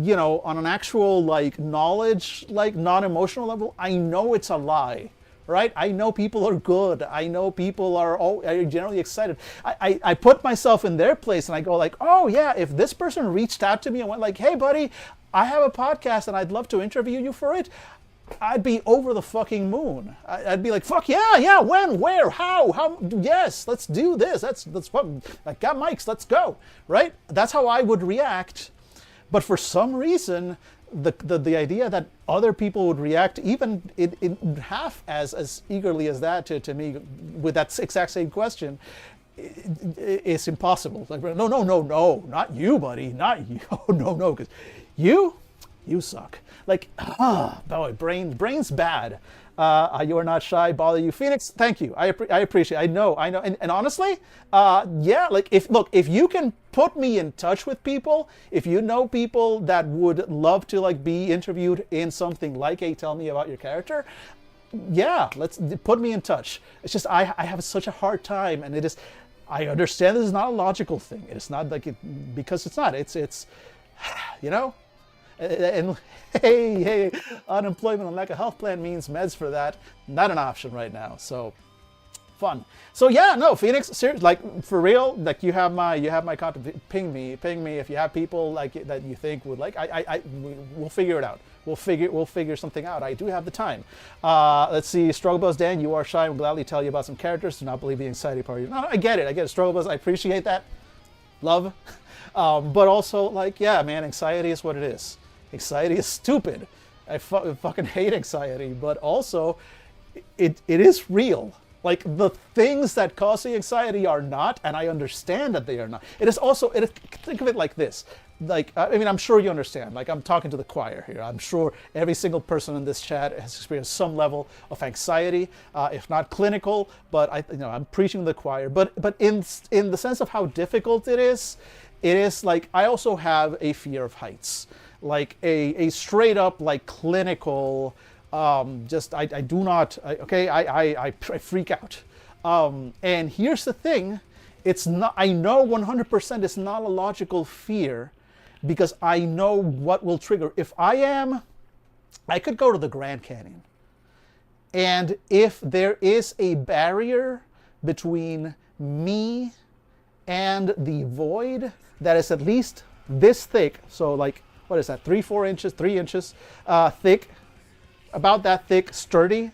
an actual like knowledge, like non-emotional level, I know it's a lie. Right? I know people are good. I know people are generally excited. I put myself in their place and I go like, oh yeah, if this person reached out to me and went like, hey buddy, I have a podcast and I'd love to interview you for it, I'd be over the fucking moon. I'd be like, fuck yeah, when, where, how, yes, let's do this. Let's fuck, I got mics, let's go. Right? That's how I would react. But for some reason, the idea that other people would react even in half as eagerly as that to me with that exact same question is impossible. Like, no, not you, buddy, not you. Oh, no, because you suck. Like, boy, brain's bad. You are not shy. Bother you, Phoenix? Thank you. I appreciate it. I know. And honestly, yeah. Like, if you can put me in touch with people, if you know people that would love to like be interviewed in something like a Tell Me About Your Character, yeah, let's put me in touch. It's just I have such a hard time, and it is. I understand this is not a logical thing. It's not like it because it's not. It's you know. And hey, unemployment and lack of health plan means meds for that. Not an option right now. So fun. So yeah, no, Phoenix, seriously, like for real, like you have my contact. Ping me if you have people like that you think would like. We'll figure it out. We'll figure something out. I do have the time. Let's see, Struggle Buzz Dan, you are shy. I'll gladly tell you about some characters. Do not believe the anxiety part. No, I get it. Struggle Buzz, I appreciate that. Love. But also, like, yeah, man, anxiety is what it is. Anxiety is stupid. I fucking hate anxiety, but also, it is real. Like, the things that cause the anxiety are not, and I understand that they are not. It is also, think of it like this. Like, I mean, I'm sure you understand. Like, I'm talking to the choir here. I'm sure every single person in this chat has experienced some level of anxiety, if not clinical. But I'm preaching to the choir. But in the sense of how difficult it is like I also have a fear of heights, like a straight up like clinical. I do not. I freak out. And here's the thing. It's not, I know 100% it's not a logical fear because I know what will trigger. If I could go to the Grand Canyon, and if there is a barrier between me and the void that is at least this thick, so like, what is that, 3 inches thick, about that thick, sturdy,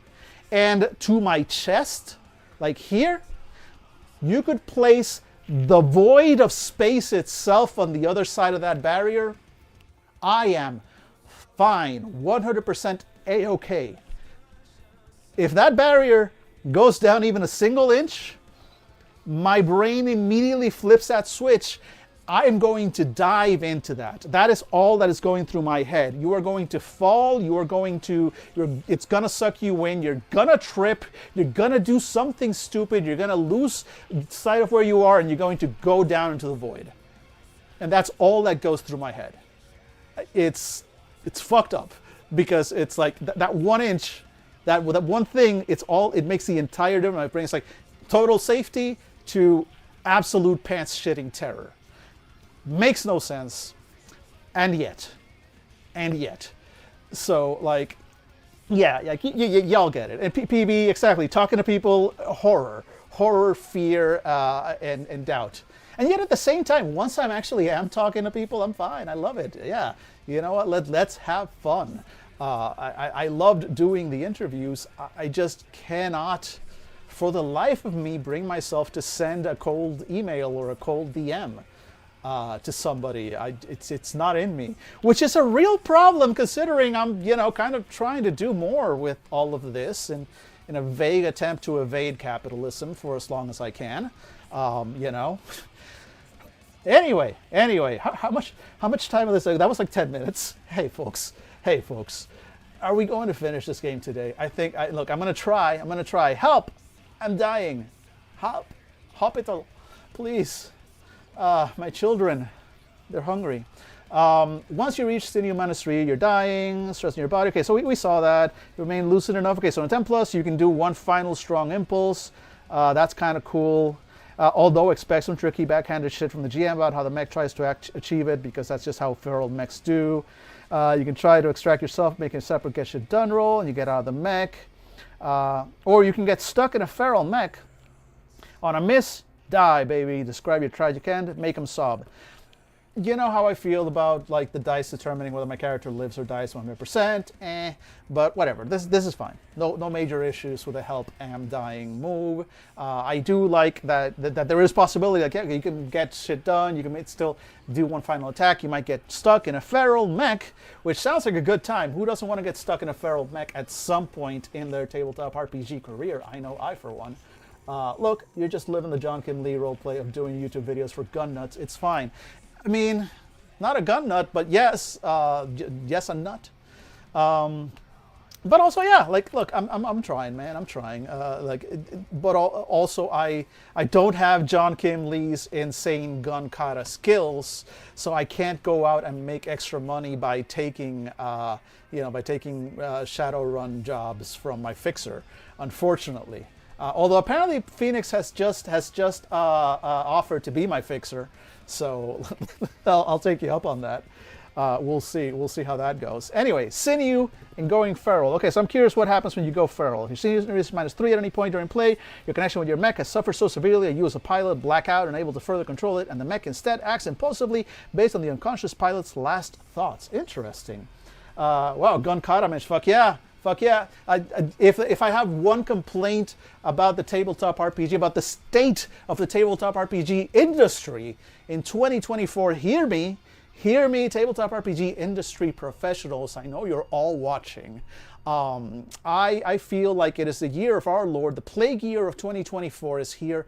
and to my chest, like here, you could place the void of space itself on the other side of that barrier. I am fine, 100% A-okay. If that barrier goes down even a single inch, my brain immediately flips that switch. I am going to dive into that. That is all that is going through my head. You are going to fall. It's going to suck you in. You're going to trip. You're going to do something stupid. You're going to lose sight of where you are, and you're going to go down into the void. And that's all that goes through my head. It's fucked up because it's like that 1 inch, that one thing, it makes the entire difference. My brain's like total safety to absolute pants shitting terror. Makes no sense, and yet. So, like, yeah, y'all get it. And PB, exactly, talking to people, horror, fear, and doubt. And yet at the same time, once I am talking to people, I'm fine. I love it. Yeah, you know what? Let's have fun. I loved doing the interviews. I just cannot, for the life of me, bring myself to send a cold email or a cold DM. To somebody. It's not in me, which is a real problem considering I'm, kind of trying to do more with all of this in a vague attempt to evade capitalism for as long as I can. Anyway, how much time of this? That was like 10 minutes. Hey folks, are we going to finish this game today? I think, look, I'm going to try. Help! I'm dying. Help! Hospital, please. My children, they're hungry. Once you reach the new monastery, you're dying, stress in your body. Okay, so we saw that. You remain lucid enough. Okay, so in 10 plus, you can do one final strong impulse. That's kind of cool. Although expect some tricky backhanded shit from the GM about how the mech tries to achieve it, because that's just how feral mechs do. You can try to extract yourself, making a separate get shit done roll, and you get out of the mech. Or you can get stuck in a feral mech. On a miss, die, baby. Describe your tragic end. Make them sob. you know how I feel about like the dice determining whether my character lives or dies 100%. But whatever. This is fine. No major issues with the help am dying move. I do like that there is possibility that you can get shit done. You can still do one final attack. You might get stuck in a feral mech, which sounds like a good time. Who doesn't want to get stuck in a feral mech at some point in their tabletop RPG career? I know I for one. Look, you're just living the John Kim Lee roleplay of doing YouTube videos for gun nuts. It's fine. I mean, not a gun nut, but yes, yes, a nut. But also, yeah, like, look, I'm trying, man. I'm trying. But also, I don't have John Kim Lee's insane gun kata skills, so I can't go out and make extra money by taking, Shadowrun jobs from my fixer, unfortunately. Although apparently Phoenix has just offered to be my fixer, so I'll take you up on that. We'll see how that goes. Anyway, sinew and going feral. Okay, so I'm curious what happens when you go feral. If your sinew is -3 at any point during play, your connection with your mech has suffered so severely that you as a pilot black out and unable to further control it, and the mech instead acts impulsively based on the unconscious pilot's last thoughts. Interesting. Wow, gun kata mesh. Fuck yeah. Fuck yeah. If I have one complaint about the tabletop RPG, about the state of the tabletop RPG industry in 2024, hear me, tabletop RPG industry professionals. I know you're all watching. I feel like it is the year of our Lord. The plague year of 2024 is here.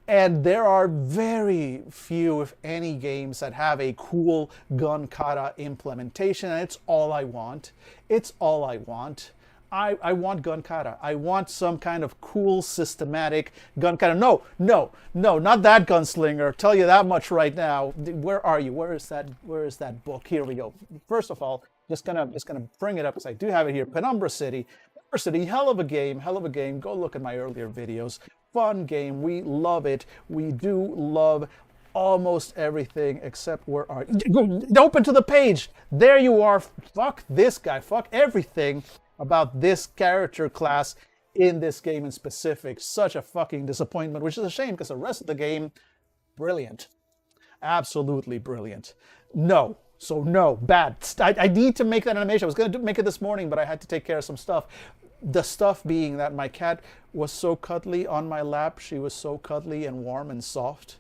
And there are very few, if any, games that have a cool gun kata implementation, and it's all I want. It's all I want. I want gun kata. I want some kind of cool, systematic gun kata. No, not that gunslinger. Tell you that much right now. Where are you? Where is that book? Here we go. First of all, just gonna bring it up because I do have it here. Penumbra City. Hell of a game. Go look at my earlier videos. Fun game. We love it. We do love almost everything except where are you? Open to the page. There you are. Fuck this guy. Fuck everything about this character class in this game in specific. Such a fucking disappointment, which is a shame because the rest of the game, brilliant. Absolutely brilliant. No. So no, bad. I need to make that animation. I was going to make it this morning, but I had to take care of some stuff. The stuff being that my cat was so cuddly on my lap. She was so cuddly and warm and soft.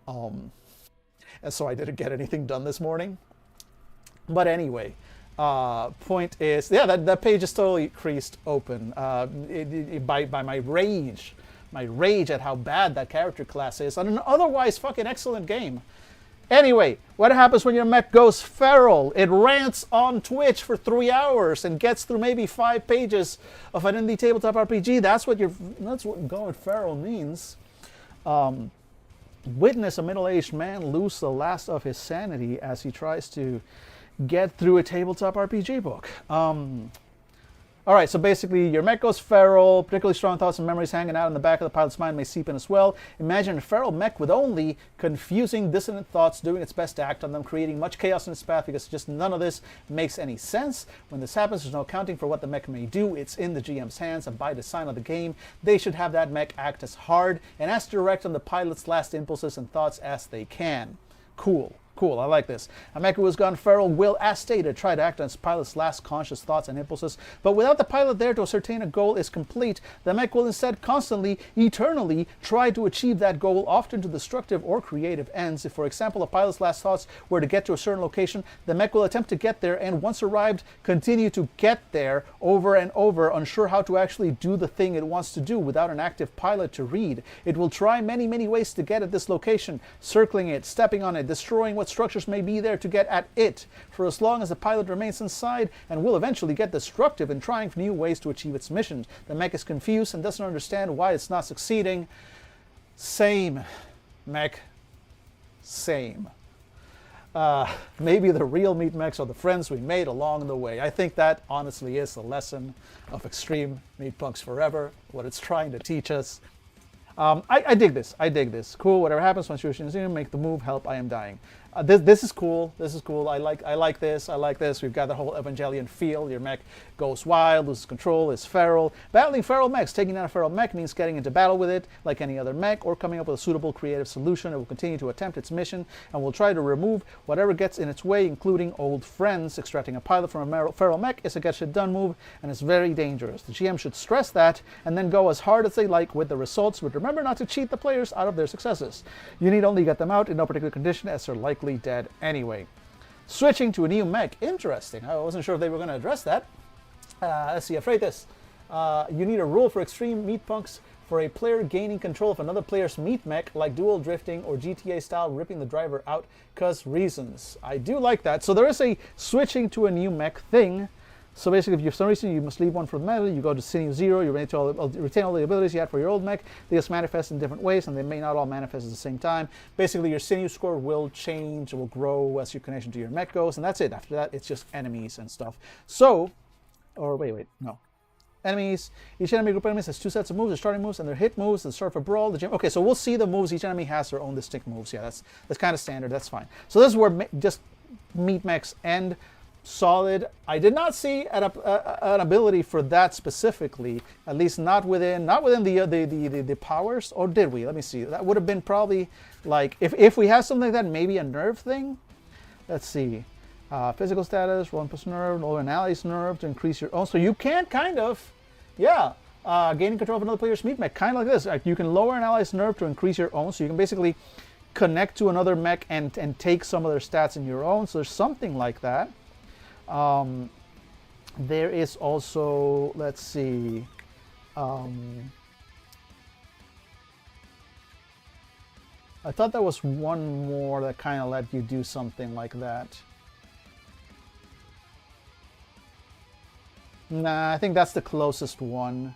And so I didn't get anything done this morning. But anyway, point is, yeah, that page is totally creased open by my rage. My rage at how bad that character class is on an otherwise fucking excellent game. Anyway, what happens when your mech goes feral? It rants on Twitch for 3 hours and gets through maybe 5 pages of an indie tabletop RPG. That's what going feral means. Witness a middle-aged man lose the last of his sanity as he tries to get through a tabletop RPG book. All right, so basically your mech goes feral, particularly strong thoughts and memories hanging out in the back of the pilot's mind may seep in as well. Imagine a feral mech with only confusing, dissonant thoughts doing its best to act on them, creating much chaos in its path because just none of this makes any sense. When this happens, there's no accounting for what the mech may do. It's in the GM's hands, and by design of the game, they should have that mech act as hard and as direct on the pilot's last impulses and thoughts as they can. Cool, I like this. A mech who has gone feral will, as stated, try to act on its pilot's last conscious thoughts and impulses, but without the pilot there to ascertain a goal is complete, the mech will instead constantly, eternally, try to achieve that goal, often to destructive or creative ends. If, for example, a pilot's last thoughts were to get to a certain location, the mech will attempt to get there, and once arrived, continue to get there over and over, unsure how to actually do the thing it wants to do without an active pilot to read. It will try many, many ways to get at this location, circling it, stepping on it, destroying what structures may be there to get at it, for as long as the pilot remains inside, and will eventually get destructive in trying for new ways to achieve its mission. The mech is confused and doesn't understand why it's not succeeding. Same, mech. Same. Maybe the real meat mechs are the friends we made along the way. I think that honestly is the lesson of Extreme Meatpunks Forever, what it's trying to teach us. I dig this. Cool, whatever happens once you make the move, help, I am dying. This is cool. This is cool. I like this. I like this. We've got the whole Evangelion feel. Your mech goes wild, loses control, is feral. Battling feral mechs. Taking down a feral mech means getting into battle with it like any other mech, or coming up with a suitable creative solution. It will continue to attempt its mission and will try to remove whatever gets in its way, including old friends. Extracting a pilot from a feral mech is a get shit done move, and it's very dangerous. The GM should stress that and then go as hard as they like with the results, but remember not to cheat the players out of their successes. You need only get them out in no particular condition, as they're likely dead anyway. Switching to a new mech. Interesting. I wasn't sure if they were going to address that. Let's see. I've read this. You need a rule for Extreme Meatpunks for a player gaining control of another player's meat mech, like dual drifting or GTA style ripping the driver out, cause reasons. I do like that. So there is a switching to a new mech thing. So basically, if for some reason you must leave one for the metal, you go to Sinew 0, you retain all the abilities you had for your old mech. They just manifest in different ways, and they may not all manifest at the same time. Basically, your Sinew score will change, will grow as your connection to your mech goes, and that's it. After that, it's just enemies and stuff. So, or wait, no. Enemies. Each enemy group of enemies has 2 sets of moves, their starting moves and their hit moves, the start of a brawl. Okay, so we'll see the moves. Each enemy has their own distinct moves. Yeah, that's kind of standard. That's fine. So this is where just meat mechs end. Solid. I did not see an ability for that specifically, at least not within the powers, or did we? Let me see. That would have been probably like if we have something like that, maybe a nerve thing. Let's see. Physical status, roll plus nerve, lower an ally's nerve to increase your own. So you can kind of, yeah, gaining control of another player's meat mech, kind of like this. Like you can lower an ally's nerve to increase your own. So you can basically connect to another mech and take some of their stats in your own. So there's something like that. There is also, let's see, I thought there was one more that kind of let you do something like that. Nah, I think that's the closest one.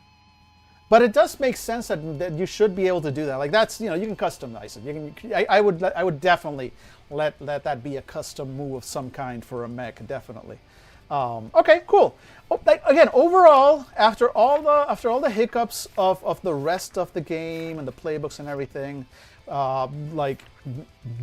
But it does make sense that you should be able to do that. Like that's, you know, you can customize it. You can, I would definitely let that be a custom move of some kind for a mech, definitely. Okay, cool. Again, overall, after all the hiccups of the rest of the game and the playbooks and everything, like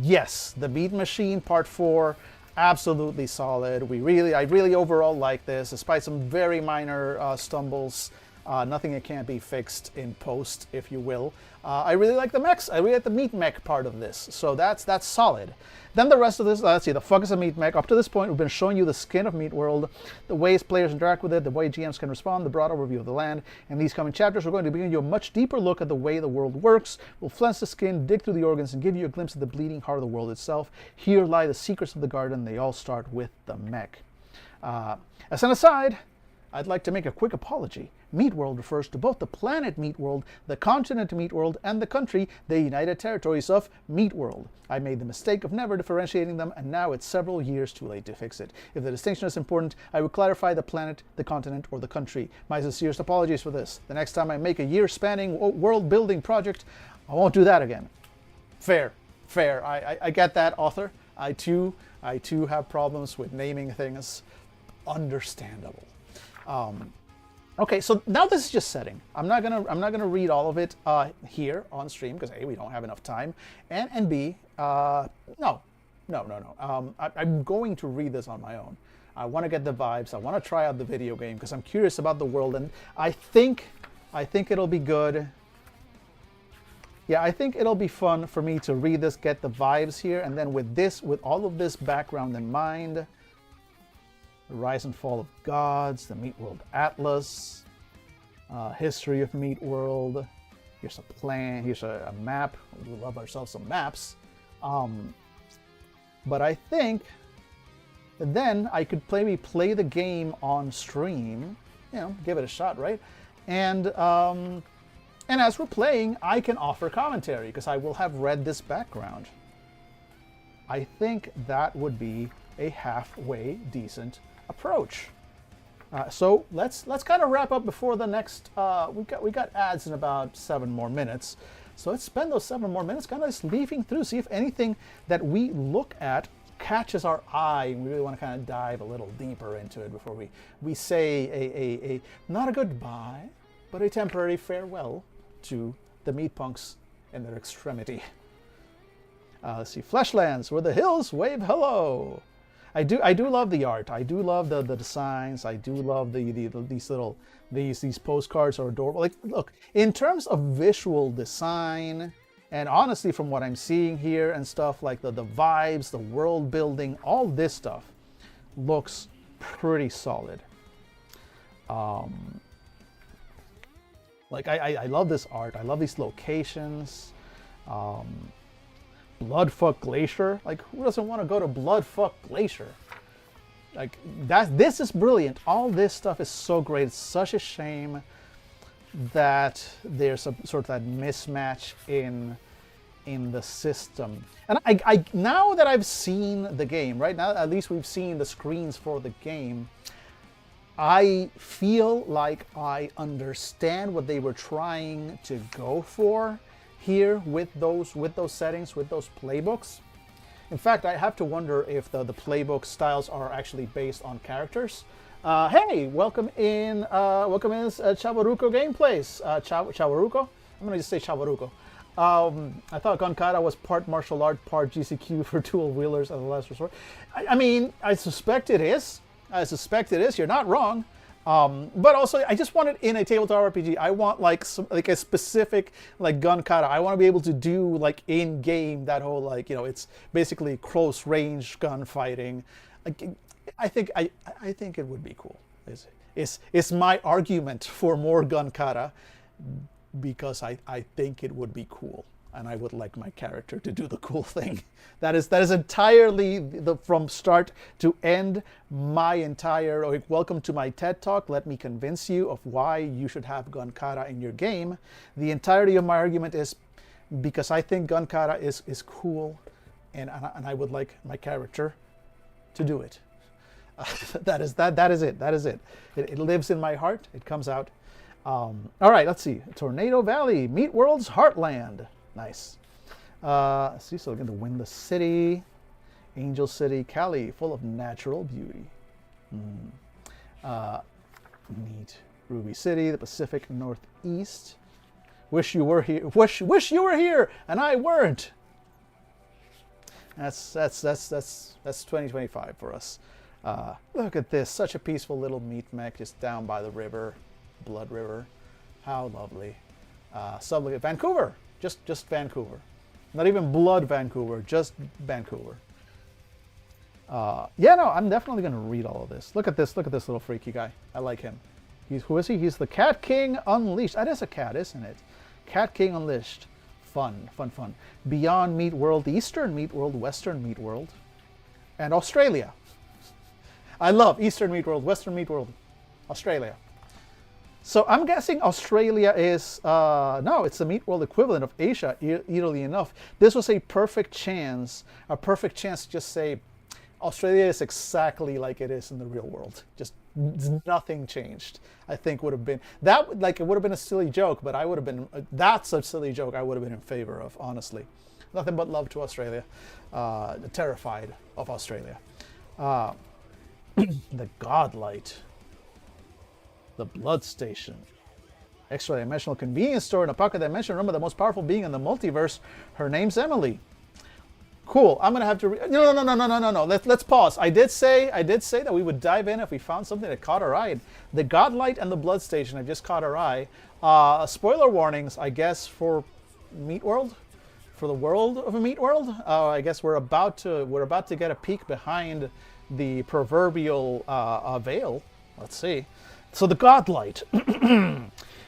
yes, the Beat Machine Part 4, absolutely solid. I really overall like this, despite some very minor stumbles. Nothing that can't be fixed in post, if you will. I really like the mechs. I really like the meat mech part of this. So that's solid. Then the rest of this, let's see, the fuck is a meat mech. Up to this point, we've been showing you the skin of Meat World, the ways players interact with it, the way GMs can respond, the broad overview of the land. In these coming chapters, we're going to be giving you a much deeper look at the way the world works. We'll flex the skin, dig through the organs, and give you a glimpse of the bleeding heart of the world itself. Here lie the secrets of the garden. They all start with the mech. As an aside, I'd like to make a quick apology. Meat World refers to both the planet Meat World, the continent Meat World, and the country, the United Territories of Meat World. I made the mistake of never differentiating them, and now it's several years too late to fix it. If the distinction is important, I would clarify the planet, the continent, or the country. My sincerest apologies for this. The next time I make a year-spanning world-building project, I won't do that again. Fair. I get that, author. I too have problems with naming things. Understandable. Okay, so now this is just setting. I'm not gonna read all of it here on stream because A, we don't have enough time, and B, no. I'm going to read this on my own. I want to get the vibes. I want to try out the video game because I'm curious about the world, and I think it'll be good. Yeah, I think it'll be fun for me to read this, get the vibes here, and then with all of this background in mind. The Rise and Fall of Gods, the Meat World Atlas, history of Meat World. Here's a plan, here's a map. We love ourselves some maps. But I think then I could maybe play the game on stream, you know, give it a shot, right? And as we're playing, I can offer commentary because I will have read this background. I think that would be a halfway decent approach. So let's kind of wrap up before the next. We got ads in about 7 more minutes, so let's spend those 7 more minutes kind of just leafing through, see if anything that we look at catches our eye, and we really want to kind of dive a little deeper into it before we say a not a goodbye, but a temporary farewell to the Meatpunks in their extremity. Let's see, Fleshlands, where the hills wave hello. I do love the art. I do love the designs. I do love these postcards are adorable. Like, look, in terms of visual design, and honestly, from what I'm seeing here and stuff, like the vibes, the world building, all this stuff looks pretty solid. Like I love this art. I love these locations. Bloodfuck Glacier. Like, who doesn't want to go to Bloodfuck Glacier? Like, this is brilliant. All this stuff is so great. It's such a shame that there's a sort of that mismatch in the system. And I now that I've seen the game, right now at least we've seen the screens for the game, I feel like I understand what they were trying to go for here with those settings, with those playbooks. In fact, I have to wonder if the playbook styles are actually based on characters. Hey, welcome in Chawaruko Gameplays. Chawaruko? I'm gonna just say Chawaruko. I thought Gonkata was part martial art, part GCQ for dual wheelers as a last resort. I mean, I suspect it is. You're not wrong. But also, I just want it in a tabletop RPG. I want like a specific like gun kata. I want to be able to do like in game that whole like, you know, it's basically close range gunfighting. I think it would be cool. It's my argument for more gun kata because I think it would be cool. And I would like my character to do the cool thing. That is entirely from start to end my entire. Welcome to my TED Talk. Let me convince you of why you should have gun kata in your game. The entirety of my argument is because I think gun kata is cool, and I would like my character to do it. That is it. It lives in my heart. It comes out. All right, let's see. Tornado Valley, Meat World's Heartland. Nice. See, so we're going to win the city. Angel City, Cali, full of natural beauty. Neat. Ruby City, the Pacific Northeast. Wish you were here. Wish you were here, and I weren't. That's 2025 for us. Look at this, such a peaceful little meat mech just down by the river, Blood River. How lovely. Vancouver. Just Vancouver. Not even Blood Vancouver, just Vancouver. Yeah, no, I'm definitely going to read all of this. Look at this little freaky guy. I like him. Who is he? He's the Cat King Unleashed. That is a cat, isn't it? Cat King Unleashed. Fun. Beyond Meat World, Eastern Meat World, Western Meat World, and Australia. I love Eastern Meat World, Western Meat World, Australia. So I'm guessing Australia is, no, it's the Meat World equivalent of Asia, eerily enough. This was a perfect chance to just say, Australia is exactly like it is in the real world. Just nothing changed. I think would have been, that, like, it would have been a silly joke, but I would have been, that's a silly joke I would have been in favor of, honestly. Nothing but love to Australia. Terrified of Australia. The Godlight. The Blood Station. Extra dimensional convenience store in a pocket dimension. Remember, the most powerful being in the multiverse. Her name's Emily. Cool. I'm gonna have to. No. Let's pause. I did say that we would dive in if we found something that caught our eye. The Godlight and the Blood Station have just caught our eye. Spoiler warnings, I guess, for Meat World, for the world of a Meat World. I guess we're about to get a peek behind the proverbial veil. Let's see. So the Godlight.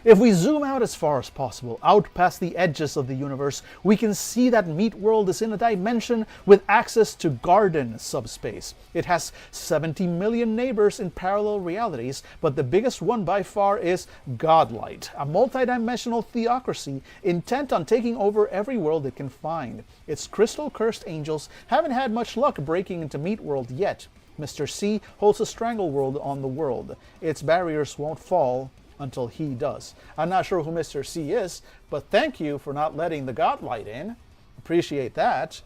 If we zoom out as far as possible, out past the edges of the universe, we can see that Meat World is in a dimension with access to garden subspace. It has 70 million neighbors in parallel realities, but the biggest one by far is Godlight, a multidimensional theocracy intent on taking over every world it can find. Its crystal-cursed angels haven't had much luck breaking into Meat World yet. Mr. C holds a stranglehold on the world. Its barriers won't fall until he does. I'm not sure who Mr. C is, but thank you for not letting the Godlight in. Appreciate that.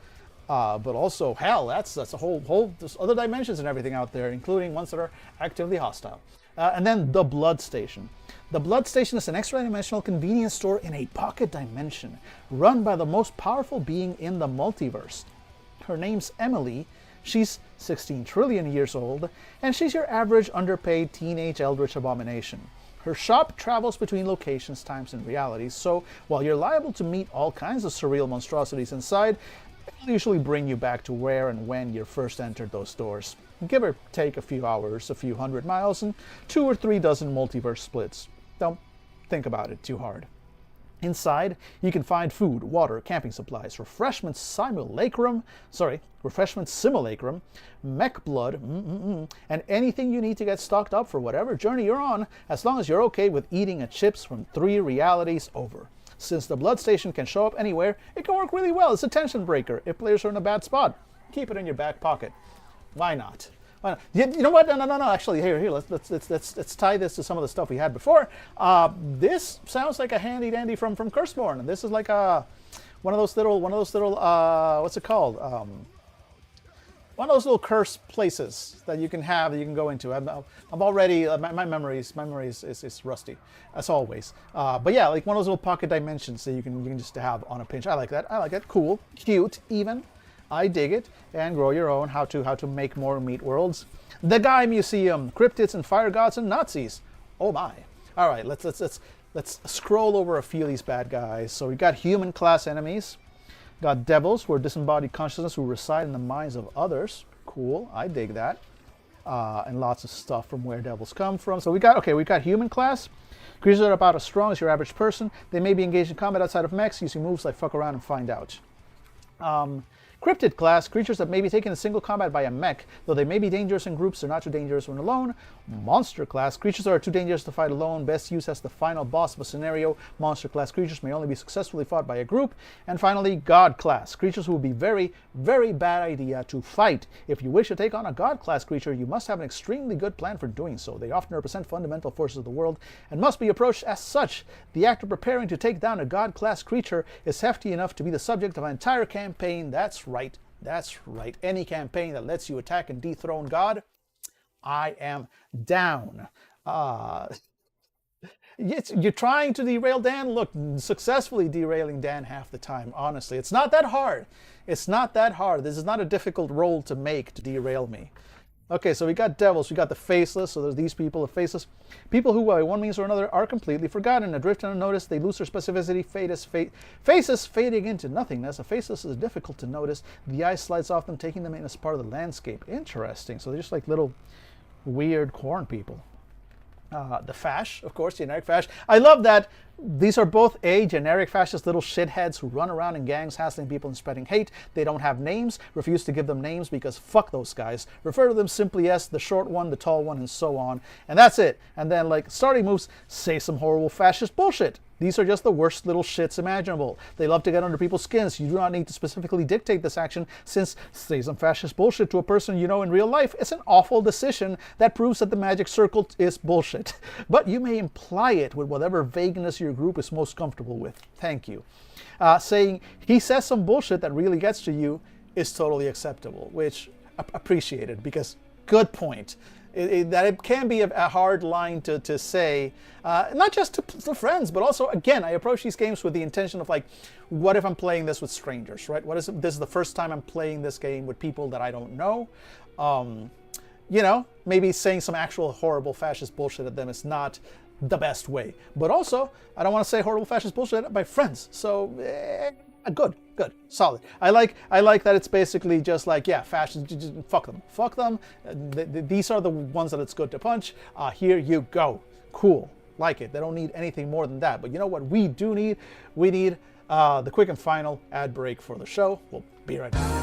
But also, hell, that's a whole there's other dimensions and everything out there, including ones that are actively hostile. And then the Blood Station. The Blood Station is an extra-dimensional convenience store in a pocket dimension, run by the most powerful being in the multiverse. Her name's Emily. She's 16 trillion years old, and she's your average underpaid teenage eldritch abomination. Her shop travels between locations, times, and realities, so while you're liable to meet all kinds of surreal monstrosities inside, it'll usually bring you back to where and when you first entered those doors. Give or take a few hours, a few hundred miles, and 2 or 3 dozen multiverse splits. Don't think about it too hard. Inside, you can find food, water, camping supplies, refreshment simulacrum, mech blood, and anything you need to get stocked up for whatever journey you're on, as long as you're okay with eating a chips from 3 realities over. Since the Blood Station can show up anywhere, it can work really well as a tension breaker if players are in a bad spot. Keep it in your back pocket. Why not? You know what? No. Actually, here. Let's tie this to some of the stuff we had before. This sounds like a handy dandy from Curseborn. This is like one of those little what's it called? One of those little curse places that you can go into. I'm already my memory is rusty as always. But yeah, like one of those little pocket dimensions that you can just have on a pinch. I like that. Cool, cute, even. I dig it. And grow your own how to make more meat worlds. The Guy Museum, cryptids and fire gods and Nazis. Oh my. All right, let's scroll over a few of these bad guys. So we got human class enemies. Got devils, who are disembodied consciousness who reside in the minds of others. Cool, I dig that. And lots of stuff from where devils come from. So we got human class. Creatures that are about as strong as your average person. They may be engaged in combat outside of mechs using moves like fuck around and find out. Cryptid class, creatures that may be taken in single combat by a mech, though they may be dangerous in groups, they're not too dangerous when alone. Monster class, creatures that are too dangerous to fight alone, best used as the final boss of a scenario. Monster class creatures may only be successfully fought by a group. And finally, God class, creatures who would be very, very bad idea to fight. If you wish to take on a God class creature, you must have an extremely good plan for doing so. They often represent fundamental forces of the world and must be approached as such. The act of preparing to take down a God class creature is hefty enough to be the subject of an entire campaign. That's right. Any campaign that lets you attack and dethrone God, I am down. You're trying to derail Dan? Look, successfully derailing Dan half the time, honestly. It's not that hard. This is not a difficult role to make to derail me. Okay, so we got devils, we got the faceless, so there's these people, the faceless. People who, by one means or another, are completely forgotten, adrift and unnoticed. They lose their specificity, faces fading into nothingness. A faceless is difficult to notice. The eye slides off them, taking them in as part of the landscape. Interesting, so they're just like little weird corn people. The fash, of course, generic fash. I love that these are both generic fascist little shitheads who run around in gangs hassling people and spreading hate. They don't have names, refuse to give them names because fuck those guys. Refer to them simply as the short one, the tall one, and so on. And that's it. And then, like, starting moves, say some horrible fascist bullshit. These are just the worst little shits imaginable. They love to get under people's skins. You do not need to specifically dictate this action, since say some fascist bullshit to a person you know in real life is an awful decision that proves that the magic circle is bullshit. But you may imply it with whatever vagueness your group is most comfortable with. Thank you. Saying he says some bullshit that really gets to you is totally acceptable, which appreciated, because good point. That it can be a hard line to say, not just to friends, but also, again, I approach these games with the intention of, like, what if I'm playing this with strangers, right? This is the first time I'm playing this game with people that I don't know. You know, maybe saying some actual horrible fascist bullshit at them is not the best way. But also, I don't want to say horrible fascist bullshit at my friends. So, good, solid. I like that it's basically just like, yeah, fascists, just fuck them. These are the ones that it's good to punch. Here you go. Cool, like it. They don't need anything more than that. But you know what we do need? We need the quick and final ad break for the show. We'll be right back.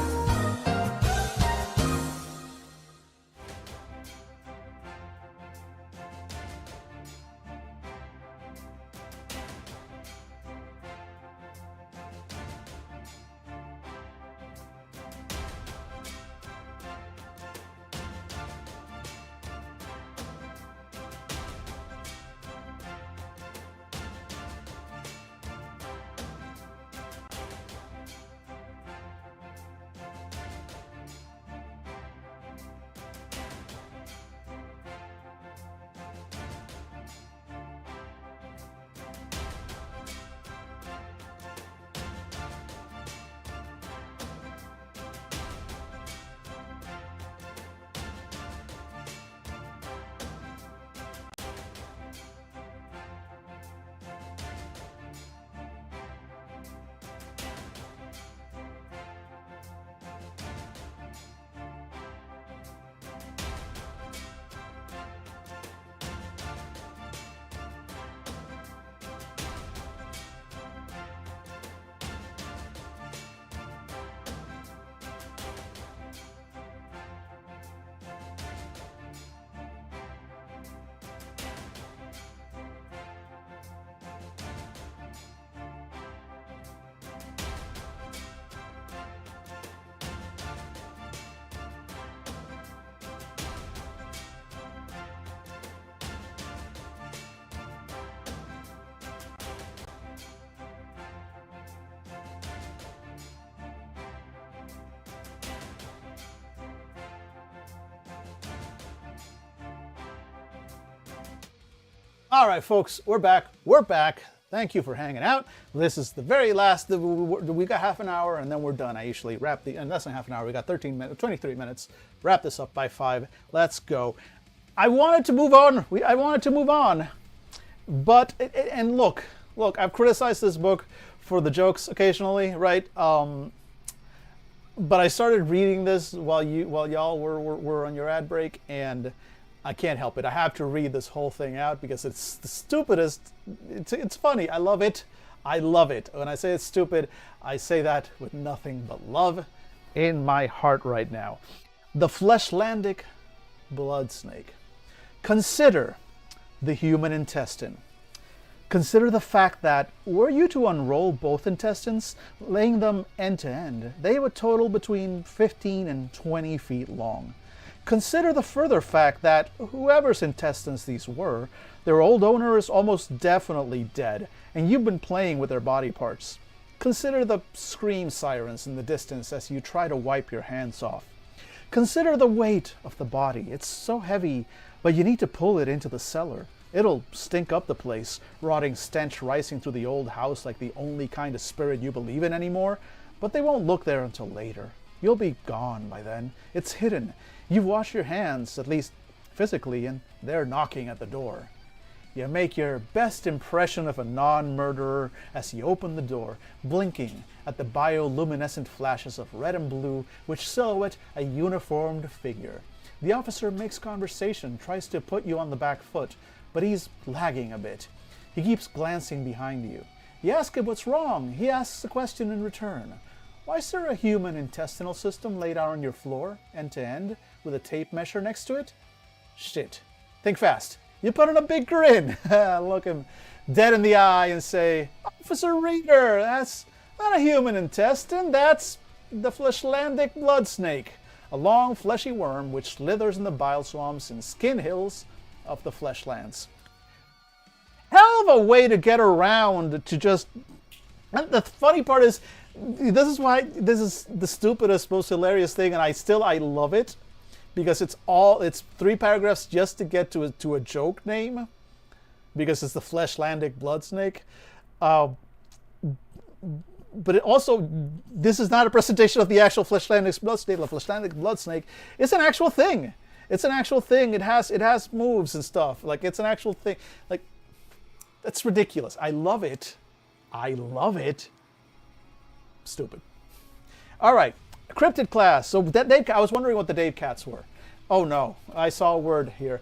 All right, folks, we're back. We're back. Thank you for hanging out. This is the very last. We got half an hour, and then we're done. I usually wrap and less than half an hour. We got 13 minutes, 23 minutes. Wrap this up by 5. Let's go. I wanted to move on. I wanted to move on, but and look, I've criticized this book for the jokes occasionally, right? But I started reading this while y'all were on your ad break, and I can't help it. I have to read this whole thing out because it's the stupidest. It's funny. I love it. I love it. When I say it's stupid, I say that with nothing but love in my heart right now. The Fleshlandic blood snake. Consider the human intestine. Consider the fact that, were you to unroll both intestines, laying them end to end, they would total between 15 and 20 feet long. Consider the further fact that, whoever's intestines these were, their old owner is almost definitely dead, and you've been playing with their body parts. Consider the scream sirens in the distance as you try to wipe your hands off. Consider the weight of the body. It's so heavy, but you need to pull it into the cellar. It'll stink up the place, rotting stench rising through the old house like the only kind of spirit you believe in anymore, but they won't look there until later. You'll be gone by then. It's hidden. You've washed your hands, at least physically, and they're knocking at the door. You make your best impression of a non-murderer as you open the door, blinking at the bioluminescent flashes of red and blue which silhouette a uniformed figure. The officer makes conversation, tries to put you on the back foot, but he's lagging a bit. He keeps glancing behind you. You ask him what's wrong. He asks a question in return. Why is there a human intestinal system laid out on your floor, end to end, with a tape measure next to it? Shit. Think fast. You put on a big grin, look him dead in the eye and say, Officer Reader, that's not a human intestine, that's the Fleshlandic blood snake, a long fleshy worm which slithers in the bile swamps and skin hills of the fleshlands. Hell of a way to get around to just... And the funny part is, this is why this is the stupidest, most hilarious thing, and I love it, because it's 3 paragraphs just to get to a joke name, because it's the Fleshlandic blood snake. But it also, this is not a presentation of the actual Fleshlandic blood snake. The Fleshlandic blood snake is an actual thing. It's an actual thing. It has moves and stuff. Like, it's an actual thing. Like, that's ridiculous. I love it. I love it. Stupid. All right, cryptid class. So I was wondering what the Dave Cats were. Oh no, I saw a word here.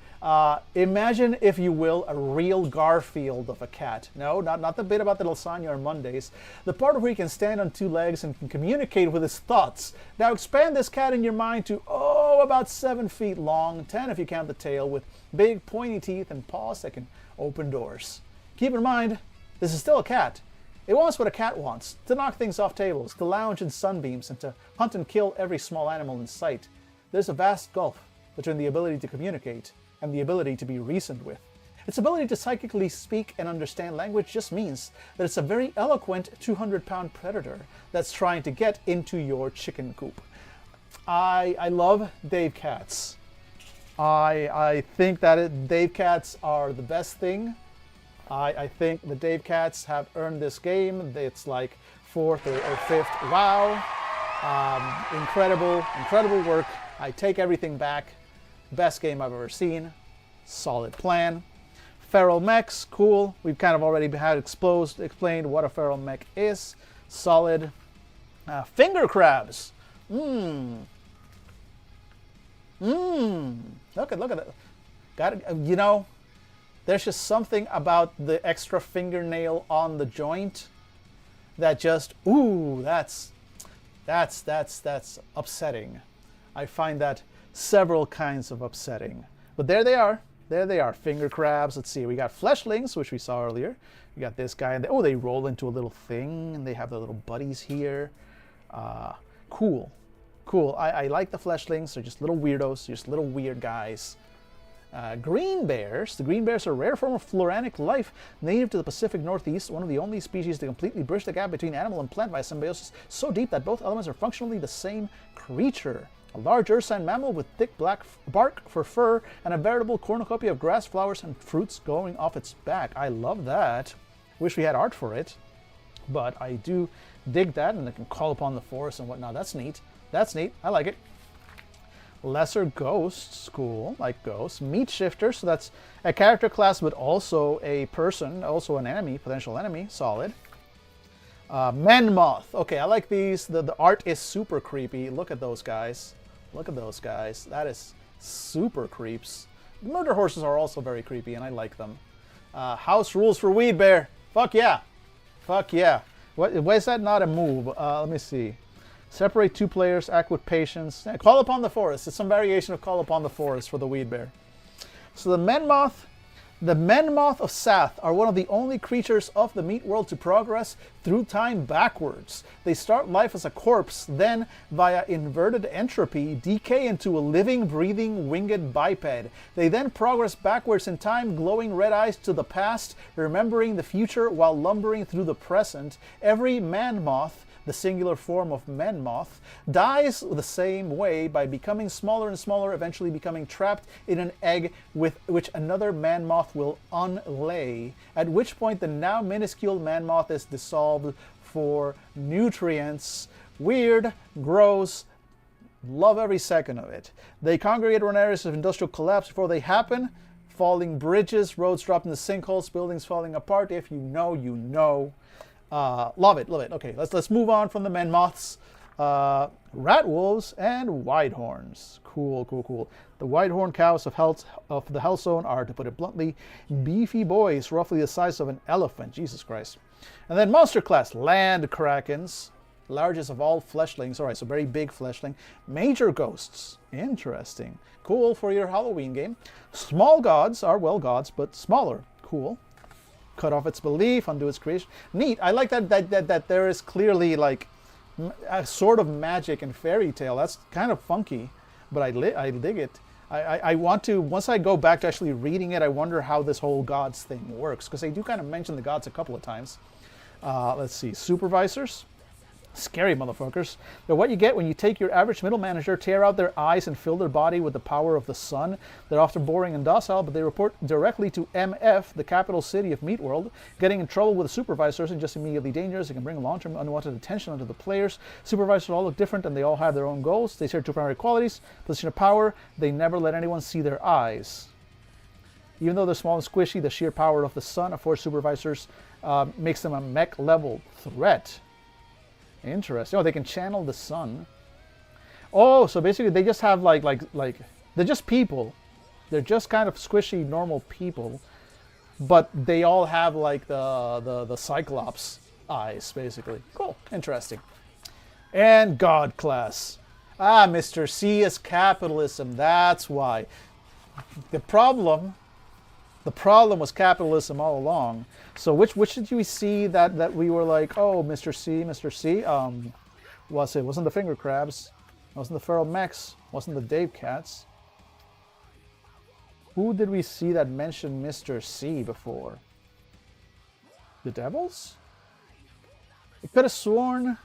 Imagine, if you will, a real Garfield of a cat. No, not the bit about the lasagna on Mondays. The part where he can stand on 2 legs and can communicate with his thoughts. Now expand this cat in your mind to, about 7 feet long, 10 if you count the tail, with big pointy teeth and paws that can open doors. Keep in mind, this is still a cat. It wants what a cat wants, to knock things off tables, to lounge in sunbeams, and to hunt and kill every small animal in sight. There's a vast gulf between the ability to communicate and the ability to be reasoned with. Its ability to psychically speak and understand language just means that it's a very eloquent 200-pound predator that's trying to get into your chicken coop. I love Dave Cats. I think that Dave Cats are the best thing. I think the Dave Cats have earned this game. It's like 4th or 5th. Wow. Incredible work. I take everything back. Best game I've ever seen. Solid plan. Feral mechs, cool. We've kind of already had explained what a feral mech is. Solid. Finger crabs. Look at that. Got it. You know, there's just something about the extra fingernail on the joint that just, that's upsetting. I find that several kinds of upsetting. But there they are. There they are, finger crabs. Let's see, we got fleshlings, which we saw earlier. We got this guy, and they roll into a little thing, and they have their little buddies here. Cool. I like the fleshlings. They're just little weirdos, just little weird guys. Green bears. The green bears are a rare form of floranic life native to the Pacific Northeast, one of the only species to completely bridge the gap between animal and plant by symbiosis so deep that both elements are functionally the same creature. A large ursine mammal with thick black bark for fur and a veritable cornucopia of grass, flowers, and fruits going off its back. I love that. Wish we had art for it, but I do dig that, and I can call upon the forest and whatnot. That's neat. That's neat. I like it. Lesser ghosts, cool, like ghosts. Meat shifter, so that's a character class, but also a person, also an enemy, potential enemy, solid. Men moth, okay, I like these. The art is super creepy. Look at those guys. Look at those guys. That is super creeps. The murder horses are also very creepy, and I like them. House rules for Weed Bear. Fuck yeah. Fuck yeah. Why is that not a move? Let me see. Separate two players, act with patience. Call upon the forest. It's some variation of Call upon the forest for the Weed Bear. So the men moth of Sath are one of the only creatures of the meat world to progress through time backwards. They start life as a corpse, then, via inverted entropy, decay into a living, breathing, winged biped. They then progress backwards in time, glowing red eyes to the past, remembering the future while lumbering through the present. Every man moth, the singular form of men moth, dies the same way by becoming smaller and smaller, eventually becoming trapped in an egg with which another man moth will unlay, at which point the now minuscule man moth is dissolved for nutrients. Weird, gross, love every second of it. They congregate around areas of industrial collapse before they happen. Falling bridges, roads dropped into sinkholes, buildings falling apart. If you know, you know. Love it, love it. Okay, let's move on from the men moths. Rat wolves and white horns. Cool, cool, cool. The white horn cows of the Hell Zone are, to put it bluntly, beefy boys, roughly the size of an elephant. Jesus Christ. And then monster class, land krakens, largest of all fleshlings. All right, so very big fleshling. Major ghosts. Interesting. Cool for your Halloween game. Small gods are, well, gods, but smaller. Cool. Cut off its belief, undo its creation. Neat. I like that there is clearly like a sort of magic and fairy tale. That's kind of funky, but I dig it. I want to, once I go back to actually reading it, I wonder how this whole gods thing works, because they do kind of mention the gods a couple of times. Let's see. Supervisors. Scary motherfuckers. They're what you get when you take your average middle manager, tear out their eyes, and fill their body with the power of the sun. They're often boring and docile, but they report directly to MF, the capital city of Meat World. Getting in trouble with the supervisors and just immediately dangerous. It can bring long-term unwanted attention onto the players. Supervisors all look different, and they all have their own goals. They share two primary qualities: position of power. They never let anyone see their eyes. Even though they're small and squishy, the sheer power of the sun affords supervisors makes them a mech-level threat. Interesting. Oh, they can channel the sun. Oh, so basically they just have like they're just people. They're just kind of squishy normal people, but they all have like the Cyclops eyes, basically. Cool. Interesting. And God class. Ah, Mr. C is capitalism. That's why. The problem was capitalism all along. So which did you see that we were like, oh, Mr. C? Wasn't the Finger Crabs, wasn't the Feral Mechs, wasn't the Dave Cats. Who did we see that mentioned Mr. C before? The Devils? I could have sworn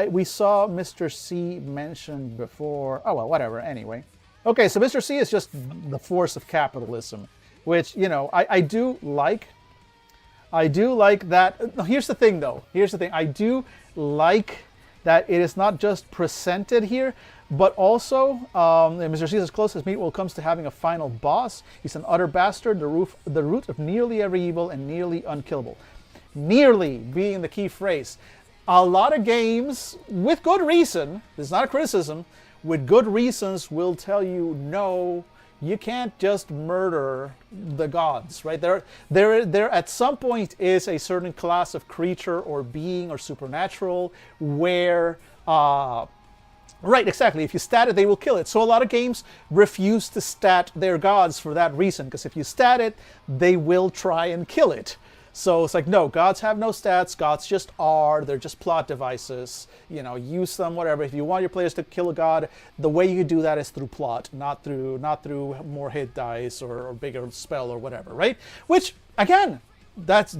we saw Mr. C mentioned before. Oh well, whatever. Anyway, okay. So Mr. C is just the force of capitalism, which, you know, I do like. I do like that. Here's the thing, though. Here's the thing. I do like that it is not just presented here, but also Mr. C is as close as Meat World comes to having a final boss. He's an utter bastard, the root of nearly every evil, and nearly unkillable. Nearly being the key phrase. A lot of games, with good reason, this is not a criticism, with good reasons will tell you no. You can't just murder the gods, right? There at some point is a certain class of creature or being or supernatural where, right, exactly. If you stat it, they will kill it. So a lot of games refuse to stat their gods for that reason, because if you stat it, they will try and kill it. So it's like, no, gods have no stats. Gods just are. They're just plot devices. You know, use them, whatever. If you want your players to kill a god, the way you do that is through plot, not through more hit dice or bigger spell or whatever, right? Which, again,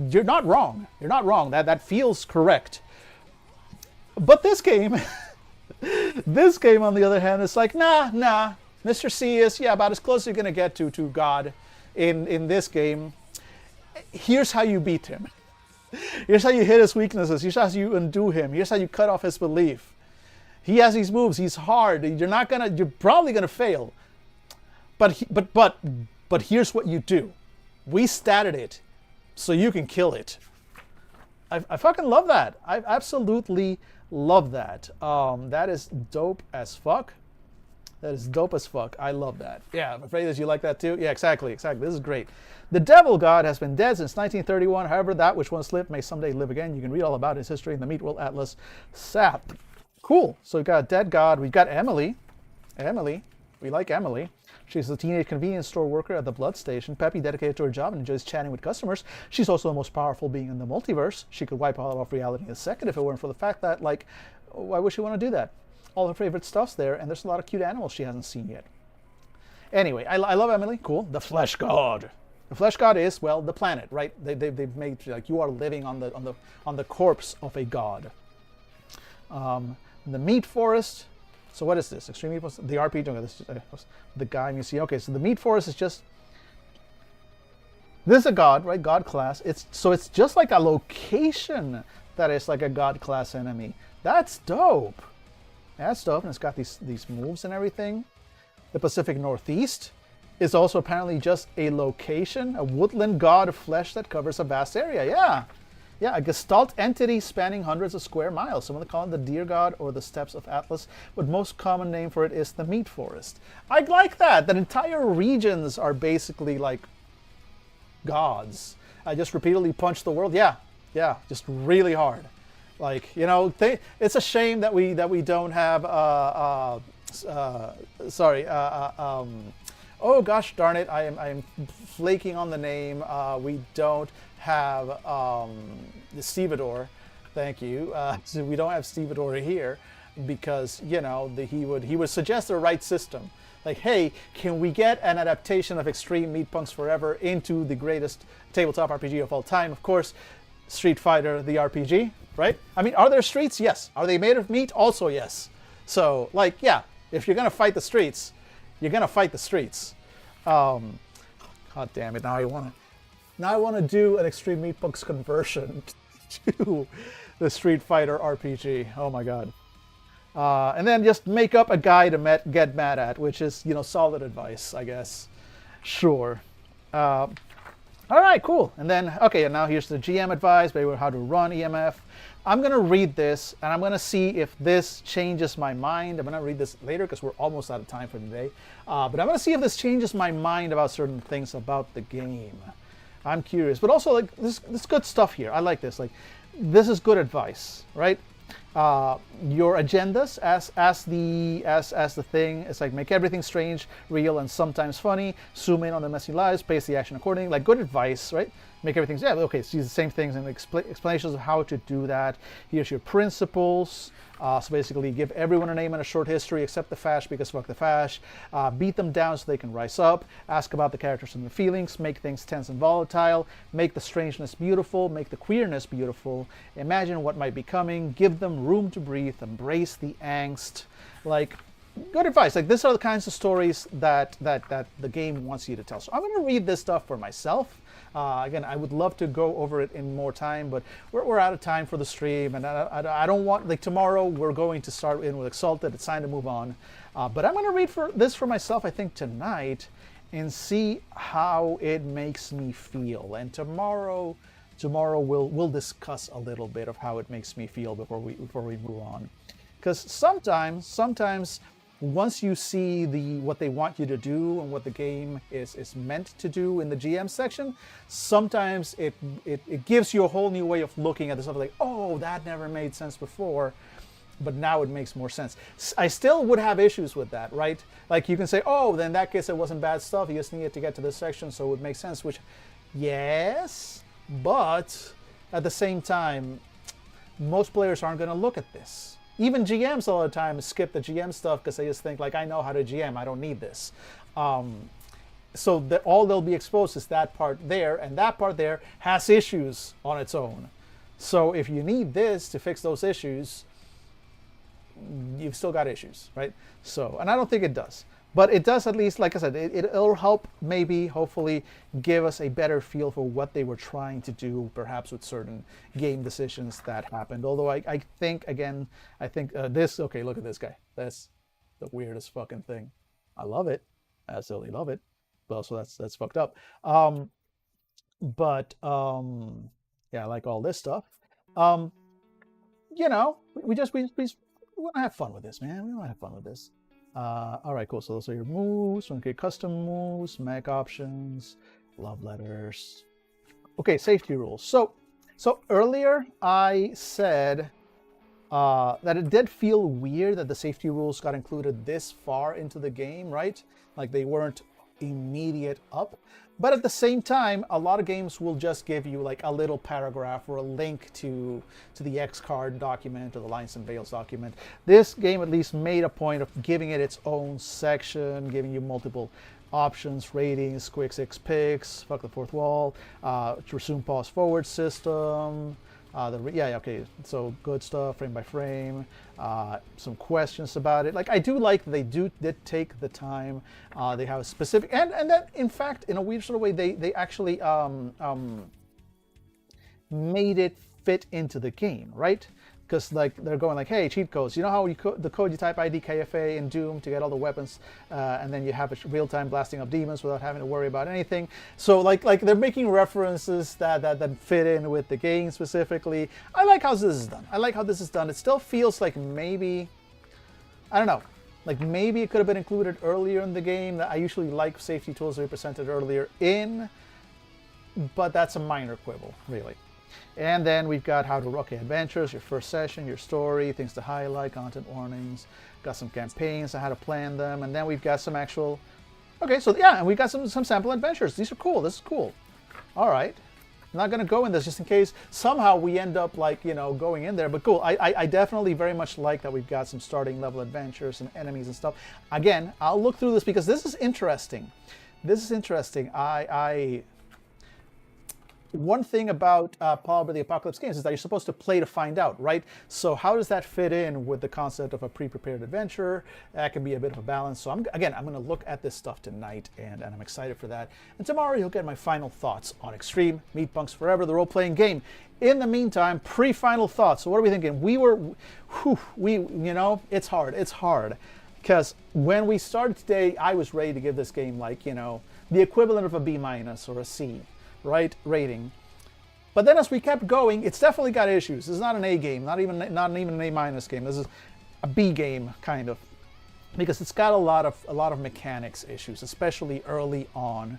you're not wrong. You're not wrong. That feels correct. But this game, This game, on the other hand, is like, nah. Mr. C is, yeah, about as close as you're going to get to God in this game. Here's how you beat him. Here's how you hit his weaknesses. Here's how you undo him. Here's how you cut off his belief. He has these moves. He's hard. You're probably gonna fail. But here's what you do. We statted it, so you can kill it. I fucking love that. I absolutely love that. That is dope as fuck. That is dope as fuck. I love that. Yeah, I'm afraid that you like that too. Yeah, exactly. This is great. The devil god has been dead since 1931. However, that which once lived may someday live again. You can read all about his history in the Meat World Atlas. SAP. Cool. So we've got a dead god. We've got Emily. We like Emily. She's a teenage convenience store worker at the Blood Station. Peppy, dedicated to her job and enjoys chatting with customers. She's also the most powerful being in the multiverse. She could wipe all off reality in a second if it weren't for the fact that, like, why would she want to do that? All her favorite stuff's there, and there's a lot of cute animals she hasn't seen yet. Anyway, I love Emily. Cool. The Flesh God. The Flesh God is, well, the planet, right? They've made, like, you are living on the corpse of a god. The Meat Forest. So what is this? Extreme Meatpunks? The RPG. Okay, this is the guy you see. Okay, so the Meat Forest is just. This is a god, right? God class. It's just like a location that is like a god class enemy. That's dope. That's dope, and it's got these moves and everything. The Pacific Northeast is also apparently just a location, a woodland god of flesh that covers a vast area. Yeah, a gestalt entity spanning hundreds of square miles. Some of them call it the Deer God or the Steppes of Atlas, but most common name for it is the Meat Forest. I like that entire regions are basically like gods. I just repeatedly punch the world. Yeah, just really hard. Like, you know, it's a shame that we don't have oh gosh darn it, I am flaking on the name. We don't have the Stevedore. Thank you. So we don't have Stevedore here because, you know, he would suggest the right system. Like, hey, can we get an adaptation of Extreme Meatpunks Forever into the greatest tabletop RPG of all time? Of course, Street Fighter, the RPG, right? I mean, are there streets? Yes. Are they made of meat? Also, yes. So, like, yeah, if you're gonna fight the streets, you're gonna fight the streets. God damn it! Now I want to do an Extreme Meatpunks conversion to the Street Fighter RPG. Oh my god! And then just make up a guy to get mad at, which is, you know, solid advice, I guess. Sure. All right, cool. And then, okay, and now here's the GM advice, basically how to run EMF. I'm going to read this, and I'm going to see if this changes my mind. I'm going to read this later because we're almost out of time for today. But I'm going to see if this changes my mind about certain things about the game. I'm curious. But also, like, this good stuff here. I like this. Like, this is good advice, right? Your agendas as the thing. It's like, make everything strange, real, and sometimes funny. Zoom in on the messy lives. Pace the action accordingly. Like, good advice, right? Make everything, yeah, okay, so the same things and explanations of how to do that. Here's your principles. So basically, give everyone a name and a short history except the Fash, because fuck the Fash. Beat them down so they can rise up. Ask about the characters and their feelings. Make things tense and volatile. Make the strangeness beautiful. Make the queerness beautiful. Imagine what might be coming. Give them room to breathe. Embrace the angst. Like, good advice. Like, these are the kinds of stories that the game wants you to tell. So I'm going to read this stuff for myself. Again, I would love to go over it in more time, but we're out of time for the stream, and I don't want, like, tomorrow we're going to start in with Exalted. It's time to move on. But I'm going to read this for myself, I think, tonight, and see how it makes me feel. And tomorrow we'll discuss a little bit of how it makes me feel before we move on. Because sometimes once you see what they want you to do and what the game is meant to do in the GM section, sometimes it gives you a whole new way of looking at the stuff. Like, oh, that never made sense before, but now it makes more sense. I still would have issues with that, right? Like, you can say, oh, then in that case it wasn't bad stuff, you just needed to get to this section, so it would make sense, which, yes, but at the same time, most players aren't going to look at this. Even GMs all the time skip the GM stuff because they just think, like, I know how to GM, I don't need this. So all they'll be exposed is that part there, and that part there has issues on its own. So if you need this to fix those issues, you've still got issues, right? So, and I don't think it does. But it does, at least, like I said, it'll help, maybe, hopefully, give us a better feel for what they were trying to do, perhaps with certain game decisions that happened. Although I think, again, this, okay, look at this guy. That's the weirdest fucking thing. I love it. I absolutely love it. But also that's fucked up. Yeah, I like all this stuff. You know, we want to have fun with this, man. We want to have fun with this. All right, cool. So those are your moves. Okay, custom moves, mech options, love letters. Okay, safety rules. So earlier I said that it did feel weird that the safety rules got included this far into the game, right? Like they weren't immediate up. But at the same time, a lot of games will just give you like a little paragraph or a link to the X-Card document or the Lines and Veils document. This game at least made a point of giving it its own section, giving you multiple options, ratings, quick 6 picks, fuck the fourth wall, resume pause forward system. Okay, so good stuff, frame by frame, some questions about it. Like, I do like that they did take the time. They have a specific, and that, in fact, in a weird sort of way, they actually made it fit into the game, right? Because like they're going like, hey, cheat codes. You know how the code you type IDKFA in Doom to get all the weapons, and then you have a real-time blasting of demons without having to worry about anything. So like they're making references that fit in with the game specifically. I like how this is done. It still feels like maybe, I don't know, like maybe it could have been included earlier in the game. I usually like safety tools to be presented earlier in, but that's a minor quibble, really. And then we've got how to adventures, your first session, your story, things to highlight, content warnings, got some campaigns on how to plan them, and then we've got some actual, and we've got some sample adventures. These are cool. This is cool. All right. I'm not going to go in this just in case somehow we end up like, going in there, but cool. I definitely very much like that we've got some starting level adventures and enemies and stuff. Again, I'll look through this because this is interesting. One thing about probably the Apocalypse games is that you're supposed to play to find out, right? So how does that fit in with the concept of a pre-prepared adventure? That can be a bit of a balance. So I'm going to look at this stuff tonight, and I'm excited for that. And tomorrow you'll get my final thoughts on Extreme Meatpunks Forever, the role-playing game. In the meantime, pre-final thoughts. So what are we thinking? It's hard. Because when we started today, I was ready to give this game like, the equivalent of a B- or a C. Right, rating. But then as we kept going, it's definitely got issues. This is not an A game, not even an A- game. This is a B game, kind of, because it's got a lot of mechanics issues, especially early on.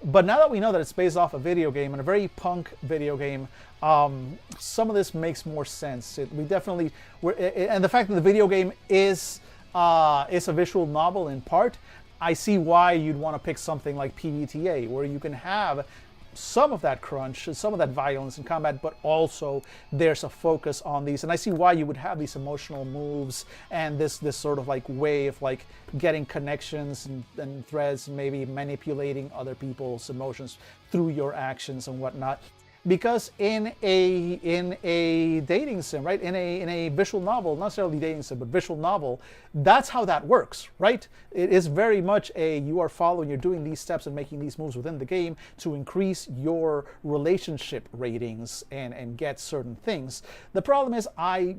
But now that we know that it's based off a video game, and a very punk video game, some of this makes more sense. And the fact that the video game is a visual novel in part, I see why you'd want to pick something like PBTA, where you can have some of that crunch, some of that violence in combat, but also there's a focus on these. And I see why you would have these emotional moves and this sort of like way of like getting connections and threads, maybe manipulating other people's emotions through your actions and whatnot. Because in a dating sim, right? In a visual novel, not necessarily dating sim, but visual novel, that's how that works, right? It is very much you are following, you're doing these steps and making these moves within the game to increase your relationship ratings and get certain things. The problem is I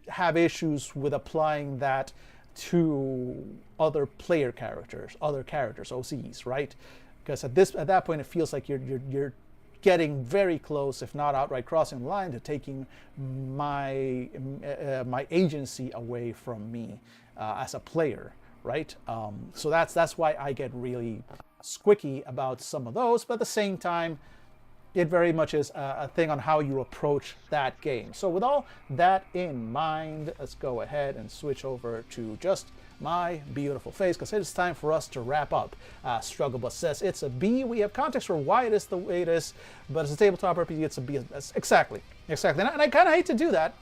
have issues with applying that to other characters, OCs, right? Because at that point it feels like you're getting very close, if not outright crossing the line, to taking my agency away from me as a player, right? So that's why I get really squicky about some of those. But at the same time, it very much is a thing on how you approach that game. So with all that in mind, let's go ahead and switch over to just my beautiful face, because it is time for us to wrap up. Struggle Bus says it's a B. We have context for why it is the way it is, but as a tabletop RPG, it's a B. Exactly. And I kind of hate to do that.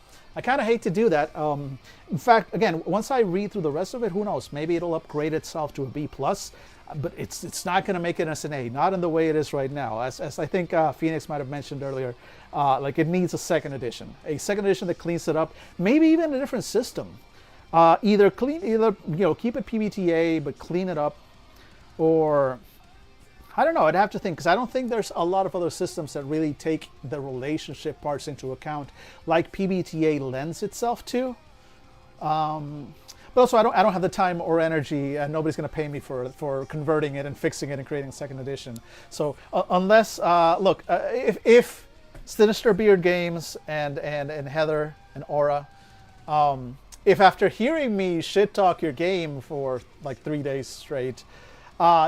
In fact, again, once I read through the rest of it, who knows? Maybe it'll upgrade itself to a B+, but it's not going to make it as an A, not in the way it is right now. As I think Phoenix might have mentioned earlier, like it needs a second edition that cleans it up, maybe even a different system. Either keep it PBTA but clean it up, or I don't know. I'd have to think, because I don't think there's a lot of other systems that really take the relationship parts into account, like PBTA lends itself to. But also, I don't have the time or energy, and nobody's going to pay me for converting it and fixing it and creating a second edition. So unless if Sinister Beard Games and Heather and Aura, if after hearing me shit talk your game for like 3 days straight,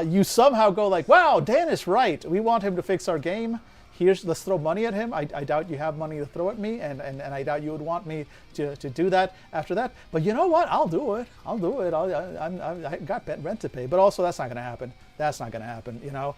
you somehow go like, wow, Dan is right, we want him to fix our game, let's throw money at him. I doubt you have money to throw at me, and I doubt you would want me to do that after that. But you know what? I'll do it. I got rent to pay. But also, that's not going to happen. That's not going to happen, you know?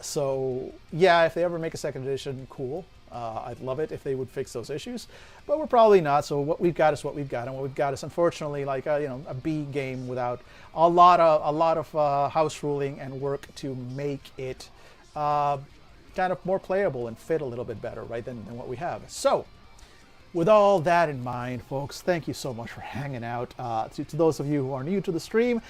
So, yeah, if they ever make a second edition, cool. I'd love it if they would fix those issues. But we're probably not. So what we've got is what we've got. And what we've got is, unfortunately, like, a B game without a lot of house ruling and work to make it kind of more playable and fit a little bit better, right, than what we have. So, with all that in mind, folks, thank you so much for hanging out. To those of you who are new to the stream,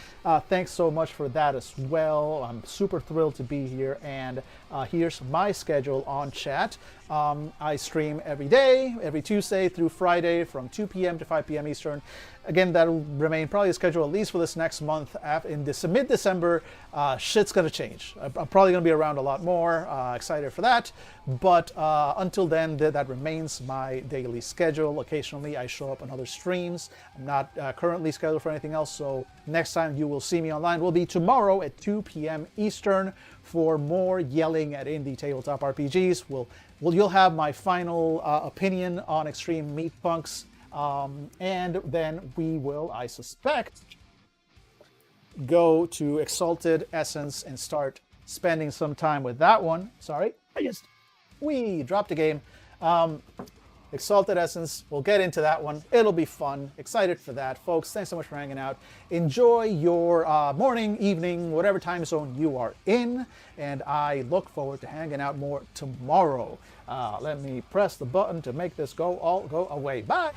thanks so much for that as well. I'm super thrilled to be here, and here's my schedule on chat. I stream every day, every Tuesday through Friday from 2 p.m. to 5 p.m. Eastern. Again, that'll remain probably the schedule at least for this next month. In this mid-December, shit's going to change. I'm probably going to be around a lot more. Excited for that. But until then, that remains my daily schedule. Occasionally, I show up on other streams. I'm not currently scheduled for anything else, so next time you will see me online will be tomorrow at 2 p.m. Eastern for more yelling at indie tabletop RPGs. You'll have my final opinion on Extreme Meatpunks. And then we will, I suspect, go to Exalted Essence and start spending some time with that one. Sorry, we dropped a game. Exalted Essence, we'll get into that one. It'll be fun. Excited for that. Folks, thanks so much for hanging out. Enjoy your morning, evening, whatever time zone you are in. And I look forward to hanging out more tomorrow. Let me press the button to make this go away. Bye!